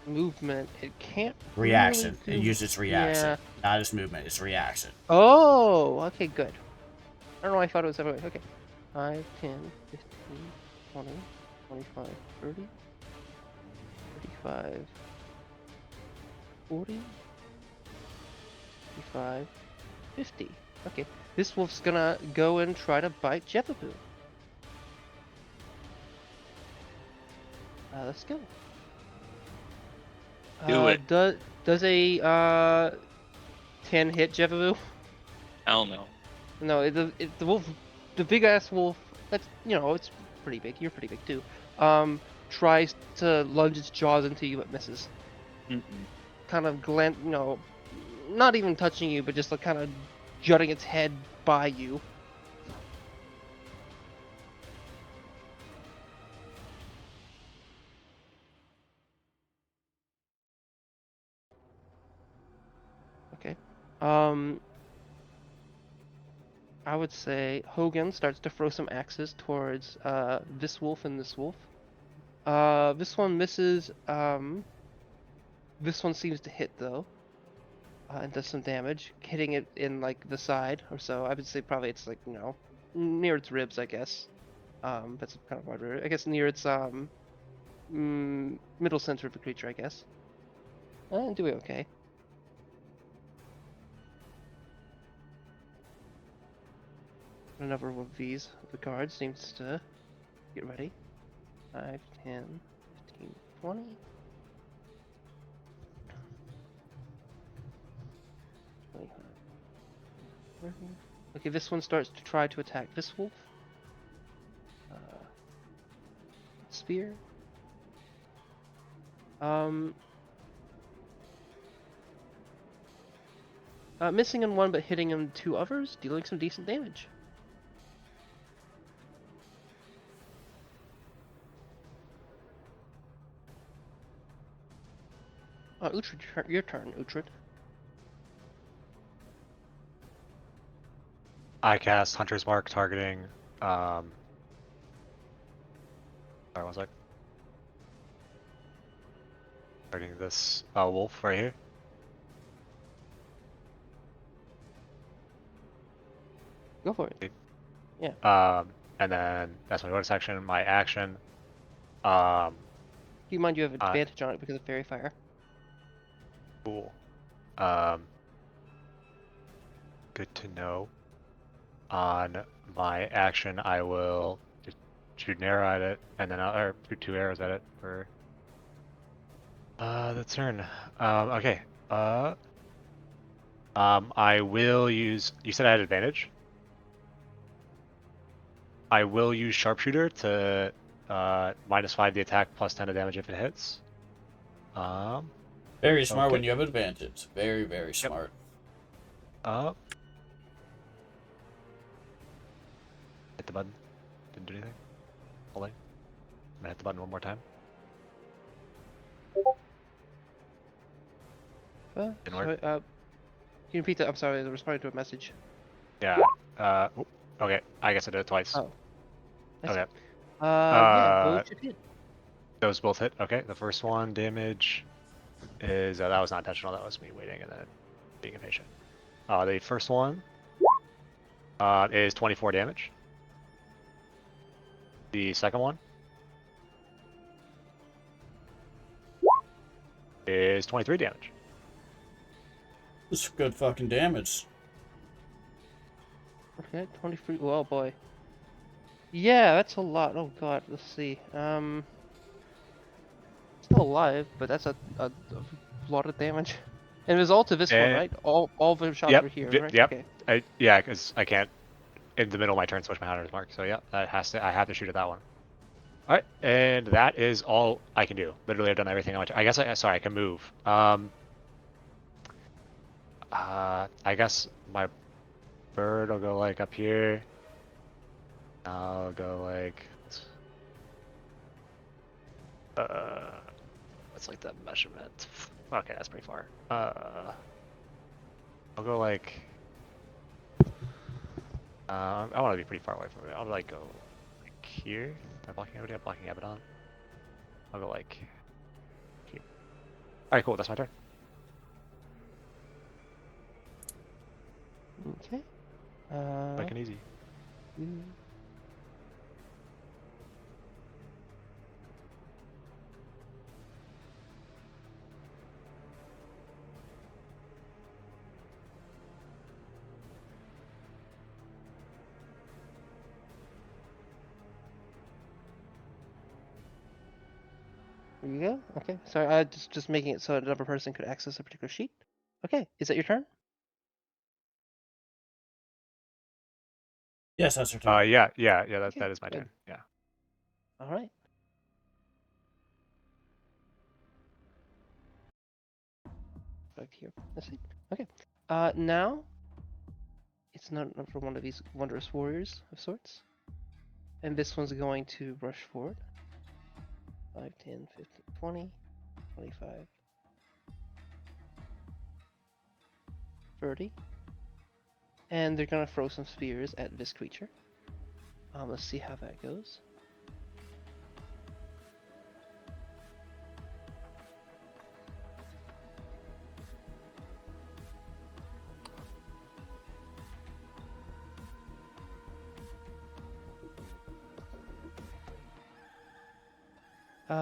movement, it can't Reaction. Really It do... uses its reaction. Yeah. Not its movement, it's reaction. Oh, okay, good. I don't know, I thought it was everywhere. Okay. 5, 10, 15, 20, 25, 30, 35, 40, 55, 50. Okay, this wolf's gonna go and try to bite Jeffaboo. Let's go. Do it. Does a 10 hit Jeffaboo? Hell no. No, the wolf, the big ass wolf. That's it's pretty big. You're pretty big too. Tries to lunge its jaws into you, but misses. Mm-mm. Kind of not even touching you, but just like kind of jutting its head by you. Okay. I would say Hogan starts to throw some axes towards this wolf and this wolf. This one misses. This one seems to hit though, and does some damage, hitting it in like the side or so. I would say probably it's like near its ribs, I guess. That's kind of hard. I guess near its middle center of the creature, I guess. Doing okay. Another one of these, the cards seems to get ready. 5, 10, 15, 20. 25, 30. Okay, this one starts to try to attack this wolf. Spear. Missing in one but hitting in 2 others, dealing some decent damage. Uhtred, your turn, Uhtred. I cast Hunter's Mark targeting. Sorry, one sec. Targeting this wolf right here. Go for it. And then that's my bonus action. My action. Keep in mind you have advantage on it because of fairy fire. Cool. Good to know. On my action, I will just shoot an arrow at it, and then I'll shoot 2 arrows at it for the turn. Okay. I will use. You said I had advantage. I will use sharpshooter to -5 the attack, +10 the damage if it hits. Very smart okay. when you have advantage. Very, very smart. Hit the button. Didn't do anything. Holding. I'm gonna hit the button one more time. Didn't work. Can you repeat that? I'm sorry, I was responding to a message. Yeah. Okay. I guess I did it twice. Oh. Okay. Yeah, those should hit. Those both hit. Okay. The first one damage is that was not intentional. That was me waiting and then being impatient. The first one is 24 damage. The second one is 23 damage. This is good fucking damage. Okay, 23. Oh boy. Yeah, that's a lot. Oh god, let's see. Still alive, but that's a lot of damage. And it was all to this one, right? All of the shots were here, right? Yep. Okay. Yeah, because I can't in the middle of my turn switch my Hunter's Mark. So yeah, I have to shoot at that one. All right, and that is all I can do. Literally, I've done everything on my turn. I guess I can move. I guess my bird will go like up here. I'll go like. What's like the measurement? Okay, that's pretty far. I'll go like I want to be pretty far away from it. I'll like go like here. Am I blocking everybody? I'm blocking Abaddon. I'll go like here. Alright, cool. That's my turn. Okay. Quick and easy. There you go. Okay. Sorry, just making it so another person could access a particular sheet. Okay. Is that your turn? Yes, that's her turn. Yeah. That Okay, that is my good. turn. Yeah. All right. Back here. That's it. Okay. Now it's another one of these wondrous warriors of sorts, and this one's going to rush forward. 5, 10, 15, 20, 25, 30. And they're gonna throw some spears at this creature. Let's see how that goes.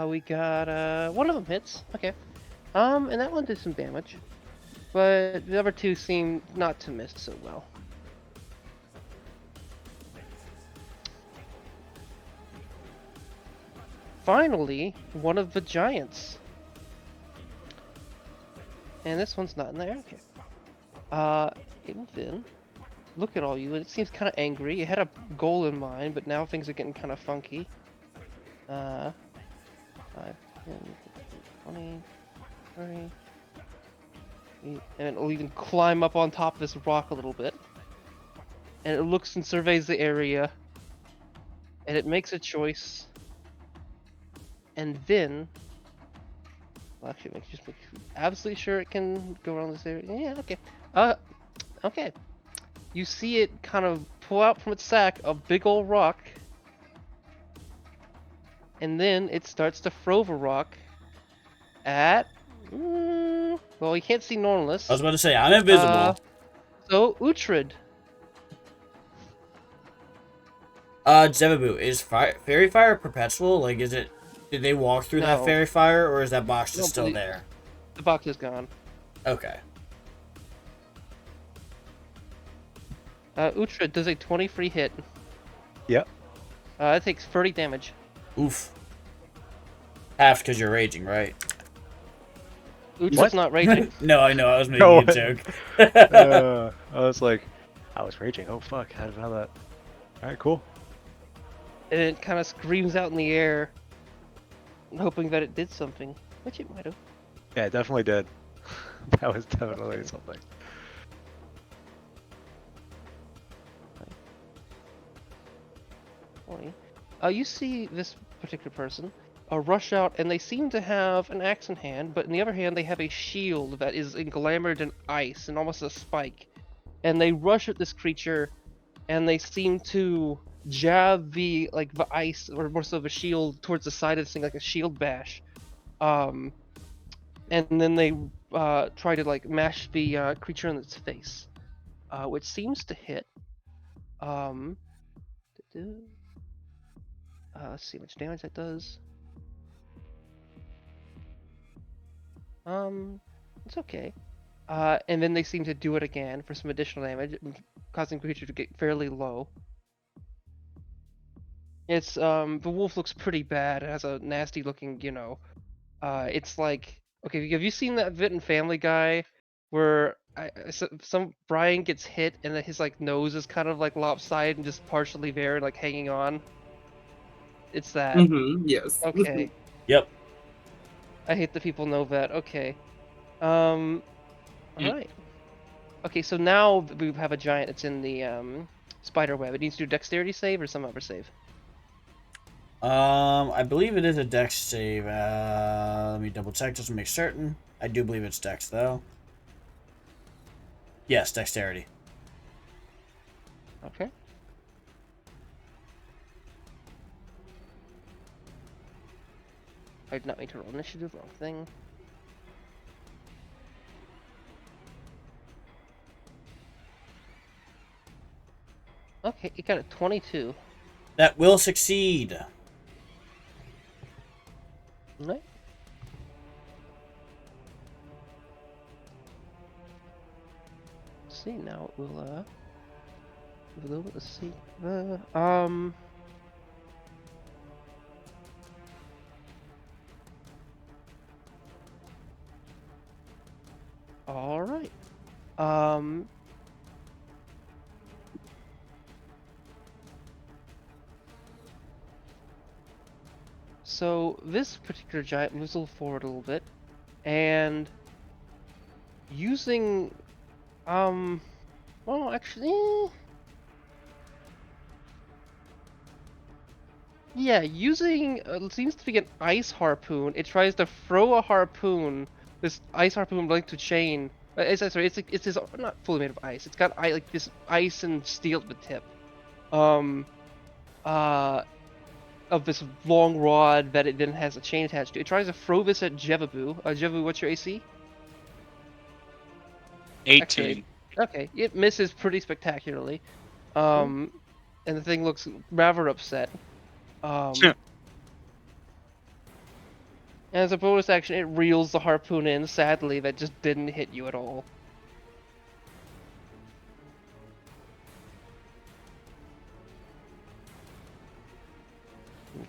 We got one of them hits. Okay. And that one did some damage, but the other two seem not to miss so well. Finally, one of the giants. And this one's not in there. Okay. It will then look at all you, and it seems kind of angry. It had a goal in mind, but now things are getting kind of funky. 5, 10, 20, 30. And it'll even climb up on top of this rock a little bit. And it looks and surveys the area. And it makes a choice. And then... Well, actually, just make absolutely sure it can go around this area. Yeah, okay. Okay. You see it kind of pull out from its sack a big old rock. And then it starts to throw the rock at... well, you can't see Normless. I was about to say, I'm invisible. So, Uhtred. Zebabu, is fairy fire perpetual? Like, is it... Did they walk through that No. fairy fire, or is that box just No, still please. there? The box is gone. Okay. Uhtred does a 20 hit. Yep. It takes 30 damage. Oof. Half because you're raging, right? Uhtred's not raging. No, I know. I was making No. a joke. I was like, I was raging. Oh fuck! How did I know that? All right, cool. And it kind of screams out in the air, hoping that it did something, which it might have. Yeah, it definitely did. That was definitely something. You see this particular person rush out, and they seem to have an axe in hand, but in the other hand, they have a shield that is englamored in ice and almost a spike. And they rush at this creature, and they seem to jab the ice, or more so the shield, towards the side of this thing like a shield bash. And then they try to mash the creature in its face, which seems to hit. Let's see how much damage that does. It's okay. And then they seem to do it again for some additional damage, causing the creature to get fairly low. It's the wolf looks pretty bad. It has a nasty looking, it's like, okay, have you seen that bit in Family Guy where some Brian gets hit and then his nose is kind of lopsided and just partially there and hanging on? It's that. Yes. Okay. Yep. I hate that people know that. Okay. Alright. Okay, so now we have a giant that's in the spider web. It needs to do dexterity save or some other save. I believe it is a dex save. Let me double check just to make certain. I do believe it's dex though. Yes, dexterity. Okay. I did not mean to roll initiative, wrong thing. Okay, you got a 22. That will succeed. Right. Let's see, now it will, move a little bit, let's see. Alright. So this particular giant moves a little forward a little bit, and using, well, actually, yeah, using it seems to be an ice harpoon. It tries to throw a harpoon, this ice harpoon linked to chain. Sorry, it's this not fully made of ice. It's got like this ice and steel at the tip. Of this long rod that it then has a chain attached to. It tries to throw this at Jevabu. Jevabu, what's your AC? 18. Actually, okay, it misses pretty spectacularly. And the thing looks rather upset. Sure. And as a bonus action, it reels the harpoon in. Sadly, that just didn't hit you at all.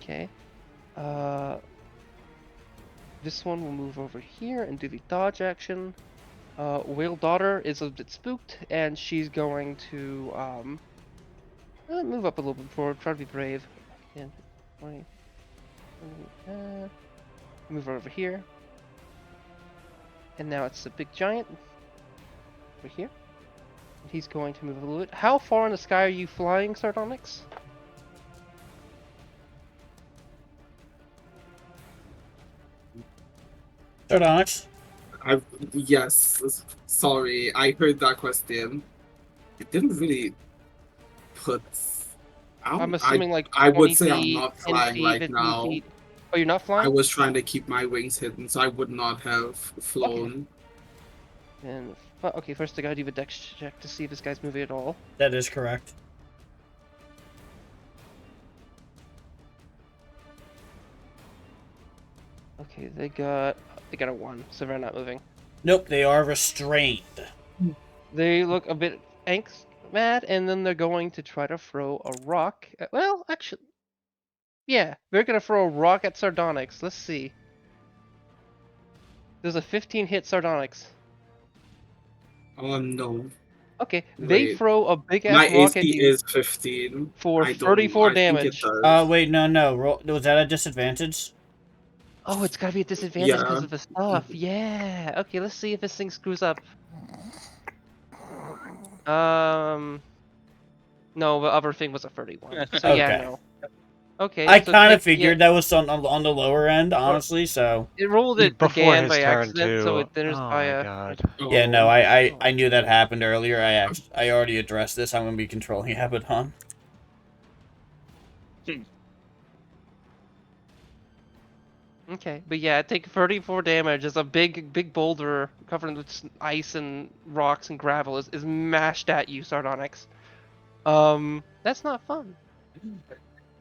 Okay. This one will move over here and do the dodge action. Whale Daughter is a bit spooked, and she's going to move up a little bit forward, try to be brave. 10, 20, move over here. And now it's the big giant over here. He's going to move a little bit. How far in the sky are you flying, Sardonyx? Sardonyx? Yes, sorry, I heard that question. It didn't really put. I'm assuming like I would 20 say I'm feet, not 10 flying feet, right 15 now. feet. Oh, you're not flying? I was trying to keep my wings hidden, so I would not have flown. And okay, first I gotta do the dex check to see if this guy's moving at all. That is correct. Okay, they got a 1, so they're not moving. Nope, they are restrained. They look a bit mad, and then they're going to try to throw a rock. Well, actually, yeah, they're gonna throw a rock at Sardonyx. Let's see. There's a 15 hit Sardonyx. Oh no. Okay, they Wait. throw a big My ass rock at AC you is 15. for I don't- 34 I think it damage. does. Wait, no. Was that a disadvantage? Oh, it's gotta be a disadvantage because Yeah. of the stuff. Yeah. Okay, let's see if this thing screws up. No, the other thing was a 31. So yeah, Okay. no. Okay. I so kind of take- figured that was on the lower end, honestly, so... It rolled it Before again his by turn accident, too. so it enters Oh by my a. god. Yeah, no, Oh. I knew that happened earlier. I already addressed this. I'm going to be controlling Abaddon. Okay, but yeah, take 34 damage as a big boulder covered with ice and rocks and gravel is mashed at you, Sardonyx. That's not fun.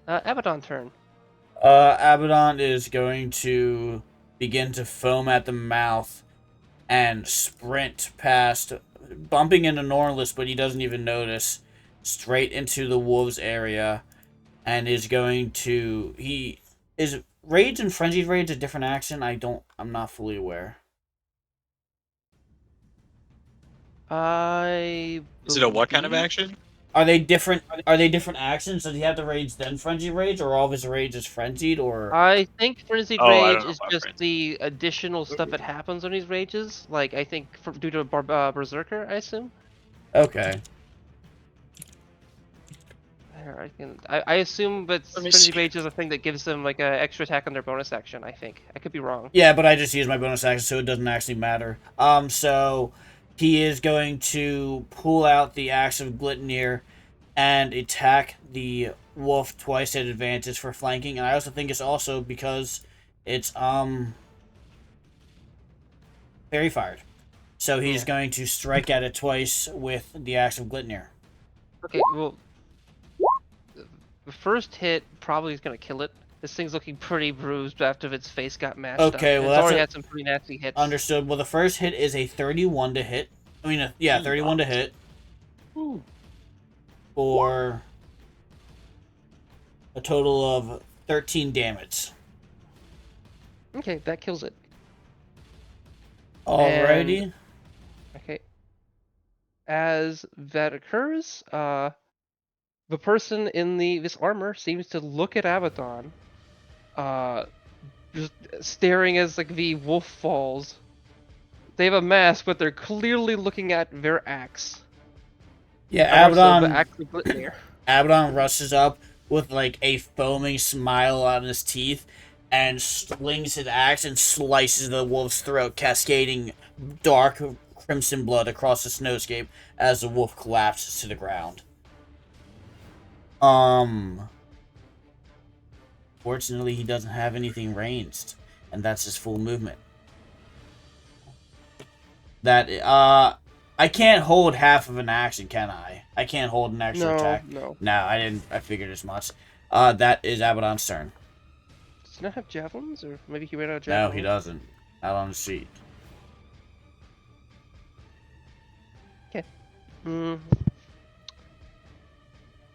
Abaddon turn. Abaddon is going to begin to foam at the mouth and sprint past, bumping into Norlis, but he doesn't even notice, straight into the wolves area, and is going to... Is Rage and Frenzied Rage a different action? I'm not fully aware. Is it a what kind of action? Are they different actions? Does he have to rage then Frenzied Rage, or all of his rage is frenzied, or... I think Frenzied Oh, I Rage don't know is about just Frenzy. the additional stuff that happens when he rages. Like, I think due to Berserker, I assume. Okay. Here, I assume, but Let me Frenzied see. Rage is a thing that gives them like an extra attack on their bonus action. I think I could be wrong. Yeah, but I just use my bonus action, so it doesn't actually matter. So he is going to pull out the axe of Glitnir and attack the wolf twice at advantage for flanking. And I also think it's also because It's fairy fired. So he's going to strike at it twice with the axe of Glitnir. Okay, well, the first hit probably is gonna kill it. This thing's looking pretty bruised after its face got mashed up. Okay, And well, it's that's already a- had some pretty nasty hits. Understood. Well, the first hit is a 31 to hit. I mean, yeah, 31 to hit. Ooh. For a total of 13 damage. Okay, that kills it. Alrighty. Okay. As that occurs, the person in this armor seems to look at Abaddon, just staring as like the wolf falls. They have a mask, but they're clearly looking at their axe. Yeah, The axe of Glitnir. Abaddon rushes up with like a foaming smile on his teeth and slings his axe and slices the wolf's throat, cascading dark crimson blood across the snowscape as the wolf collapses to the ground. Fortunately, he doesn't have anything ranged, and that's his full movement. That I can't hold half of an action, can I? I can't hold an extra attack. No. No, I didn't. I figured as much. That is Abaddon's turn. Does he not have javelins, or maybe he ran out of No, javelins? he doesn't. Out on the sheet.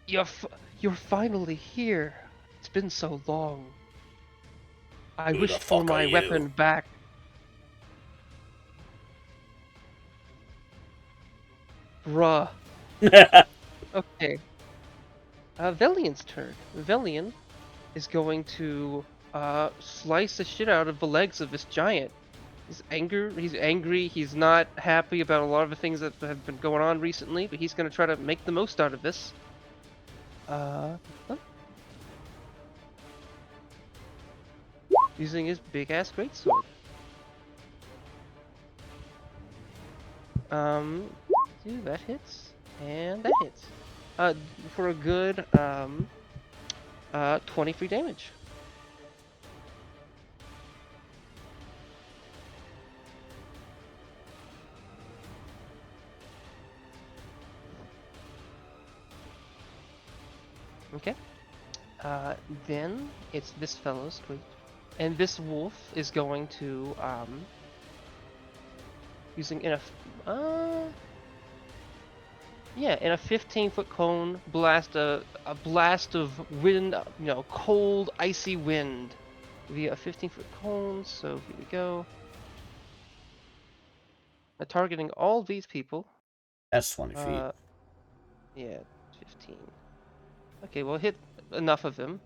You're finally here. It's been so long. I Who wish the for fuck my are you? weapon back. Bruh. Okay. Velian's turn. Velian is going to slice the shit out of the legs of this giant. He's angry, he's not happy about a lot of the things that have been going on recently, but he's gonna try to make the most out of this. Using his big ass greatsword. That hits, and that hits. For a good 23 damage. Okay. Then it's this fellow's turn. And this wolf is going to, using in a 15-foot cone, blast a blast of wind, cold, icy wind via a 15-foot cone. So here we go. Targeting all these people. That's 20 feet. Yeah, 15. Okay, we'll hit enough of them.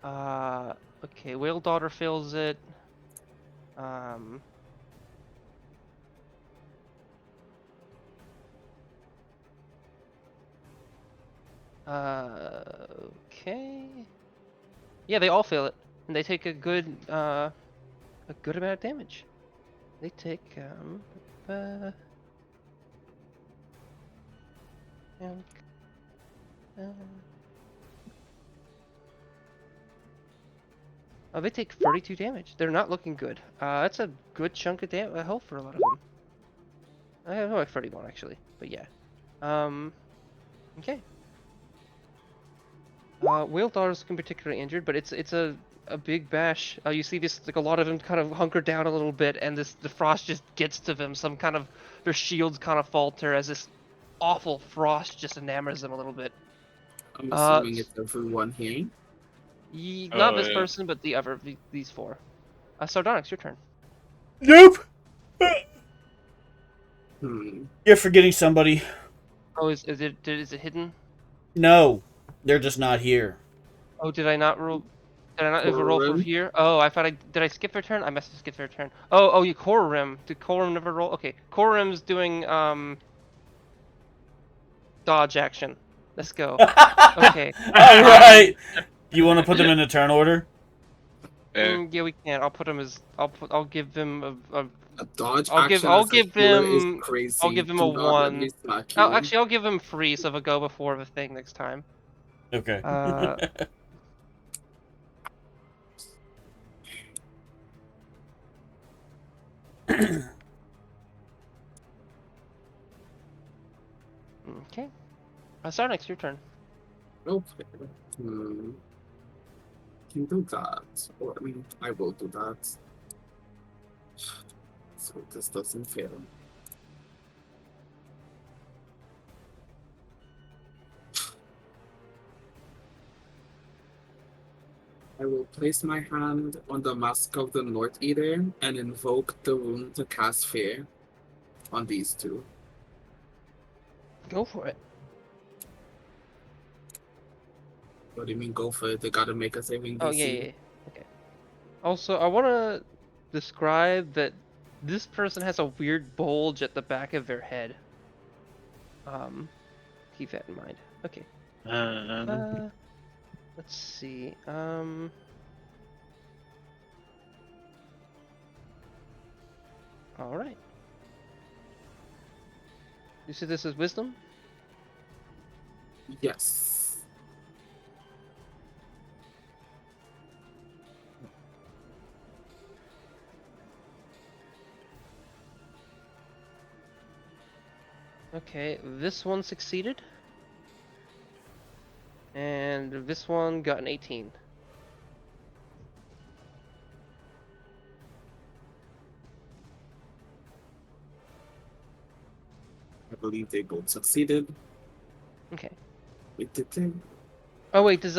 Okay, Whale Daughter fails it. Okay. Yeah, they all fail it, and they take a good amount of damage. They take they take 32 damage. They're not looking good. That's a good chunk of health for a lot of them. I have like 31 actually, but yeah. Okay. Whale Daughter's particularly injured, but it's a big bash. You see this, like a lot of them kind of hunker down a little bit, and the frost just gets to them. Their shields kind of falter as this awful frost just enamors them a little bit. I'm assuming it's everyone here. Not this person, but these four. Sardonyx, your turn. Nope. Hmm. You're forgetting somebody. Oh, is it hidden? No, they're just not here. Oh, did I not roll? Did I not ever roll for Korum? here? Oh, I thought did I skip their turn? I must have skipped their turn. Oh, you Korum. Did Korum never roll? Okay, Korum's doing dodge action. Let's go. Okay. All right. You want to put them in a turn order? Yeah, we can. I'll put him as I'll give him a A dodge I'll give action I'll as a give healer is him crazy. I'll give him Do a not let me 1. slack you. Actually, I'll give him free, so if I go before the thing next time. Okay. Okay. Sarnix, your turn. Okay. Can do that. Or, I mean, I will do that. So this doesn't fail. I will place my hand on the Mask of the North Eater and invoke the rune to cast Fear on these two. Go for it. What do you mean go for it? They gotta make a saving DC. Oh, yeah. Okay. Also, I want to describe that this person has a weird bulge at the back of their head. Keep that in mind. Okay. Let's see. All right. You see this as wisdom? Yes. Okay, this one succeeded. And this one got an 18. I believe they both succeeded. Okay. Wait, did they? Oh wait, does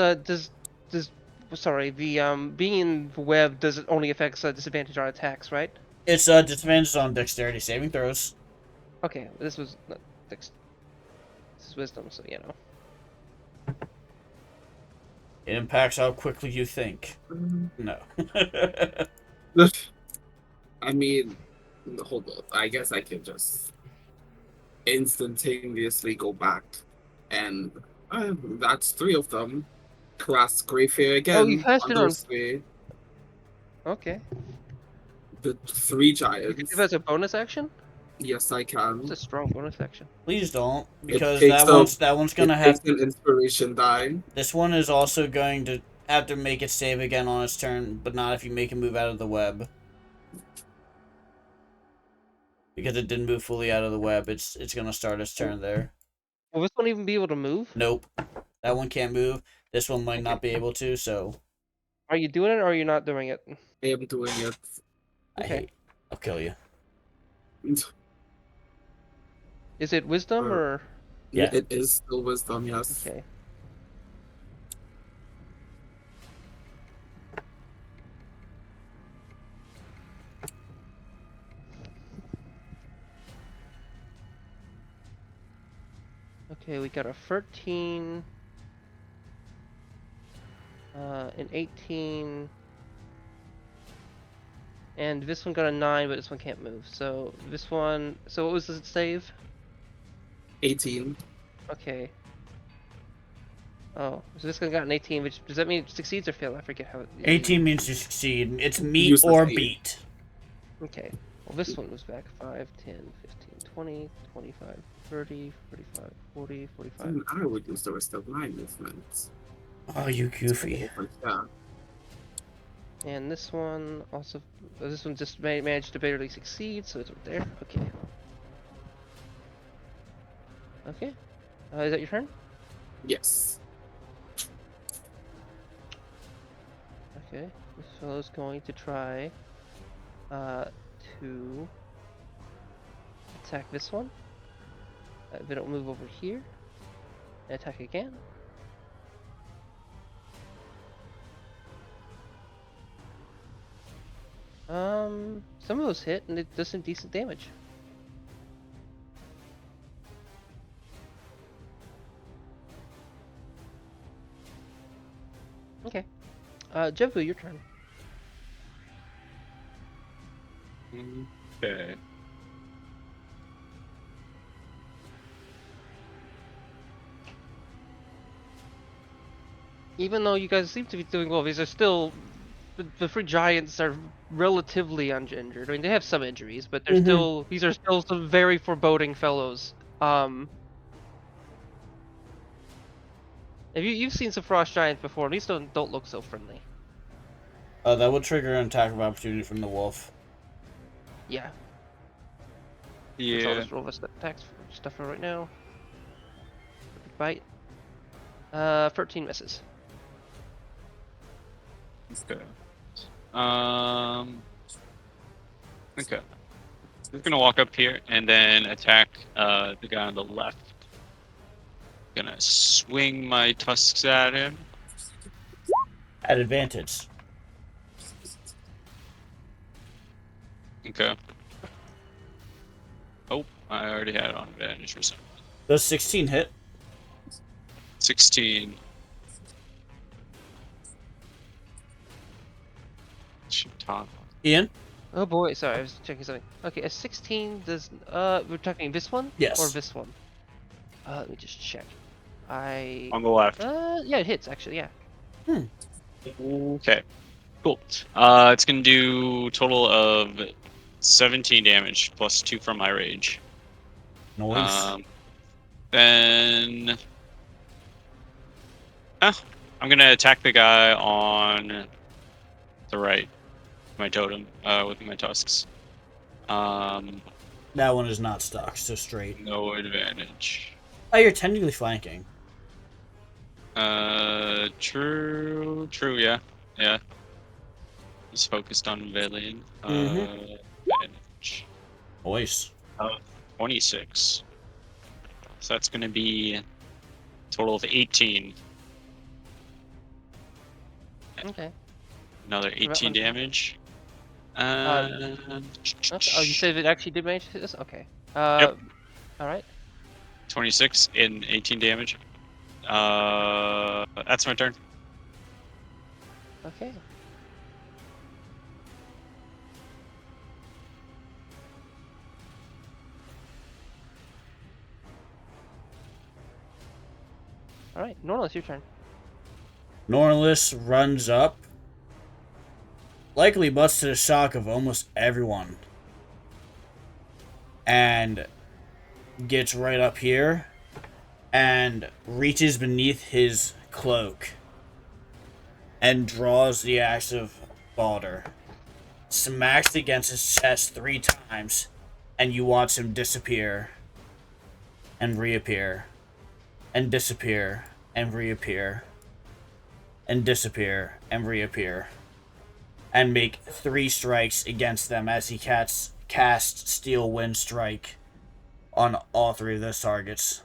sorry, the being in the web does it only affects disadvantage on attacks, right? It's disadvantage on dexterity saving throws. Okay, this was not this is wisdom, so you know. It impacts how quickly you think. No. I mean, hold on. I guess I can just instantaneously go back, and that's 3 of them. Class Greyfair again. Oh, you passed it on. Those 3. Okay. The 3 You can giants. do that as a bonus action? Yes, I can. It's a strong bonus action. Please don't, because takes that one's gonna It have. takes an inspiration die. This one is also going to have to make it save again on its turn, but not if you make it move out of the web. Because it didn't move fully out of the web, it's gonna start its turn there. Will this one even be able to move? Nope. That one can't move. This one might not be able to, so Are you doing it or are you not doing it? I am doing it. Okay. I'll kill you. Is it wisdom or? Yeah. It is still wisdom, yes. Okay. Okay, we got a 13, an 18, and this one got a 9, but this one can't move. So this one, so what was the save? 18. Okay. Oh, so this one got an 18, which does that mean it succeeds or fail? I forget how it. 18 means to succeed. It's meet You or succeed. beat. Okay. Well, this one was back 5, 10, 15, 20, 25, 30, 45, 40, 45. I would use the rest of my movements. Oh, you goofy. Yeah. And this one also, this one just managed to barely succeed, so it's right there. Okay. Okay. Is that your turn? Yes. Okay. This fellow's going to try to attack this one. If they don't move over here. And attack again. Some of those hit, and it does some decent damage. Okay. Jebu, your turn. Okay. Even though you guys seem to be doing well, these are still the 3 giants are relatively uninjured. I mean, they have some injuries, but they're still these are still some very foreboding fellows. If you've seen some frost giants before, these don't look so friendly. That would trigger an attack of opportunity from the wolf. Yeah. Which I'll Yeah. just roll this attack stuff for right now. Bite. 13 misses. Okay. Okay. Just gonna walk up here and then attack the guy on the left. Gonna swing my tusks at him. At advantage. Okay. Oh, I already had it on advantage for some. Does 16 hit? 16. Top. Ian? Oh boy, sorry, I was checking something. Okay, a 16 does, we're talking this one? Yes. Or this one? Let me just check. On the left. Yeah, it hits, actually, yeah. Okay. Cool. It's gonna do total of 17 damage plus 2 from my rage. Nice. Then I'm gonna attack the guy on the right, my totem, with my tusks. That one is not stuck, so straight. No advantage. Oh, you're technically flanking. True, yeah. He's focused on villain. Advantage. Nice. 26. So that's gonna be a total of 18. Okay. Another 18 damage. Okay. Oh, you said it actually did manage to hit this? Okay. Yep. Alright. 26 in 18 damage. That's my turn. Okay. Alright, Normal, it's your turn. Norlis runs up, likely much to the shock of almost everyone, and gets right up here and reaches beneath his cloak and draws the axe of Balder, smacks against his chest 3 times, and you watch him disappear and reappear and disappear and reappear and disappear and reappear, and make 3 strikes against them as he casts Steel Wind Strike on all 3 of those targets.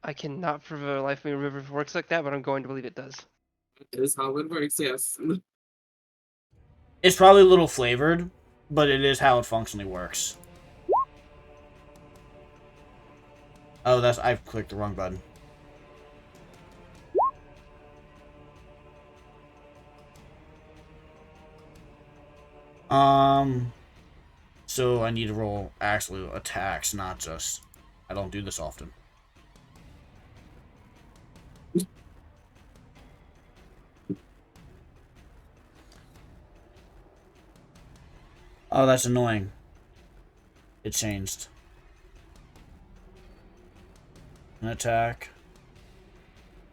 I cannot for the life of me remember if it works like that, but I'm going to believe it does. That is how it works, yes. It's probably a little flavored, but it is how it functionally works. Oh, I've clicked the wrong button. So I need to roll actually attacks, not just... I don't do this often. Oh, that's annoying. It changed. An attack.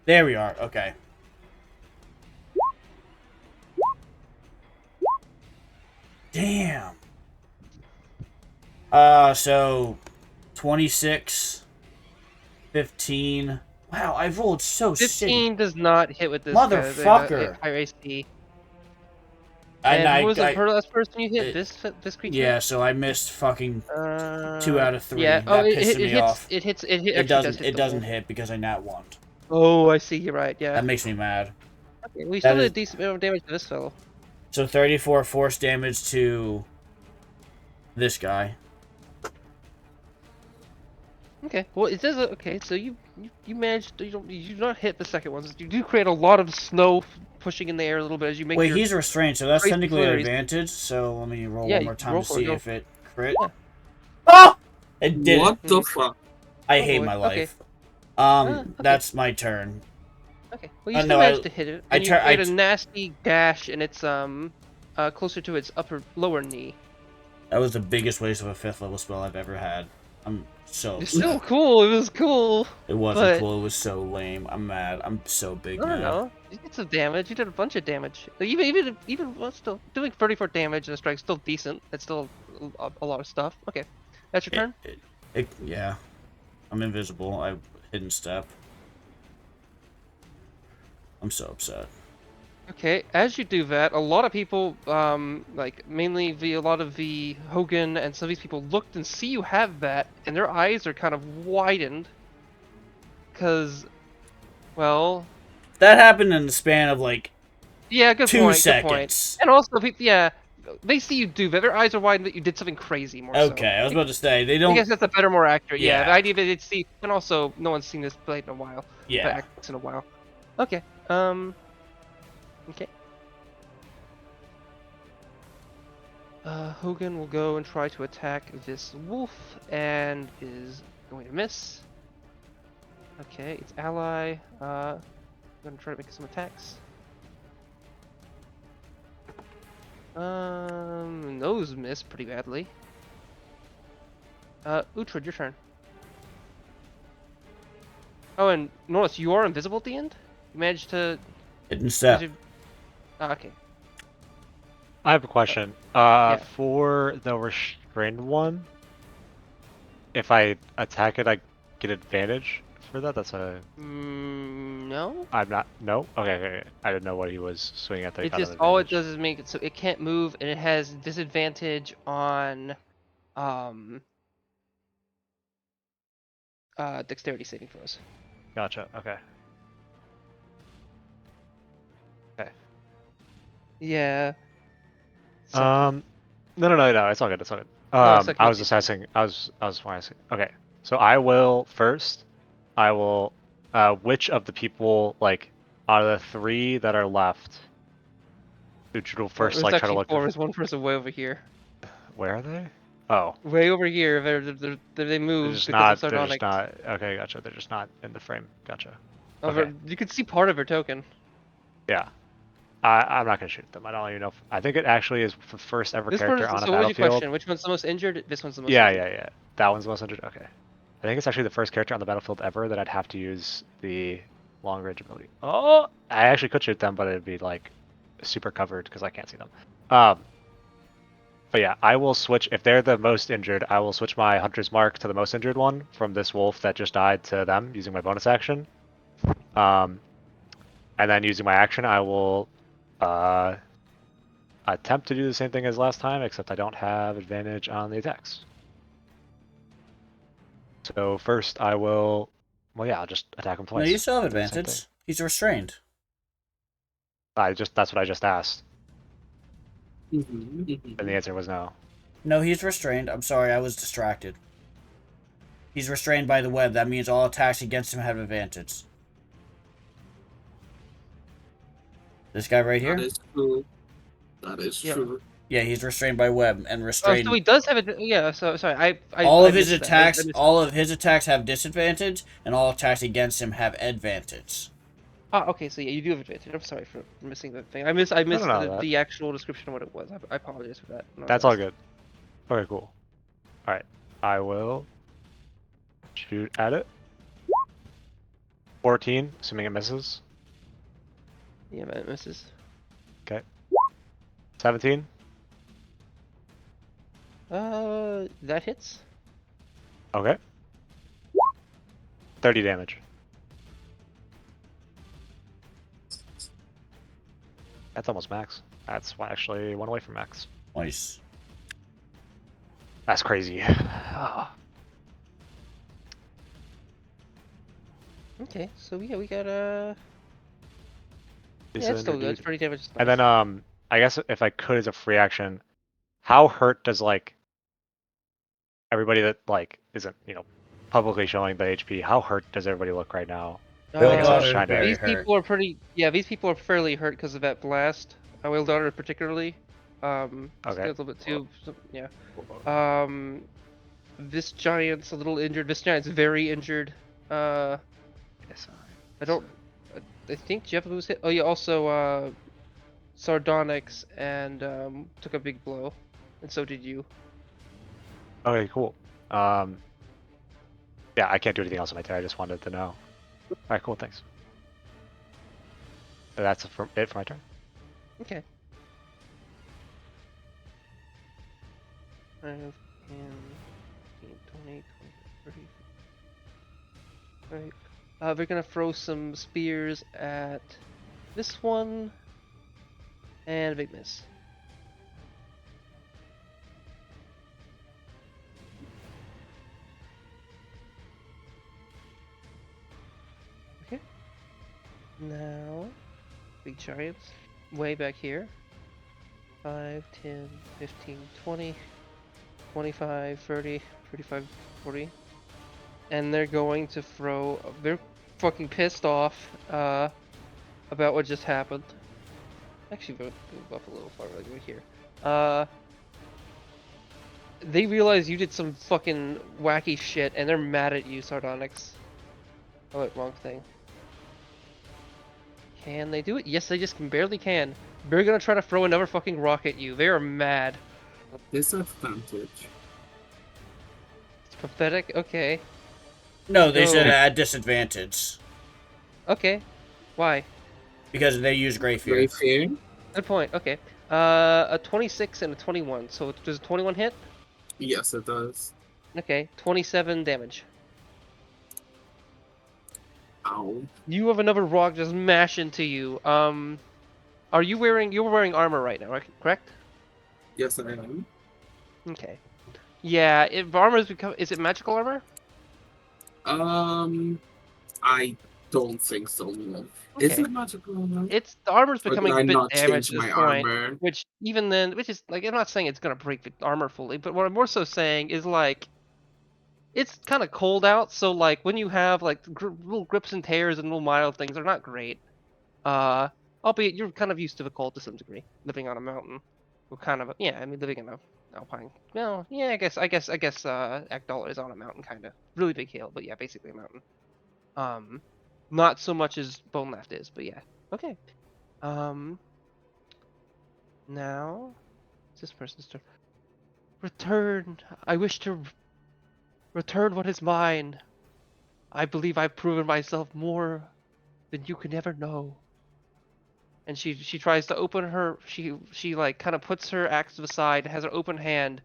There we are, okay. Damn. So 26, 15. Wow, I rolled so 15 does not hit with this Motherfucker. high AC. And who was the last person you hit? This creature? Yeah, so I missed fucking 2 out of 3. Yeah. That pissed me hits, off. It doesn't hit because I nat 1. Oh, I see. You're right. Yeah. That makes me mad. Okay, we still did a decent amount of damage to this fellow. So 34 force damage to this guy. Okay. Well, it does. Okay, so you managed. You do not hit the second one. You do create a lot of snow pushing in the air a little bit as you make. Wait, he's restrained, so that's technically an flurries. advantage. So let me roll one more time to see if it crit. Yeah. Oh! It did. What the fuck? I hate my life. Okay. That's my turn. Okay. Well, you still managed to hit it. And you create a nasty gash, and it's closer to its lower knee. That was the biggest waste of a 5th level spell I've ever had. I'm so. It's still cool. It was cool. It wasn't cool. It was so lame. I'm mad. I'm so big. I don't know. You did some damage. You did a bunch of damage. Like, even still doing 34 damage in a strike is still decent. It's still a lot of stuff. Okay, that's your turn. Yeah. I'm invisible. I hidden step. I'm so upset. Okay, as you do that, a lot of people, like mainly a lot of the Hogan and some of these people looked and see you have that, and their eyes are kind of widened, because, well, That happened in the span of like yeah, good 2 point, good point. seconds. And also, yeah, they see you do that, their eyes are widened that you did something crazy more so. Okay, I was about to say they I don't. guess that's a better, more accurate. Yeah, the Yeah. idea that they'd see, and also no one's seen this played in a while. Yeah. In a while. Okay. Okay. Hogan will go and try to attack this wolf, and is going to miss. Okay, it's ally. I'm gonna try to make some attacks. Those miss pretty badly. Uhtred, your turn. Oh, and Norris, you are invisible at the end? You managed to... Hidden step. Okay. I have a question. yeah. For the restrained one, if I attack it, I get advantage for that. That's a. No? I'm not. No. Okay. I didn't know what he was swinging at. It just all it does is make it so it can't move, and it has disadvantage on dexterity saving throws. Gotcha. Okay. Okay. Yeah. So, No. It's all good. It's all good. it's okay. I was assessing. I was asking. Okay. So I will first. I will. Which of the people, like, out of the 3 that are left, which will first, There's like, try to actually look. 4. There's one person way over here. Where are they? Oh. Way over here. They They're moved just because not. of They're sardonic. just not. Okay, gotcha. They're just not in the frame. Gotcha. Over, Okay. you can see part of her token. Yeah. I'm not gonna shoot them. I don't even know. I think it actually is the first ever This character person. on a So what was your battlefield. question? Which one's the most injured? This one's the most Yeah, injured. yeah. That one's the most injured. Okay. I think it's actually the first character on the battlefield ever that I'd have to use the long range ability. Oh, I actually could shoot them, but it'd be like super covered because I can't see them. But yeah, I will switch if they're the most injured. I will switch my hunter's mark to the most injured one from this wolf that just died to them using my bonus action. And then using my action, I will attempt to do the same thing as last time, except I don't have advantage on the attacks. So first I will, well, yeah, I'll just attack him twice. No, you still have Do the same advantage. He's restrained. thing. That's what I just asked, Mhm, and the mhm. answer was no. No, he's restrained. I'm sorry, I was distracted. He's restrained by the web. That means all attacks against him have advantage. This guy right here? That is true. That is Yeah. true. Yeah, he's restrained by web and Oh, restrained. so he does have a. Yeah. So sorry. all I of his missed that. attacks, I missed all of his attacks have disadvantage, and all attacks against him have advantage. Okay, so yeah, you do have advantage. I'm sorry for missing that thing. I missed that. the actual description of what it was. I apologize for that. No, That's all good. Okay, cool. All right, I will shoot at it. 14, assuming it misses. Yeah, man, it misses. 17. That hits. Okay. 30 damage. That's almost max. That's actually 1 away from max. Nice. That's crazy. Okay, so yeah, we got Is yeah, it's it still good. indeed? It's 30 damage. Is And nice. then I guess if I could as a free action, how hurt does like everybody that like isn't, publicly showing the HP, how hurt does everybody look right now? Will I guess I was Daughter trying to- very These hurt. people are pretty. Yeah, these people are fairly hurt because of that blast. Will Daughter particularly. Okay. A little bit too. Yeah. This giant's a little injured. This giant's very injured. Yes, I don't. I think Jeff was hit. Oh yeah, also Sardonyx and took a big blow, and so did you. Okay, cool. Yeah, I can't do anything else on my turn. I just wanted to know. All right, cool. Thanks. That's it for my turn. Okay. 5, 10, 15, 20, 30. Right. We're gonna throw some spears at this one, and a big miss. Okay. Now, big chariots, way back here. 5, 10, 15, 20, 25, 30, 35, 40. And they're going to throw. They're fucking pissed off about what just happened. Actually, move up a little farther, like right here. They realize you did some fucking wacky shit, and they're mad at you, Sardonyx. Oh wait, wrong thing. Can they do it? Yes, they just barely can. They're gonna try to throw another fucking rock at you. They are mad. Disadvantage. It's pathetic. Okay. No, they So- said at disadvantage Okay. Why? because they use Grey Fear. Great fear. Good point. Okay. A 26 and a 21. So does a 21 hit? Yes, it does. Okay. 27 damage. Ow. You have another rock just mash into you. Are you wearing? You're wearing armor right now, right? Correct? Yes, I am. Okay. Yeah. If armor has become, is it magical armor? I don't think so. No. Is Okay. it magical armor? It's the armor's Or becoming did I a bit not damaged change at this my point. armor? Which even then, which is like, I'm not saying it's gonna break the armor fully, but what I'm more so saying is like, it's kind of cold out, so like when you have like little grips and tears and little mild things, they're not great. Albeit you're kind of used to the cold to some degree, living on a mountain. Well, kind of, yeah. I mean, living in a alpine. Well, yeah. I guess. Akdala is on a mountain, kind of. Really big hill, but yeah, basically a mountain. Not so much as Bone Left is, but yeah. Okay. Now, it's this person's turn. Return. I wish to return what is mine. I believe I've proven myself more than you can ever know. And she tries to open her. She like kind of puts her axe to the side, has her open hand,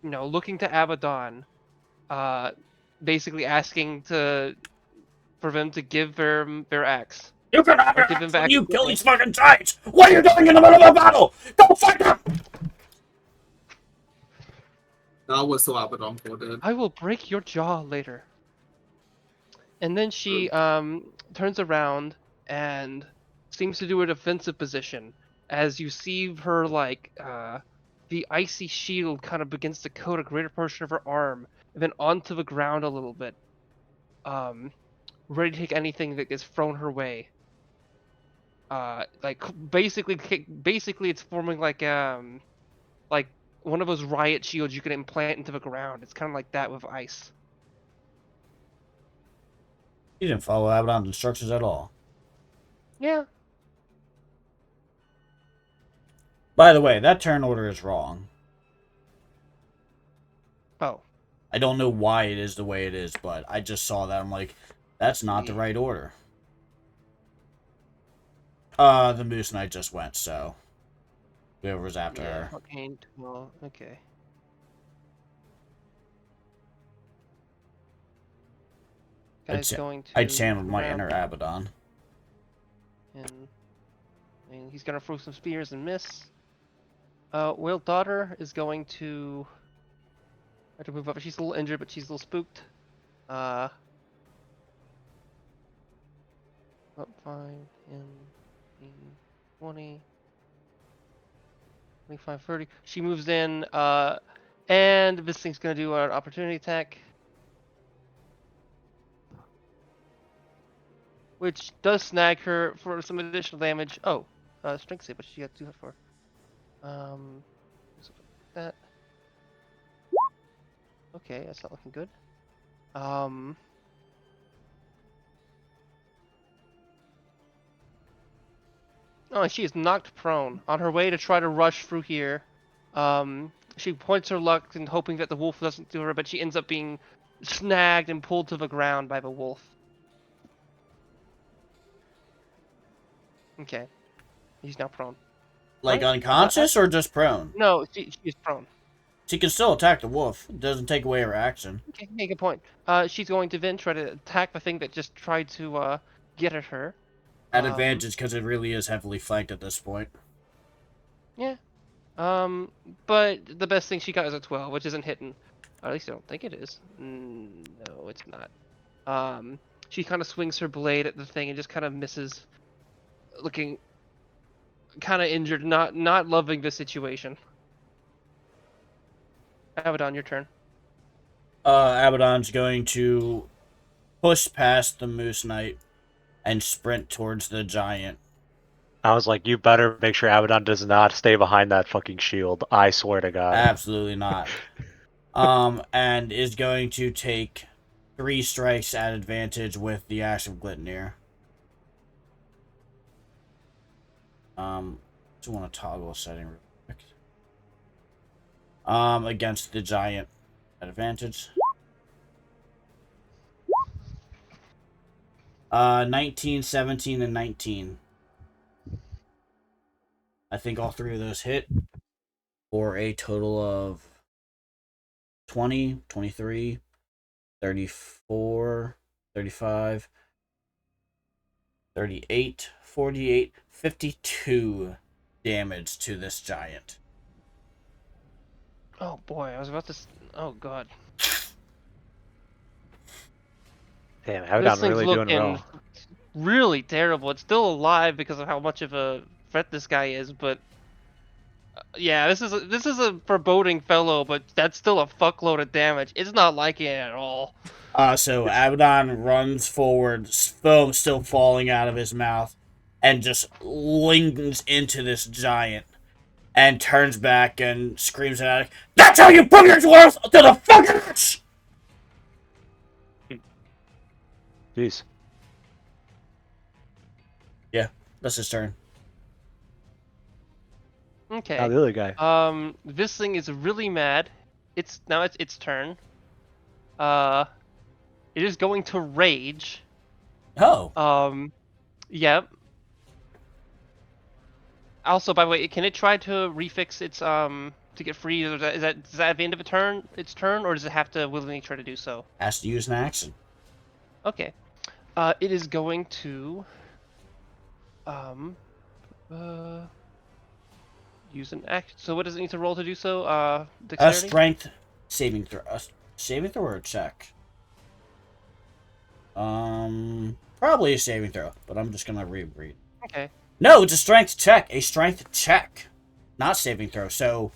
looking to Abaddon, basically asking for them to give their axe. You can have Or your give him axe back when you his kill weapon. these fucking giants! What are you doing in the middle of a battle? Go fight them! That was so Abaddon for it. I will break your jaw later. And then she turns around and seems to do a defensive position as you see her like the icy shield kind of begins to coat a greater portion of her arm and then onto the ground a little bit, ready to take anything that gets thrown her way. Like basically it's forming like one of those riot shields you can implant into the ground. It's kind of like that with ice. You didn't follow Abaddon's instructions at all. Yeah. By the way, that turn order is wrong. Oh. I don't know why it is the way it is, but I just saw that. I'm like, that's not the right order. The Moose Knight just went, so whoever's after her. Okay. Well, okay. Guy's going to. I channeled my round inner Abaddon. and he's gonna throw some spears and miss. Will Daughter is going to have to move up. She's a little injured, but she's a little spooked. Up 5, 10, 15, 20, 25, 30. She moves in, and this thing's gonna do an opportunity attack. Which does snag her for some additional damage. Oh, strength save, but she got 2 hit for. That. Okay, that's not looking good. Oh, and she is knocked prone on her way to try to rush through here. She points her luck and hoping that the wolf doesn't do her, but she ends up being snagged and pulled to the ground by the wolf. Okay. He's now prone. Like Right? unconscious or just prone? No, she's prone. She can still attack the wolf. It doesn't take away her action. Okay, make a point. She's going to then try to attack the thing that just tried to get at her. At advantage because it really is heavily flanked at this point. Yeah. But the best thing she got is a 12, which isn't hitting. Or at least I don't think it is. No, it's not. She kind of swings her blade at the thing and just kind of misses, looking kind of injured, not loving the situation. Abaddon, your turn. Abaddon's going to push past the Moose Knight and sprint towards the giant. I was like, you better make sure Abaddon does not stay behind that fucking shield. I swear to God. Absolutely not. And is going to take 3 strikes at advantage with the Ash of Glitnir. Just want to toggle a setting real quick. Against the giant at advantage. 19, 17, and 19. I think all 3 of those hit for a total of 20, 23, 34, 35, 38, 48, 52 damage to this giant. Oh boy, I was about to. Oh god. Damn, This Abaddon thing's really doing looking well. really terrible. It's still alive because of how much of a threat this guy is, but yeah, this is a foreboding fellow, but that's still a fuckload of damage. It's not liking it at all. So Abaddon runs forward, foam still falling out of his mouth, and just leans into this giant, and turns back and screams at it, "That's how you prove your worth to the fuckers!" Jeez. That's his turn. Okay. Now the other guy. This thing is really mad. It's its turn. It is going to rage. Oh. Yep. Also, by the way, can it try to refix its to get free? Or is that at the end of its turn, or does it have to willingly try to do so? Has to use an action. Okay. It is going to use an action. So what does it need to roll to do so? A Dexterity? strength saving throw. A saving throw or a check? Probably a saving throw, but I'm just gonna reread. Okay. No, it's a strength check. A strength check, not saving throw. So,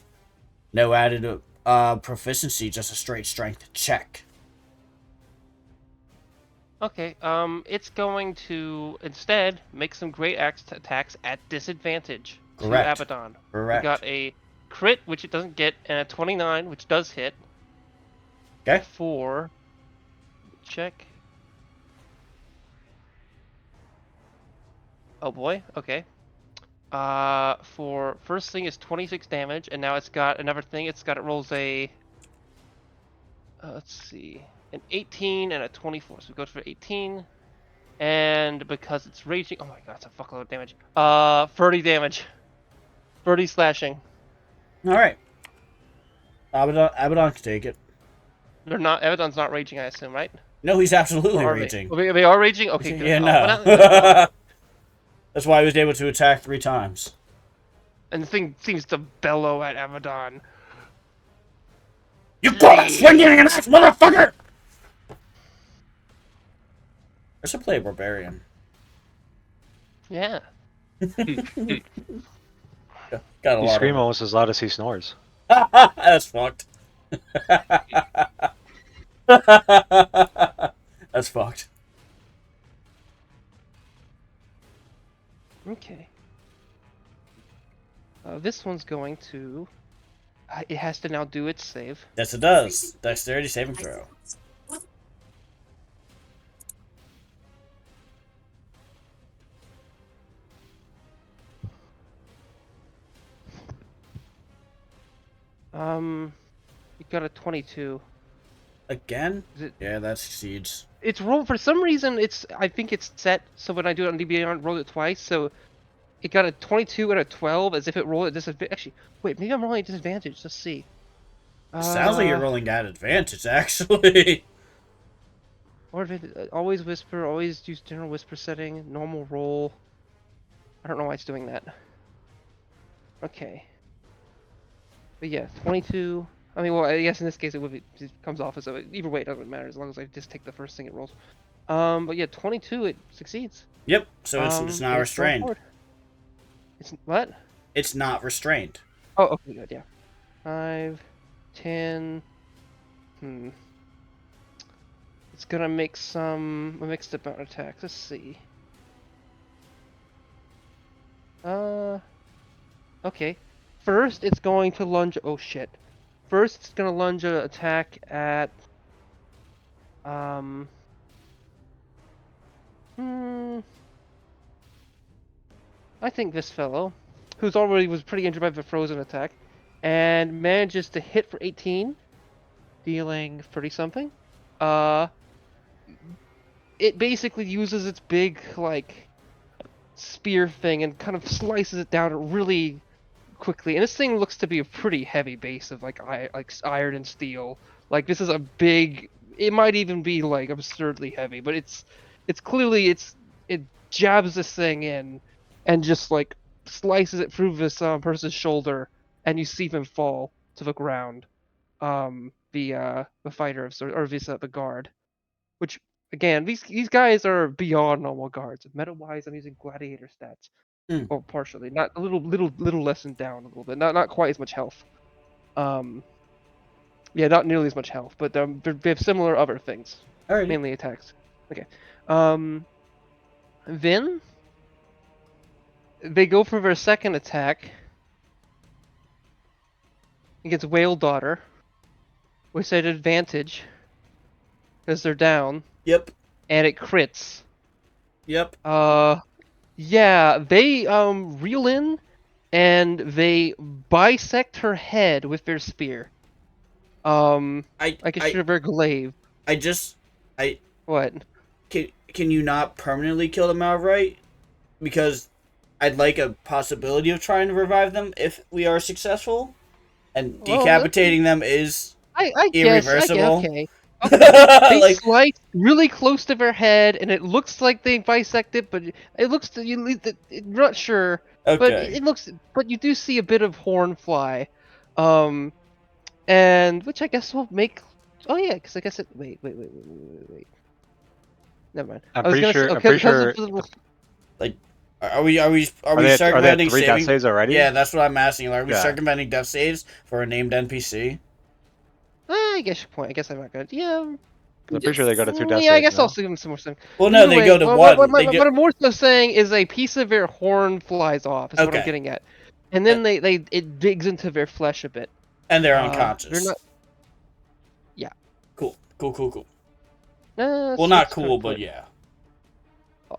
no added proficiency, just a straight strength check. Okay, it's going to instead make some great attacks at disadvantage Correct. to Abaddon. Correct. We got a crit, which it doesn't get, and a 29, which does hit. Okay. For check. Oh boy. Okay. For first thing is 26 damage, and now it's got another thing. It rolls a. Let's see. An 18 and a 24. So we go for 18. And because it's raging, oh my god, it's a fuckload of damage. 30 damage. 30 slashing. All right. Abaddon can take it. They're not. Abaddon's not raging, I assume, right? No, he's absolutely Or are raging. they are raging. Okay, good. Yeah, Oh, no. That's why he was able to attack 3 times. and the thing seems to bellow at Abaddon. You gotta swing your ass, motherfucker! I should play a barbarian. Yeah. Got a You lot scream of... almost as loud as he snores. That's fucked. That's fucked. Okay. This one's going to. It has to now do its save. Yes, it does. Dexterity saving throw. It got a 22. Again? Is it? Yeah, that succeeds. It's rolled for some reason. I think it's set so when I do it on DBA, I roll it twice. So it got a 22 and a 12 as if it rolled at disadvantage. Actually, wait, maybe I'm rolling at disadvantage. Let's see. Sounds like you're rolling at advantage, actually. Or always whisper, always use general whisper setting, normal roll. I don't know why it's doing that. Okay. But yeah, 22. I mean, well, I guess in this case it comes off as either way it doesn't matter as long as I just take the first thing it rolls. But yeah, 22 it succeeds. Yep. So it's not restrained. It's what? It's not restrained. Oh, okay, good. Yeah. 5, 10. It's gonna make a mixed amount of attacks. Let's see. Okay. First, it's going to lunge. Oh shit. First, it's gonna lunge an attack at. I think this fellow, who's already was pretty injured by the frozen attack, and manages to hit for 18, dealing 30 something. It basically uses its big like spear thing and kind of slices it down really quickly. And this thing looks to be a pretty heavy base of like iron and steel. Like this is a big. It might even be like absurdly heavy, but it's clearly it jabs this thing in and just like slices it through this person's shoulder, and you see them fall to the ground. The fighter or the guard, which again these guys are beyond normal guards. Meta wise, I'm using gladiator stats. Or partially, not a little less than down a little bit, not quite as much health. Yeah, not nearly as much health, but they have similar other things, mainly attacks. Okay, then they go for their second attack against Whale Daughter, which at advantage because they're down. Yep. And it crits. Yep. Yeah, they reel in and they bisect her head with their spear. I guess you're very glaive. What? Can you not permanently kill them outright? Because I'd like a possibility of trying to revive them if we are successful, and decapitating them is irreversible. Okay. They slice really close to their head, and it looks like they bisect it, but it looks to you. You're not sure, but it looks. But you do see a bit of horn fly, and which I guess will make. Oh yeah, because I guess it. Wait. Never mind. I'm pretty sure. Like, are we circumventing three death saves already? Yeah, that's what I'm asking. Are we circumventing death saves for a named NPC? I guess your point. I guess I'm not good. Yeah. I'm pretty sure they go to 2 death saves. Yeah, I guess I'll give them some more stuff. Well, no, they go to one. What I'm more so saying is a piece of their horn flies off. Is what I'm getting at, and then it digs into their flesh a bit. And they're unconscious. They're not. Yeah. Cool. Well, not cool, but yeah.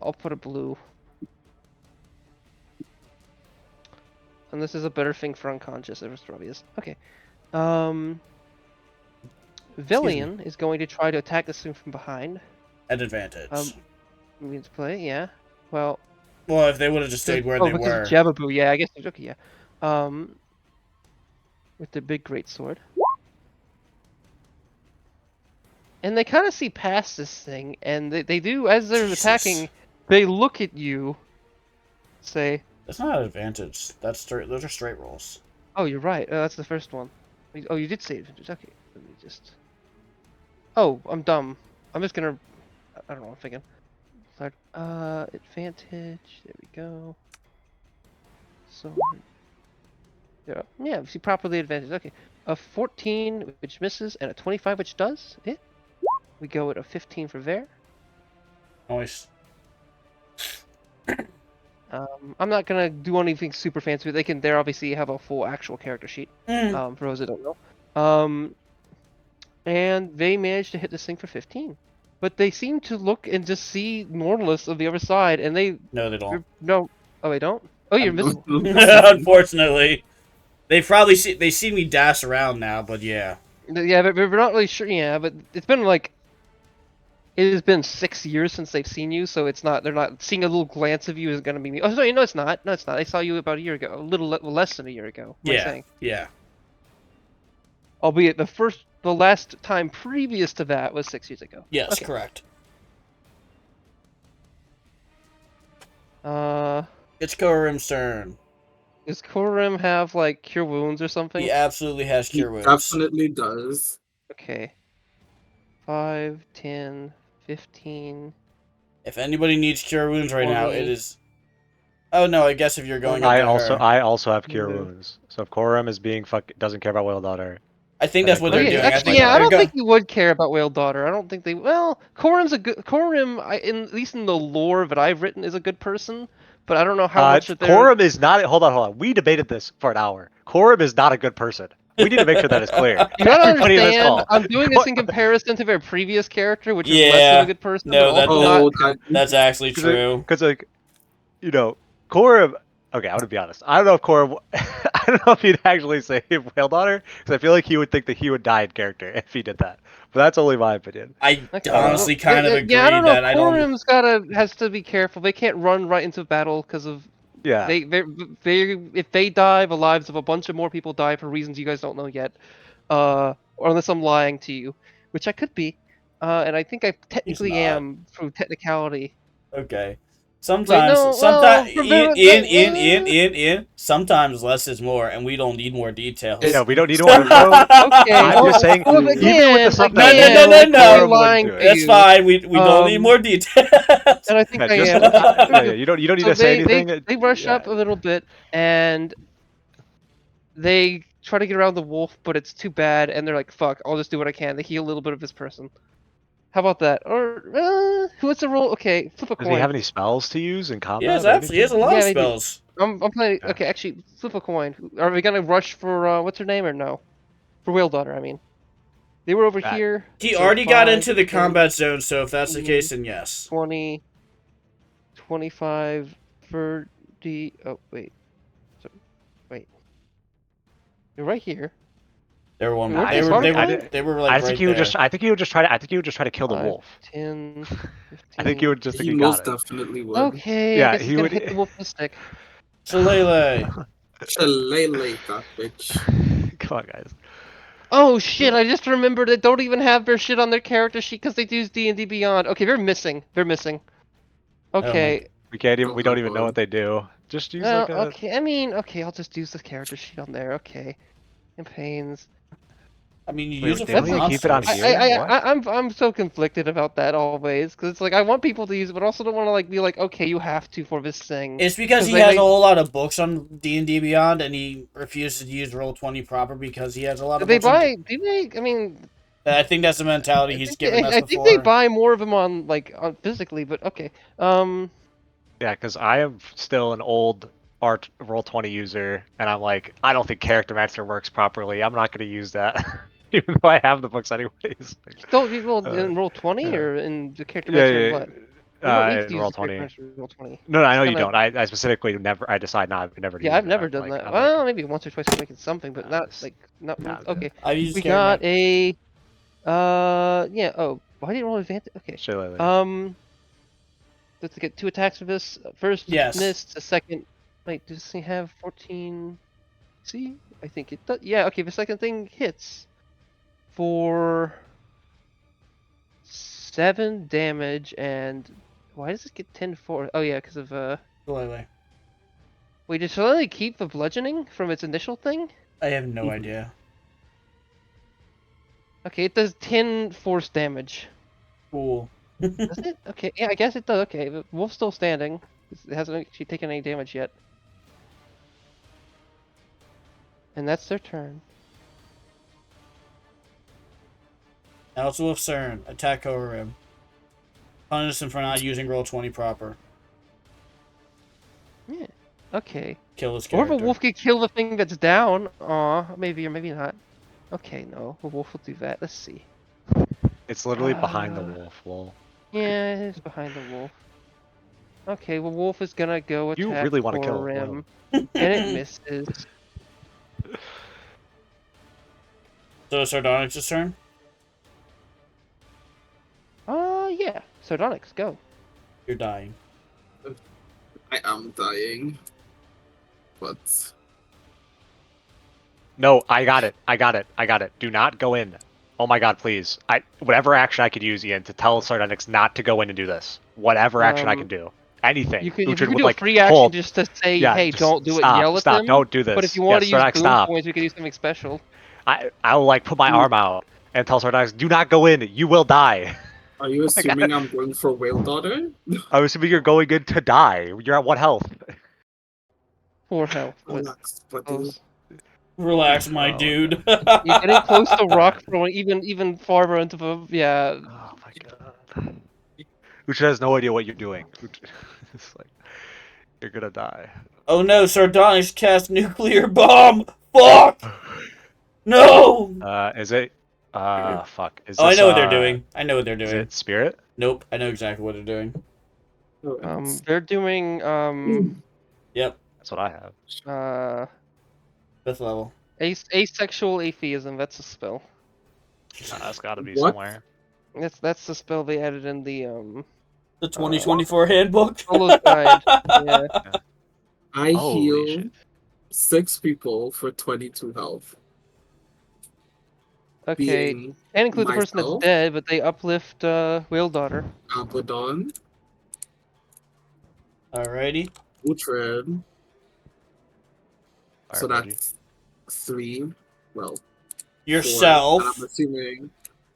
I'll put a blue. And this is a better thing for unconscious. It was obvious. Okay. Villian is going to try to attack this thing from behind. At advantage. Means play, yeah. Well, if they would have just stayed where they were. Jababoo, yeah, I guess. Okay, yeah. With the big greatsword. And they kind of see past this thing, and they do, as they're attacking, they look at you, say... That's not an advantage. Those are straight rolls. Oh, you're right. That's the first one. Oh, you did say advantage. Okay, let me just... Oh, I'm dumb. I'm just gonna... I don't know what I'm thinking. Advantage. There we go. So... Yeah, see properly advantage. Okay. A 14, which misses, and a 25, which does it. We go at a 15 for there. Nice. I'm not gonna do anything super fancy. They obviously have a full actual character sheet. For those that don't know. And they managed to hit this thing for 15. But they seem to look and just see Normalists of the other side, and they... No, they don't. No. Oh, they don't? Oh, you're invisible. Unfortunately. They see me dash around now, but yeah. Yeah, but we're not really sure. Yeah, but it's been like it has been 6 years since they've seen you, so it's not. They're not seeing a little glance of you is gonna be me. Oh, sorry, no, it's not. No, it's not. I saw you about a year ago, a little less than a year ago. What am I Yeah, saying? yeah. Albeit the last time previous to that was 6 years ago. Yes, Okay. correct. It's Korim's turn. Does Korim have like cure wounds or something? He absolutely has He cure wounds. definitely does. Okay. 5, 10, 15. If anybody needs cure wounds right now, 20. it is. Oh no, I guess if you're going I up to her. also have cure Yeah. wounds. So if Corum is being doesn't care about Whale Daughter. I think that's what they're Okay, doing. actually, I think yeah, I they're don't think you would care about Whale Daughter. I don't think they. Well, Korim's a good. Korim, at least in the lore that I've written, is a good person. But I don't know how much of their. Corum is not. Hold on. We debated this for an hour. Corum is not a good person. We need to make sure that is clear. You gotta Everybody in this understand, call. I'm doing this in comparison to their previous character, which is less Yeah. than a good person. No, but that- also Oh, not. That's actually true. Because like, you know, Corum. Okay, I'm gonna be honest. I don't know if Corum. I don't know if he'd actually save Whale Daughter because I feel like he would think that he would die in character if he did that. But that's only my opinion. I Okay, honestly kind of agree yeah, I don't know. that I don't. Korum's has to be careful. They can't run right into battle because of Yeah. they if they die, the lives of a bunch of more people die for reasons you guys don't know yet. Or unless I'm lying to you, which I could be. And I think I technically not. am through technicality. Okay. Sometimes, no, sometimes, well, sometimes less is more, and we don't need more details. No, we don't need more info. Okay, I'm just saying, well, even with the stuff No, that no. lying do it. to That's you. fine. We don't need more details. And I think Yeah, I just- am. yeah, you don't need So to say anything. They rush Yeah. up a little bit and they try to get around the wolf, but it's too bad, and they're like, "Fuck! I'll just do what I can." They heal a little bit of this person. How about that? Or what's the roll? Okay, flip a Does coin. he have any spells to use in combat? Yes, or absolutely. He has a lot Yeah, of they do. spells. I'm playing. Yeah. Okay, actually, flip a coin. Are we gonna rush for what's her name or no? For Whale Daughter, I mean. They were over here. He so already got 5, into the 10, combat zone, so if that's the 15, case, then yes. 20, 25, 30. Oh wait. So, wait. They're right here. They were one. Where'd They they were. come They from? were. They were like I right think he would there. just. I think he would just try to. I think he would just try to kill the 5, wolf. 10, 15. I think he would just think He he got most it. definitely would. Okay, Yeah, I guess he he's gonna would- hit the wolf with a stick. Shillelagh. Shillelagh, that bitch. Come on, guys. Oh shit! I just remembered they don't even have their shit on their character sheet because they use D&D Beyond. Okay, they're missing. They're missing. Okay. We can't even. We don't even know what they do. Just use like a. Okay. I mean, okay. I'll just use the character sheet on there. Okay. Campaigns. I mean, you Wait, use it didn't for we keep it on monsters. here? What? I'm so conflicted about that always because it's like I want people to use it, but also don't want to like be like, okay, you have to for this thing. It's because 'Cause he they has make- a whole lot of books on D&D Beyond, and he refuses to use Roll20 proper because he has a lot of They books. on- buy. Do they? I mean, I think that's the mentality he's given us I before. think they buy more of them on on physically, but okay. Yeah, because I am still an old art Roll20 user, and I'm like, I don't think Character Master works properly. I'm not going to use that, even though I have the books anyways. Don't you roll Uh, in roll 20 yeah. or in the character Yeah, master yeah. what? You don't Uh, need in to use the character Roll20. master in roll 20. No, I know you Kinda- don't. I specifically never. I decide not never. To Yeah, use I've it. never I'm done like- that. I'm Well, like, maybe once or twice I'm making something, but Nah, not it's- like not. nah, Okay, I use we Character got a. Yeah. Oh, why didn't roll advantage? Okay. Shillelagh. Let's get 2 attacks for this. First Yes. missed. The second. Wait, does he have 14? See, I think it does. Yeah. Okay, the second thing hits for 7 damage and why does it get 10 for? Oh yeah, because of Shillelagh. Wait, did Shillelagh keep the bludgeoning from its initial thing? I have no idea. Okay, it does 10 force damage. Cool. Does it? Okay, yeah, I guess it does. Okay, the wolf's still standing. It hasn't actually taken any damage yet. And that's their turn. Now it's Wolf's turn. Attack over him. Punish him for not using Roll20 proper. Yeah. Okay. Kill his Or character. if a wolf could kill the thing that's down. Aw, maybe or maybe not. Okay, no, a wolf will do that. Let's see. It's literally behind the wolf. Lol. Yeah, it's behind the wolf. Okay, well, wolf is gonna go attack You really want to kill him, him. and it misses. So it's Sardonic's turn? Yeah, Sardonyx, go. You're dying. I am dying. But No, I got it. I got it. I got it. Do not go in. Oh my god, please. Whatever action I could use, Ian, to tell Sardonyx not to go in and do this. Whatever action I can do. Anything. You could Uhtred would do a like free action hold. just to say, Yeah, hey, just don't do it, stop, yell at stop, them. don't do this. But if you want to use Sardonyx, boom stop. points, we could do something special. I'll like put my arm out and tell Sardonyx, do not go in. You will die. are you assuming I'm going for Whale Daughter? I was assuming you're going in to die. You're at what health? 4 health. With Relax, buddy. those. Relax, my Oh, dude. You're getting close to rock throwing, even farther into the yeah. Oh my god. Uhtred has no idea what you're doing. It's like, you're gonna die. Oh no, Sardonyx cast nuclear bomb! Fuck! No! Is it? Fuck. Is Oh, I this, know what they're doing. I know what they're Is doing. it Spirit? Nope, I know exactly what they're doing. They're doing Yep, That's what I have. 5th level. asexual atheism. That's a spell. That's gotta be What? somewhere. That's the spell they added in the The 2024 handbook. Solo's guide. Yeah. I Holy heal shit. 6 people for 22 health. Okay. Being Can't include the person that's myself, dead, but they uplift Whale Daughter. Abaddon, Alrighty. Uhtred. So Alright, buddy. that's 3. Well, 4. Yourself. And I'm assuming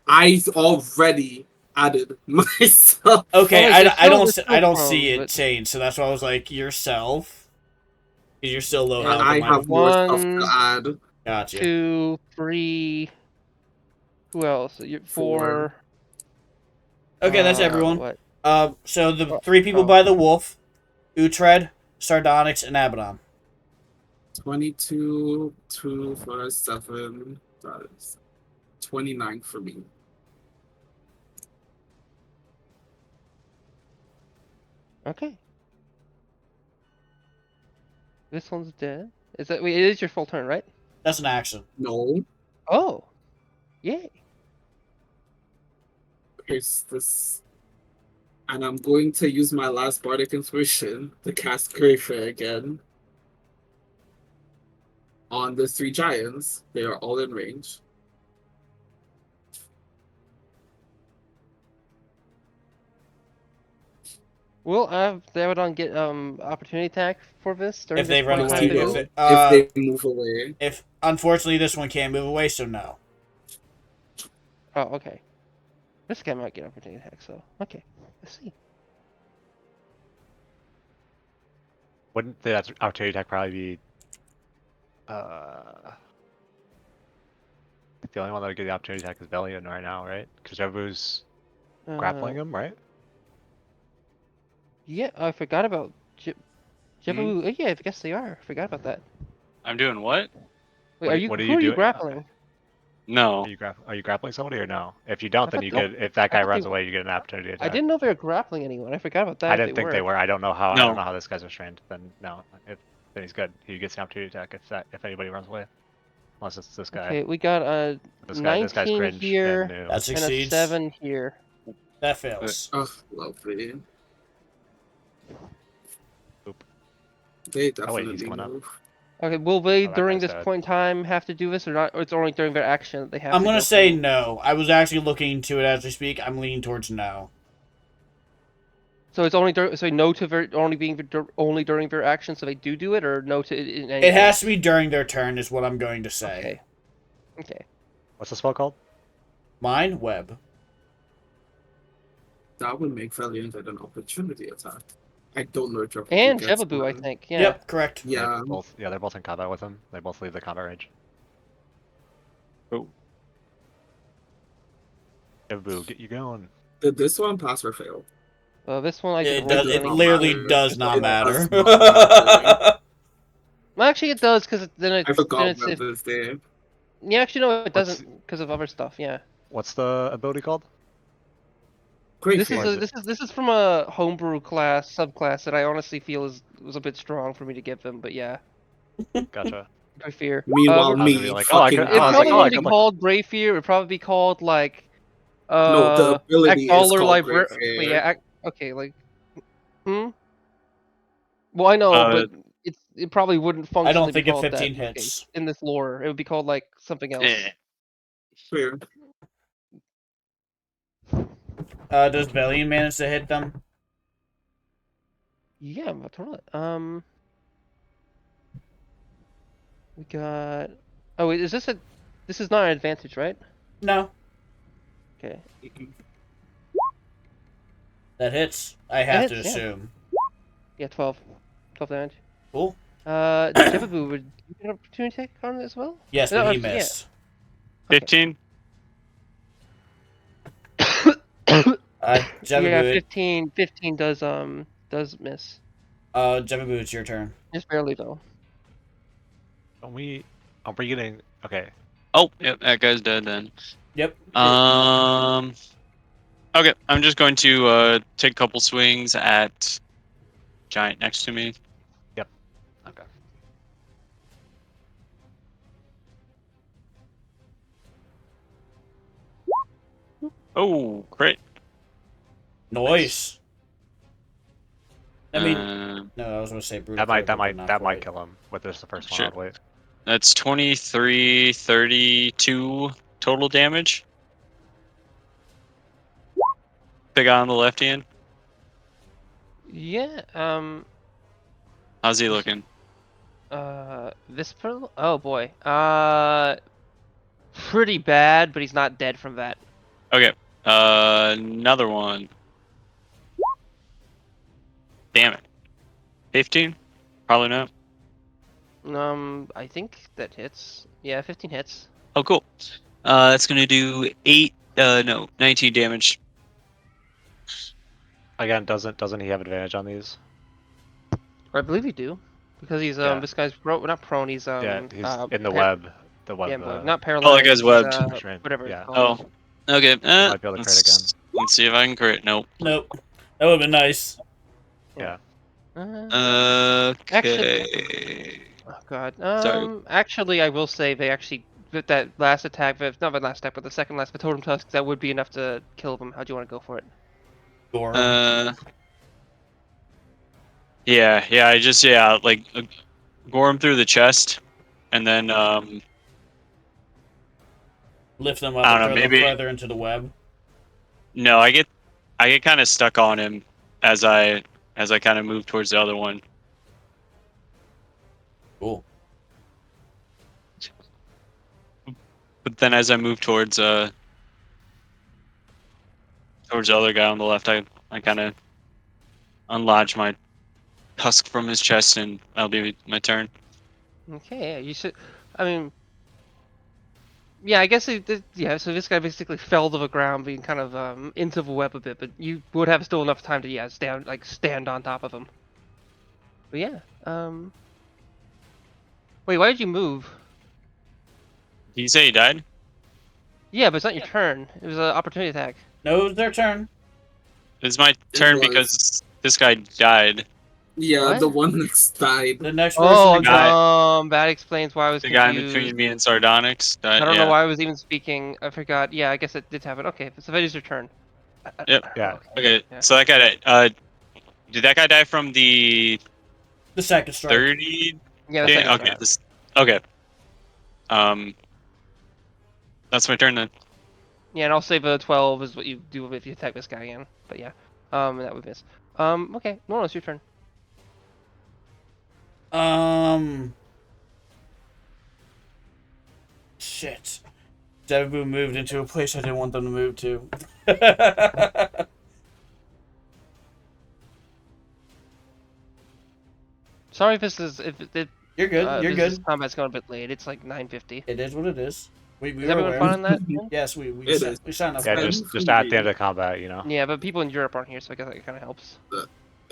I already added myself. Okay, Well, I don't it's still I don't prone, see it but- change, so that's why I was like yourself. 'Cause you're still low And health. I am have more stuff One, to add. Gotcha. 2, 3. Who else? 4. Okay, that's everyone. What? So the 3 people by the wolf, Uhtred, Sardonyx, and Abaddon. 22, 2, 4, 7. That is 29 for me. Okay. This one's dead. Is that? Wait, it is your full turn, right? That's an action. No. Oh. Yay. Here's this. And I'm going to use my last Bardic Inspiration to cast Greyfair again. On the 3 giants. They are all in range. Will Abaddon get opportunity attack for this during If they this run point in away, time they if move? it, If they move away. if unfortunately this one can't move away, so no. Oh, okay. This guy might get opportunity attack, so okay. Let's see. Wouldn't the opportunity attack probably be the only one that would get the opportunity attack is Bellion right now, right? Because Revu's grappling him, right? Yeah, I forgot about Jebu. Yeah, I guess they are. I forgot about that. I'm doing what? Wait, what are who you are you doing? grappling? No. Are you grappling somebody or no? If you don't, I then thought you they- get if that guy I thought runs they- away, you get an opportunity attack. I didn't know they were grappling anyone. I forgot about that. I if didn't think they were. I don't know how. I No. don't know how this guy's restrained. Then no. Then he's good. He gets an opportunity attack if anybody runs away, unless it's this guy. Okay, we got a This guy's 19 cringe here and new. That and a succeeds. 7 here. That fails. Oh, lovely. Oop. They Oh, wait, definitely he's coming up. move. Okay, will they that during guy's this dead. point in time have to do this or not? Or it's only during their action that they have I'm to gonna go say through? no. I was actually looking into it as we speak. I'm leaning towards no. So it's only so no to only being only during their action, so they do it, or no to in any It has to be during their turn, is what I'm going to say. Okay. Okay. What's the spell called? Mine, web. That would make Valiant an opportunity attack. I don't know if Jebabu And gets Jebabu, I one. think. Yeah. Yep, correct. Yeah. They're both in combat with him. They both leave the combat range. Oh. Boo, get you going. Did this one pass or fail? This one I It didn't does. roll It anything. literally matter. does not It matter. does not matter. Well, actually, it does because then I it's forgot then it's about if, this there. yeah. Actually, no, it What's- doesn't because of other stuff. Yeah. What's the ability called? Great. This is Or is this is from a homebrew class subclass that I honestly feel was a bit strong for me to give them, but yeah, Gotcha. I fear. Meanwhile, I was me gonna be like, oh, I fucking could- It I was probably like, oh, I wouldn't be could, like- called Brave Fear. It would probably be called like No, the ability Act is Dollar called Grey Library. Hair. Yeah, okay, like. Well, I know, Uh, but it probably wouldn't I functionally don't think be of called 15 that hits. in this lore. It would be called like something else. eh. Fair. Does Bellion manage to hit them? Yeah, I'm about to roll it. We got. Oh, wait, is this a? This is not an advantage, right? No. Okay. That hits. I have to hits, yeah. assume. Yeah, 12. 12 damage. Cool. Jebabu, would you get an opportunity attack on it as well? Yes, No, but he yeah. missed. Okay. 15. Jebabu, Yeah, 15 does miss. Jebabu, it's your turn. Just barely though. Are we getting okay? Oh, yep, that guy's dead then. Yep. Okay, I'm just going to take a couple swings at giant next to me. Yep. Okay. Oh, crit. Nice. I mean, Uh, no, I was going to say brutal. That character, but not might quite. kill him with this the first Sure. one. Oddly. that's 23, 32 total damage. The guy on the left hand. Yeah, How's he looking? this pearl? Oh boy. Pretty bad, but he's not dead from that. Okay. Another one. Damn it. 15? Probably not. I think that hits. Yeah, 15 hits. Oh, cool. That's gonna do 19 damage. Again, doesn't he have advantage on these? I believe you do, because he's Yeah. this guy's not prone. He's Yeah, he's in the web. The web. yeah, not paralyzed. Oh, that guy's webbed. Whatever. Yeah. It's called. Oh. Okay. might be able to crit again. Let's see if I can crit. Nope. Nope. That would have been nice. Yeah. Okay. Oh god. Sorry. Actually, I will say they actually with that last attack, not the last attack, but the second last with totem tusk, that would be enough to kill them. How do you want to go for it? Gore. Yeah. I just like gore him through the chest, and then Lift them up I and don't know, throw maybe- them further into the web. no, I get kind of stuck on him as I kind of move towards the other one. Cool. But then as I move towards the other guy on the left, I kind of unlodge my tusk from his chest, and that'll be my turn. Okay, yeah, you should. I mean, yeah, I guess yeah. So this guy basically fell to the ground, being kind of into the web a bit, but you would have still enough time to stand on top of him. But yeah, wait, why did you move? Did you say he died? Yeah, but it's not your turn. It was an opportunity attack. No, it's their turn. It's my turn was. because this guy died. Yeah, What? the one next died. The next person. Oh, guy- that explains why I was The guy confused. between me and Sardonyx died. I don't yeah. know why I was even speaking. I forgot. Yeah, I guess it did happen. Okay, so that is your turn. Yep. Yeah. Okay, Yeah. so that guy died. Did that guy die from the The second strike. 30? Yeah, that's Yeah, okay. Okay. That's my turn then. Yeah, and I'll say the 12 is what you do if you attack this guy again. But yeah, that would miss. Okay, no, it's your turn. Shit. Devabu moved into a place I didn't want them to move to. Sorry if this is if it. You're good. You're this good. combat's going a bit late. It's like 9:50. It is what it is. We Is were everyone aware. fine on that? Then? Yes, we It signed, is. we signed up. Yeah, for it. just at the end of combat, you know. Yeah, but people in Europe aren't here, so I guess that kind of helps.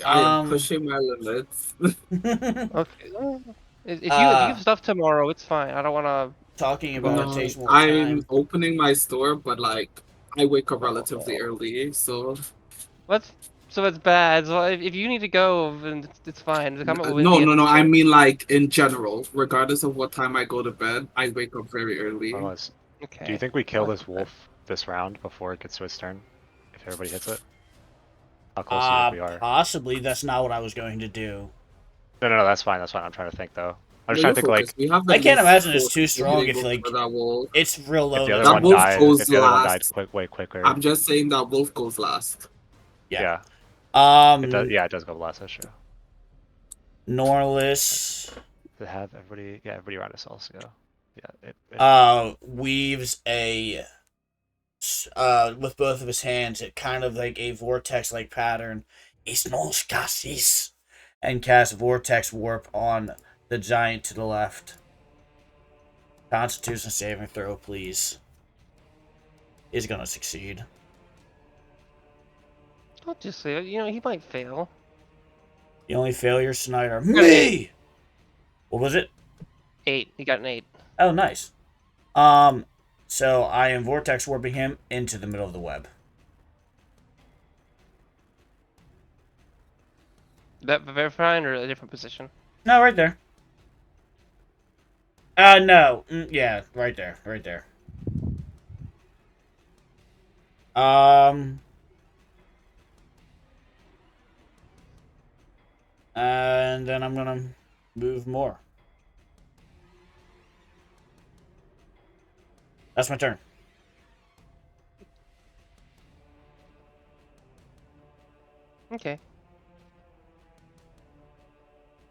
I am pushing my limits. Okay. If you have stuff tomorrow, it's fine. I don't want to. Talking about it takes more I'm time. opening my store, but like I wake up relatively early, so What? So it's bad. So if you need to go, then it's fine. The combat will no, be no, at no. the I end. mean like in general, regardless of what time I go to bed, I wake up very early. Unless, Okay. do you think we kill this wolf this round before it gets to its turn? If everybody hits it? How close do you think we are? Possibly. That's not what I was going to do. No, that's fine. That's fine. I'm trying to think though. I'm just No, trying to think focus. like We have I at can't least imagine it's 4 too people strong hitting if over like that wolf. it's real low. if the other That one wolf died, goes if the other one died last. way quicker. I'm just saying that wolf goes last. Yeah. Yeah. It does. Yeah, it does go last. That's true. Norlis To have everybody, yeah, everybody around us also go. Yeah. weaves a with both of his hands, it kind of like a vortex-like pattern. Isnos and casts vortex warp on the giant to the left. Constitution saving throw, please. Is gonna succeed. Don't just say it. You know, he might fail. The only failures tonight are me. What was it? 8. He got an 8. Oh, nice. So I am vortex warping him into the middle of the web. That very fine or a different position? No, right there. No. Yeah, right there. Right there. And then I'm gonna move more. That's my turn. Okay.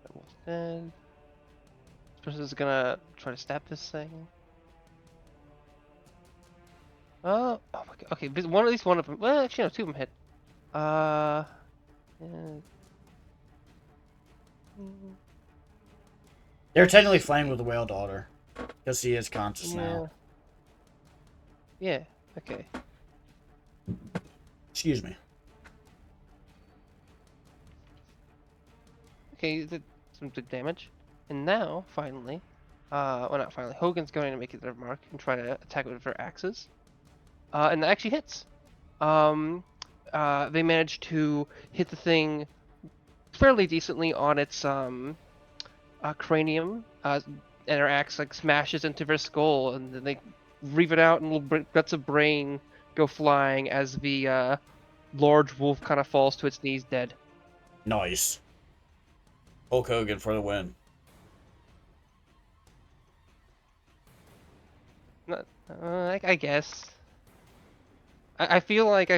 Almost dead. This person's gonna try to stab this thing. Oh my god. Okay, at least one of them. Well, actually, no, 2 of them hit. Yeah. They're technically flying with the whale daughter. Because he is conscious Yeah. now. Yeah. Okay. Excuse me. Okay, did some good damage. And now, finally, well, not finally, Hogan's going to make their mark and try to attack with their axes. And that actually hits. They managed to hit the thing fairly decently on its cranium, and their axe like smashes into their skull, and then they reave it out, and little guts of brain go flying as the large wolf kind of falls to its knees, dead. Nice. Hulk Hogan for the win. I guess. I feel like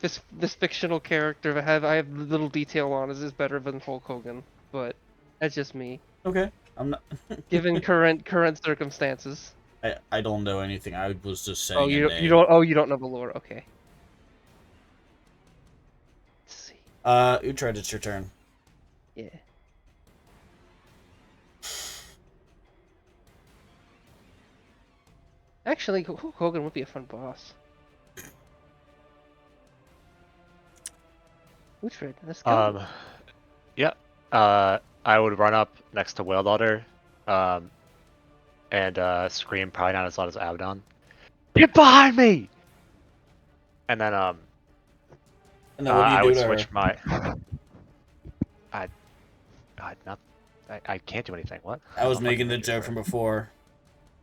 this fictional character that I have little detail on is better than Hulk Hogan, but that's just me. Okay. I'm not. Given current circumstances. I don't know anything. I was just saying. Oh, you don't know the lore. Okay. Let's see. Uhtred, it's your turn. Yeah. Actually, Hulk Hogan would be a fun boss. Uhtred, let's go. Yeah. I would run up next to Whale Daughter, and scream, probably not as loud as Abaddon. Get behind me! And then And then what do you I do would to switch her? my. I can't do anything. What? I was How the fuck making can I the do joke that? from before.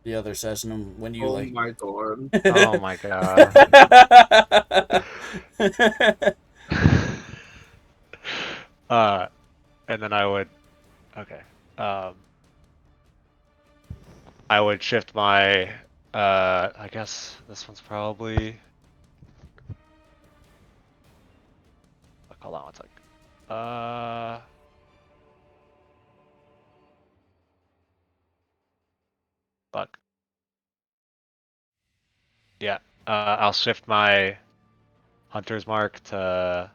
The other session when you Oh like. my god. Oh my god. And then I would. Okay. I would shift my. I guess this one's probably. Hold on one sec. Fuck. Yeah. I'll shift my hunter's mark to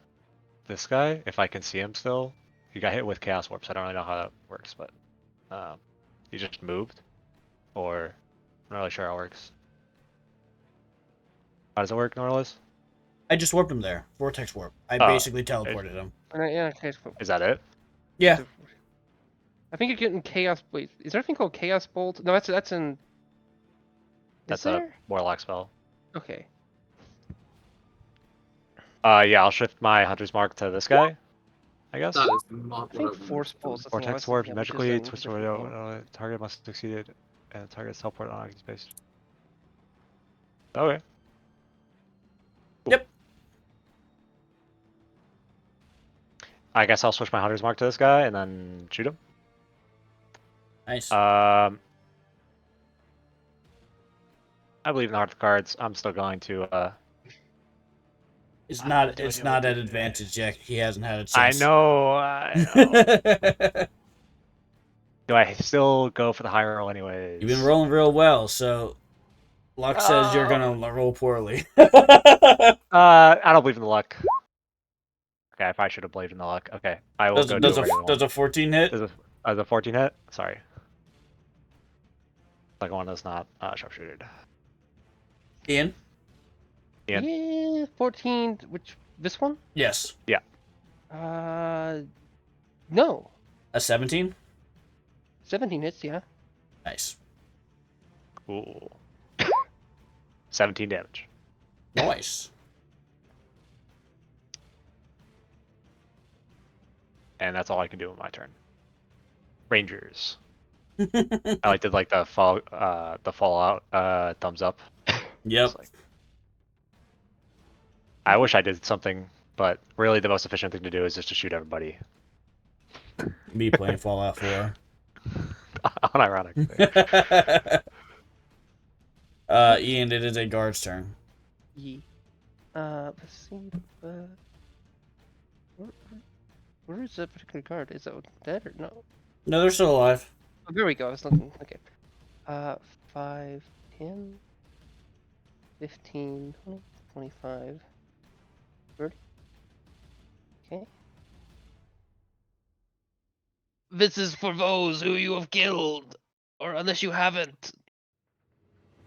this guy if I can see him still. He got hit with chaos warps. I don't really know how that works, but he just moved, or I'm not really sure how it works. How does it work, Norlis? I just warped him there. Vortex warp. I basically teleported him. Yeah, okay. Is that it? Yeah. I think you're getting chaos. Wait, is there a thing called chaos bolt? No, that's in. That's there? a warlock spell. Okay. Yeah, I'll shift my hunter's mark to this guy, I guess. That is not I think what I force meant. bolts. That's the one I was Vortex warp thinking of, which is magically in twist different lore. target must succeed and target teleport on occupied space. Okay. I guess I'll switch my hunter's mark to this guy and then shoot him. Nice. I believe in the heart of the cards. I'm still going to. It's what not. do I It's do? not at advantage yet. He hasn't had a I chance. know. I know. Do I still go for the high roll anyways? You've been rolling real well, so luck says you're gonna roll poorly. I don't believe in the luck. Okay, I probably should have believed in the luck. Okay, I will go do a regular does one. a 14 hit? Does a 14 hit? Sorry. Second one does not sharpshooted. Ian? Ian? Yeah, 14. Which this one? Yes. Yeah. No. A 17? 17 hits. Yeah. Nice. Cool. 17 damage. Nice. And that's all I can do in my turn. Rangers. I did like the fallout thumbs up. Yep. Like, I wish I did something, but really the most efficient thing to do is just to shoot everybody. Me playing Fallout 4. Unironic. Ian, it is a guard's turn. Ye. Let's see. Where is that particular card? Is that dead or no? No, they're still alive. Oh, there we go. I was looking. Okay. 5, 10, 15, 20, 25, 30. Okay. This is for those who you have killed, or unless you haven't.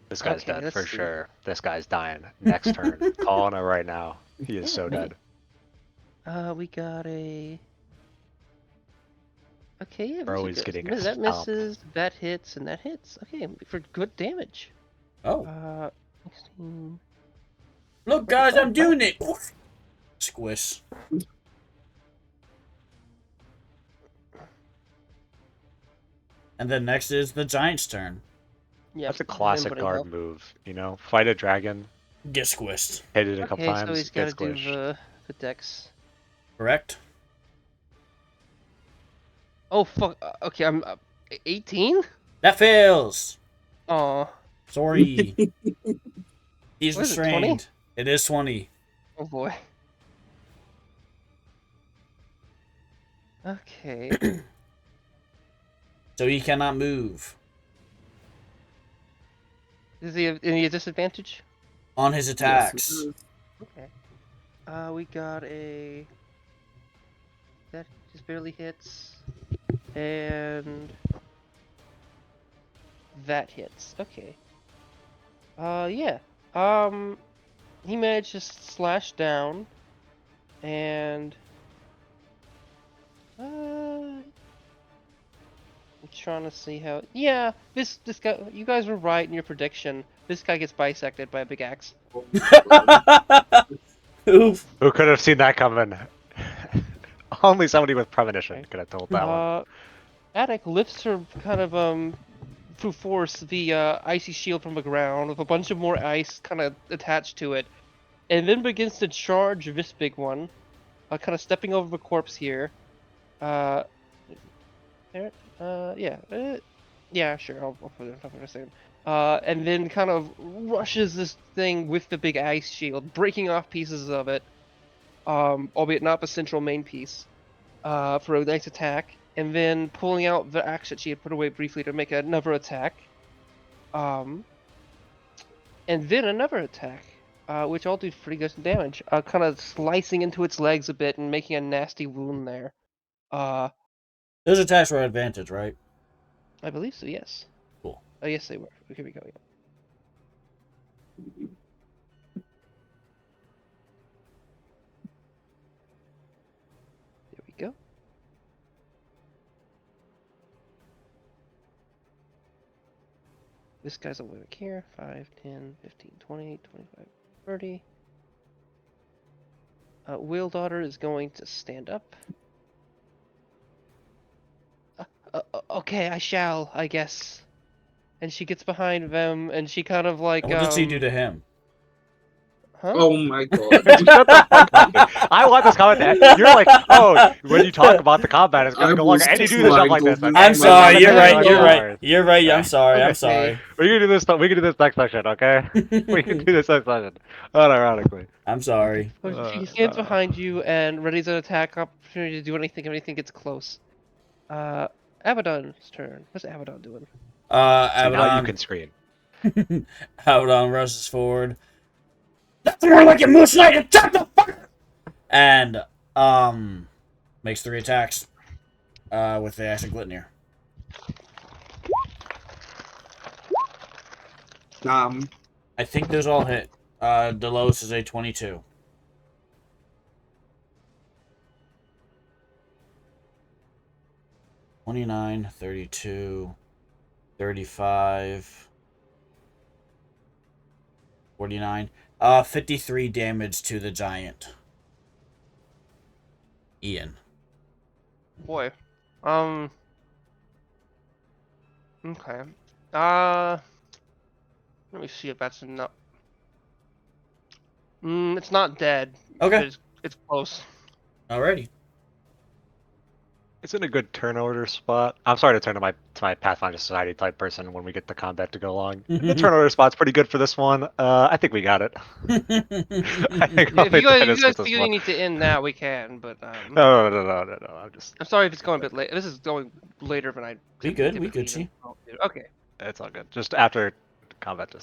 This guy's Okay, dead let's for see. sure. This guy's dying. Next turn. Calling it right now. He is so dead. We got a. Okay, yeah, Bro these is are good. getting That stomped. misses, that hits, and that hits. Okay, for good damage. Oh. 16. Look, guys, I'm doing it! Squish. And then next is the giant's turn. Yeah, That's a classic guard move, you know? Fight a dragon, Get squished. hit it a couple Okay, times, so he's get got to do squished. the dex. Correct? Oh fuck. Okay, I'm 18. That fails! Aw. Sorry. He's What is it, 20? restrained. It is 20. Oh boy. Okay. So he cannot move. Does he have any disadvantage? On his attacks. Okay. We got a. That just barely hits. And. That hits. Okay. Yeah. He managed to slash down. And. I'm trying to see how. Yeah, this guy. You guys were right in your prediction. This guy gets bisected by a big axe. Oof. Who could have seen that coming? Only somebody with premonition Okay. could have told that one. Attic lifts her kind of through force the icy shield from the ground with a bunch of more ice kind of attached to it, and then begins to charge this big one, kind of stepping over the corpse here. Yeah, yeah, sure. I'll put it up in a second. And then kind of rushes this thing with the big ice shield, breaking off pieces of it, albeit not the central main piece, for a nice attack, and then pulling out the axe that she had put away briefly to make another attack, and then another attack, which all do pretty good damage, kind of slicing into its legs a bit and making a nasty wound there. Those attacks were advantage, right? I believe so, yes. Cool. Oh, yes, they were. Here we go. Yeah. There we go. This guy's all the way back here. 5, 10, 15, 20, 25, 30. Whale Daughter is going to stand up. Okay, I shall, I guess. And she gets behind them, and she kind of like. What does he do to him? Huh? Oh my god. Shut the fuck up, dude. I want this comment. You're like, oh, when you talk about the combat, it's gonna I go longer, was and you do this stuff trying like to this. lose Okay? I'm my sorry. mind. You're right. Yeah. You're right. Alright. You're right. I'm sorry. I'm Okay. sorry. We can do this. We can do this next session. Okay? We can do this next session. Unironically. I'm sorry. He stands behind you and readies an attack opportunity to do anything if anything gets close. Abaddon's turn. What's Abaddon doing? So now you Abaddon. can scream. Abaddon rushes forward. That's more like a moose knight. Attack the fuck! And makes 3 attacks. With the Ashen Glitnir. I think those all hit. The lowest is a 22. $29, $32, $35, $49. 53 damage to the giant. Ian. Boy. Okay. Let me see if that's enough. It's not dead. Okay. It's close. Alrighty. It's in a good turn order spot. I'm sorry to turn to my Pathfinder Society type person when we get the combat to go along. The turn order spot's pretty good for this one. I think we got it. I think If you guys gets feel you need to end now, we can. But No. I'm sorry if it's going a bit late. This is going later than I. We good, typically Chi. Okay. It's all good. Just after combat,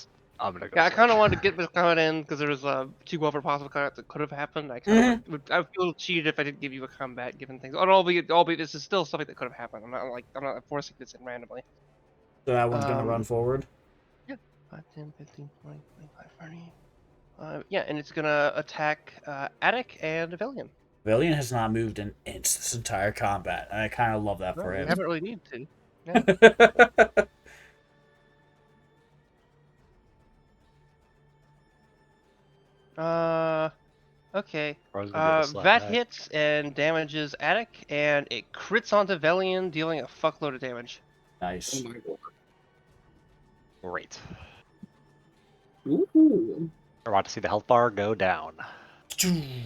I'm gonna go. Yeah, I kind of wanted to get this comment in because there was 2 other possible combats that could have happened. I kind of I would feel cheated if I didn't give you a combat given things. Albeit this is still something that could have happened. I'm not forcing this in randomly. So that one's gonna run forward. Yeah. 5, 10, 15, 20, 25, 30. Yeah, and it's gonna attack Attic and Velian. Velian has not moved an inch this entire combat, and I kind of love that for You him. haven't really needed to. Yeah. Okay. That hits and damages Attic, and it crits onto Velian, dealing a fuckload of damage. Nice. Oh my god. Great. Ooh. We're about to see the health bar go down. It's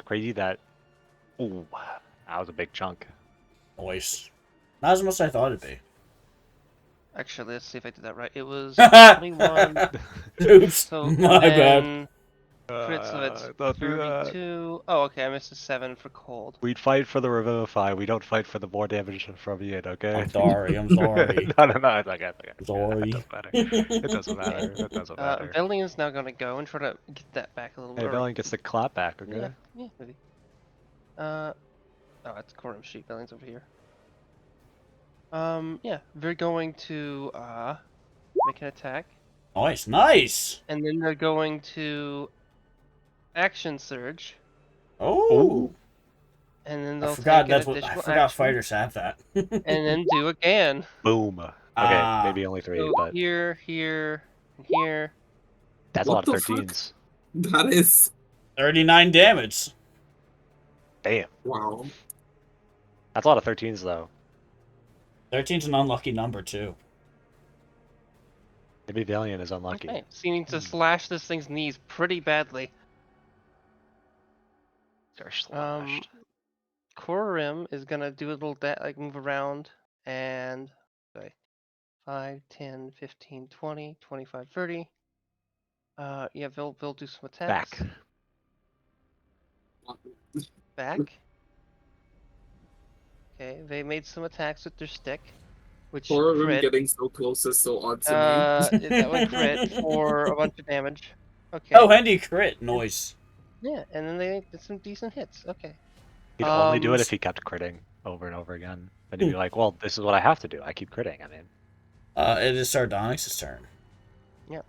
crazy that. Ooh, that was a big chunk. Nice. Not as much as I thought it'd be. Actually, let's see if I did that right. It was 21. Oops. So My bad. then crits, so it's Don't do that. 32. Oh, okay, I missed a 7 for cold. We'd fight for the Revivify. We don't fight for the more damage from Ian, okay? I'm sorry. I'm sorry. no, it's okay. Sorry. It doesn't matter. It doesn't matter. Velian's now gonna go and try to get that back a little Hey, bit. Valiant gets the clap back, okay? Yeah, maybe. Oh, that's Corum sheet. Velian's over here. Yeah, they're going to make an attack, Nice. and then they're going to action surge, Oh. and then they'll I forgot take an that's what I additional forgot action, fighters have that. and then do again. Boom. Okay, maybe only 3, So but here, and here. that's a What lot of the fuck? 13s. That is 39 damage. Damn. wow. That's a lot of 13s, though. 13's an unlucky number too. Maybe Valiant is unlucky. Okay, seeming to slash this thing's knees pretty badly. They're slashed. Corim is gonna do a little move around and 5, 10, 15, 20, 25, 30. Yeah, they'll do some attacks. Back. Okay, they made some attacks with their stick, which Horror crit. getting so close is so odd to That one crit for a bunch of damage. Okay. Oh, handy crit noise. Yeah, and then they did some decent hits. Okay. He'd only do it if he kept critting over and over again. Then he'd be like, well, this is what I have to do. I keep critting, I mean. It is Sardonyx's turn. Yeah.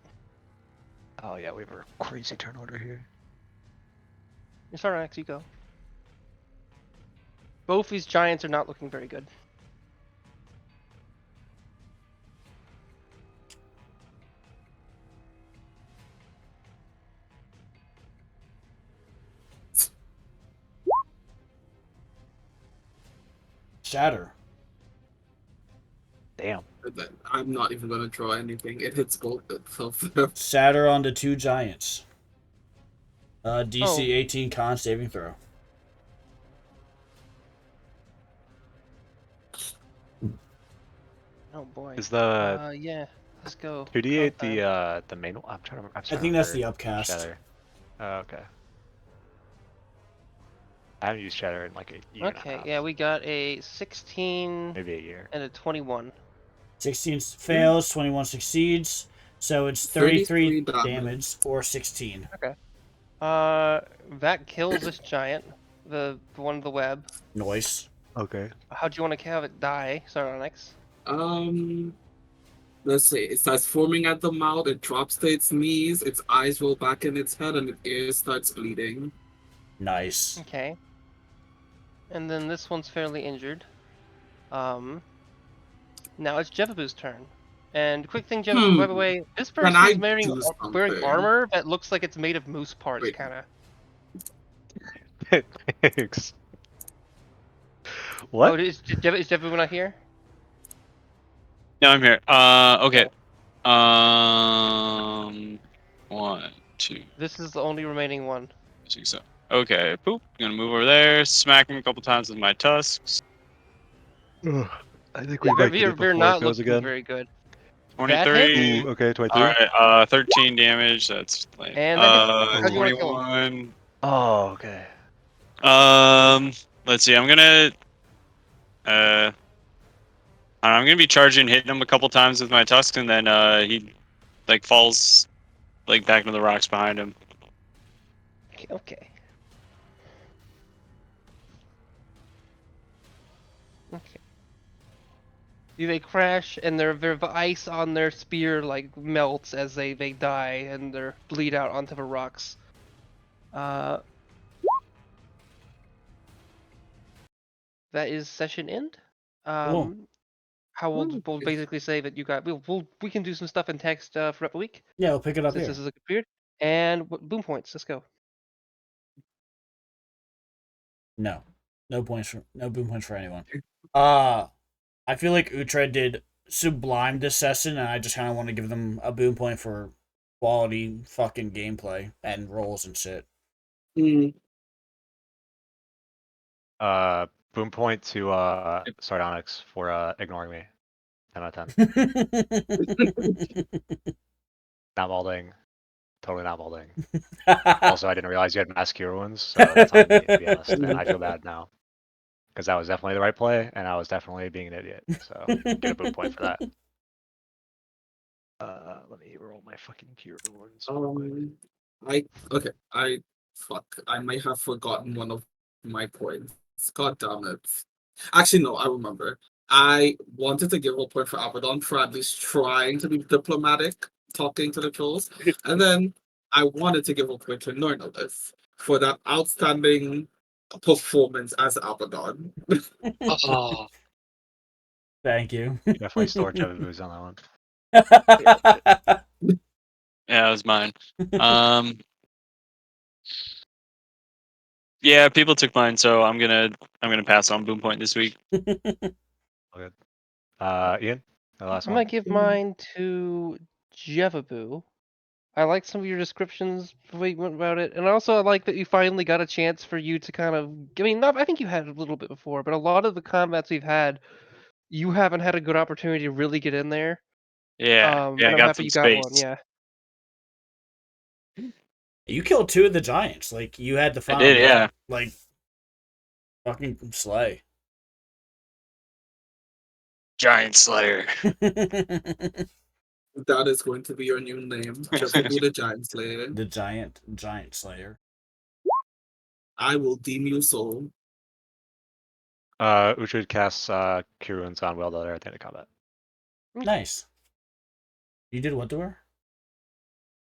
Oh, yeah, we have a crazy turn order here. It's alright, you go. Both these giants are not looking very good. Shatter. Damn. I'm not even gonna draw anything. It hits both of them. Shatter on the 2 giants. DC Oh. 18 con saving throw. Oh boy. Is the Yeah. Let's go. 2d8 Combat. the main one? I'm trying to remember. I think that's the upcast. Shatter. Oh, okay. I haven't used Shatter in like a year and a Okay, half. yeah, we got a 16 Maybe a year. and a 21. 16 fails, 21 succeeds. So it's 33 damage or 16. Okay. That kills this giant, the one with the web. Noise. Okay. How'd you want to have it die, Sardonyx? Let's see. It starts forming at the mouth. It drops to its knees. Its eyes roll back in its head, and its ear starts bleeding. Nice. Okay. And then this one's fairly injured. Now it's Jevabu's turn. And quick thing, Jevabu, by the way, this person I is wearing do something? armor that looks like it's made of moose parts, Wait. kind of. Thanks. What? Oh, is Jevabu not here? No, I'm here. Okay. 1, 2, This is the only remaining one. 6, 7. Okay, poop. Gonna move over there, smack him a couple times with my tusks. I think we might get it We're before not it goes looking again. very good. 23. Ooh, okay, 23. Alright, 13 damage. That's lame. And how'd you wanna kill 21. Oh, okay. Let's see. I'm gonna be charging, hitting him a couple times with my tusks, and then he like falls like back into the rocks behind him. Okay. Okay. They crash, and their ice on their spear like melts as they die, and they bleed out onto the rocks. That is session end. Cool. How we'll basically say that you got we can do some stuff in text throughout the week. Yeah, we'll pick it up Since here. this is a good period. And boom points. Let's go. No boom points for anyone. I feel like Utra did sublime this session, and I just kind of want to give them a boom point for quality fucking gameplay and rolls and shit. Boom point to Sardonyx for ignoring me. 10 out of 10. Not balding. Totally not balding. Also, I didn't realize you had mass cure wounds, so that's on me, to be honest. And I feel bad now. Because that was definitely the right play, and I was definitely being an idiot. So, get a boom point for that. Let me roll my fucking cure wounds. I might have forgotten one of my points. God damn it. Actually, no, I remember. I wanted to give a point for Abaddon for at least trying to be diplomatic, talking to the trolls. And then I wanted to give a point to Nornolith for that outstanding performance as Abaddon. Oh. Thank you. Definitely store Jevabu's on that one. Yeah, it was mine. Yeah, people took mine, so I'm gonna pass on boom point this week. All good. Ian, the last I'm one. gonna give mine to Jevabu. I like some of your descriptions about it, and also I like that you finally got a chance for you to kind of. I mean, I think you had a little bit before, but a lot of the combats we've had, you haven't had a good opportunity to really get in there. Yeah, And I I'm got happy some you space. got one. Yeah. You killed 2 of the giants. Like, you had the final. I did, yeah. Like, fucking slay. Giant Slayer. That is going to be your new name. Jevabu the Giant Slayer. The giant slayer. I will deem you so. Uhtred casts cure wounds on Well Daughter at the end of combat. Nice. You did what to her?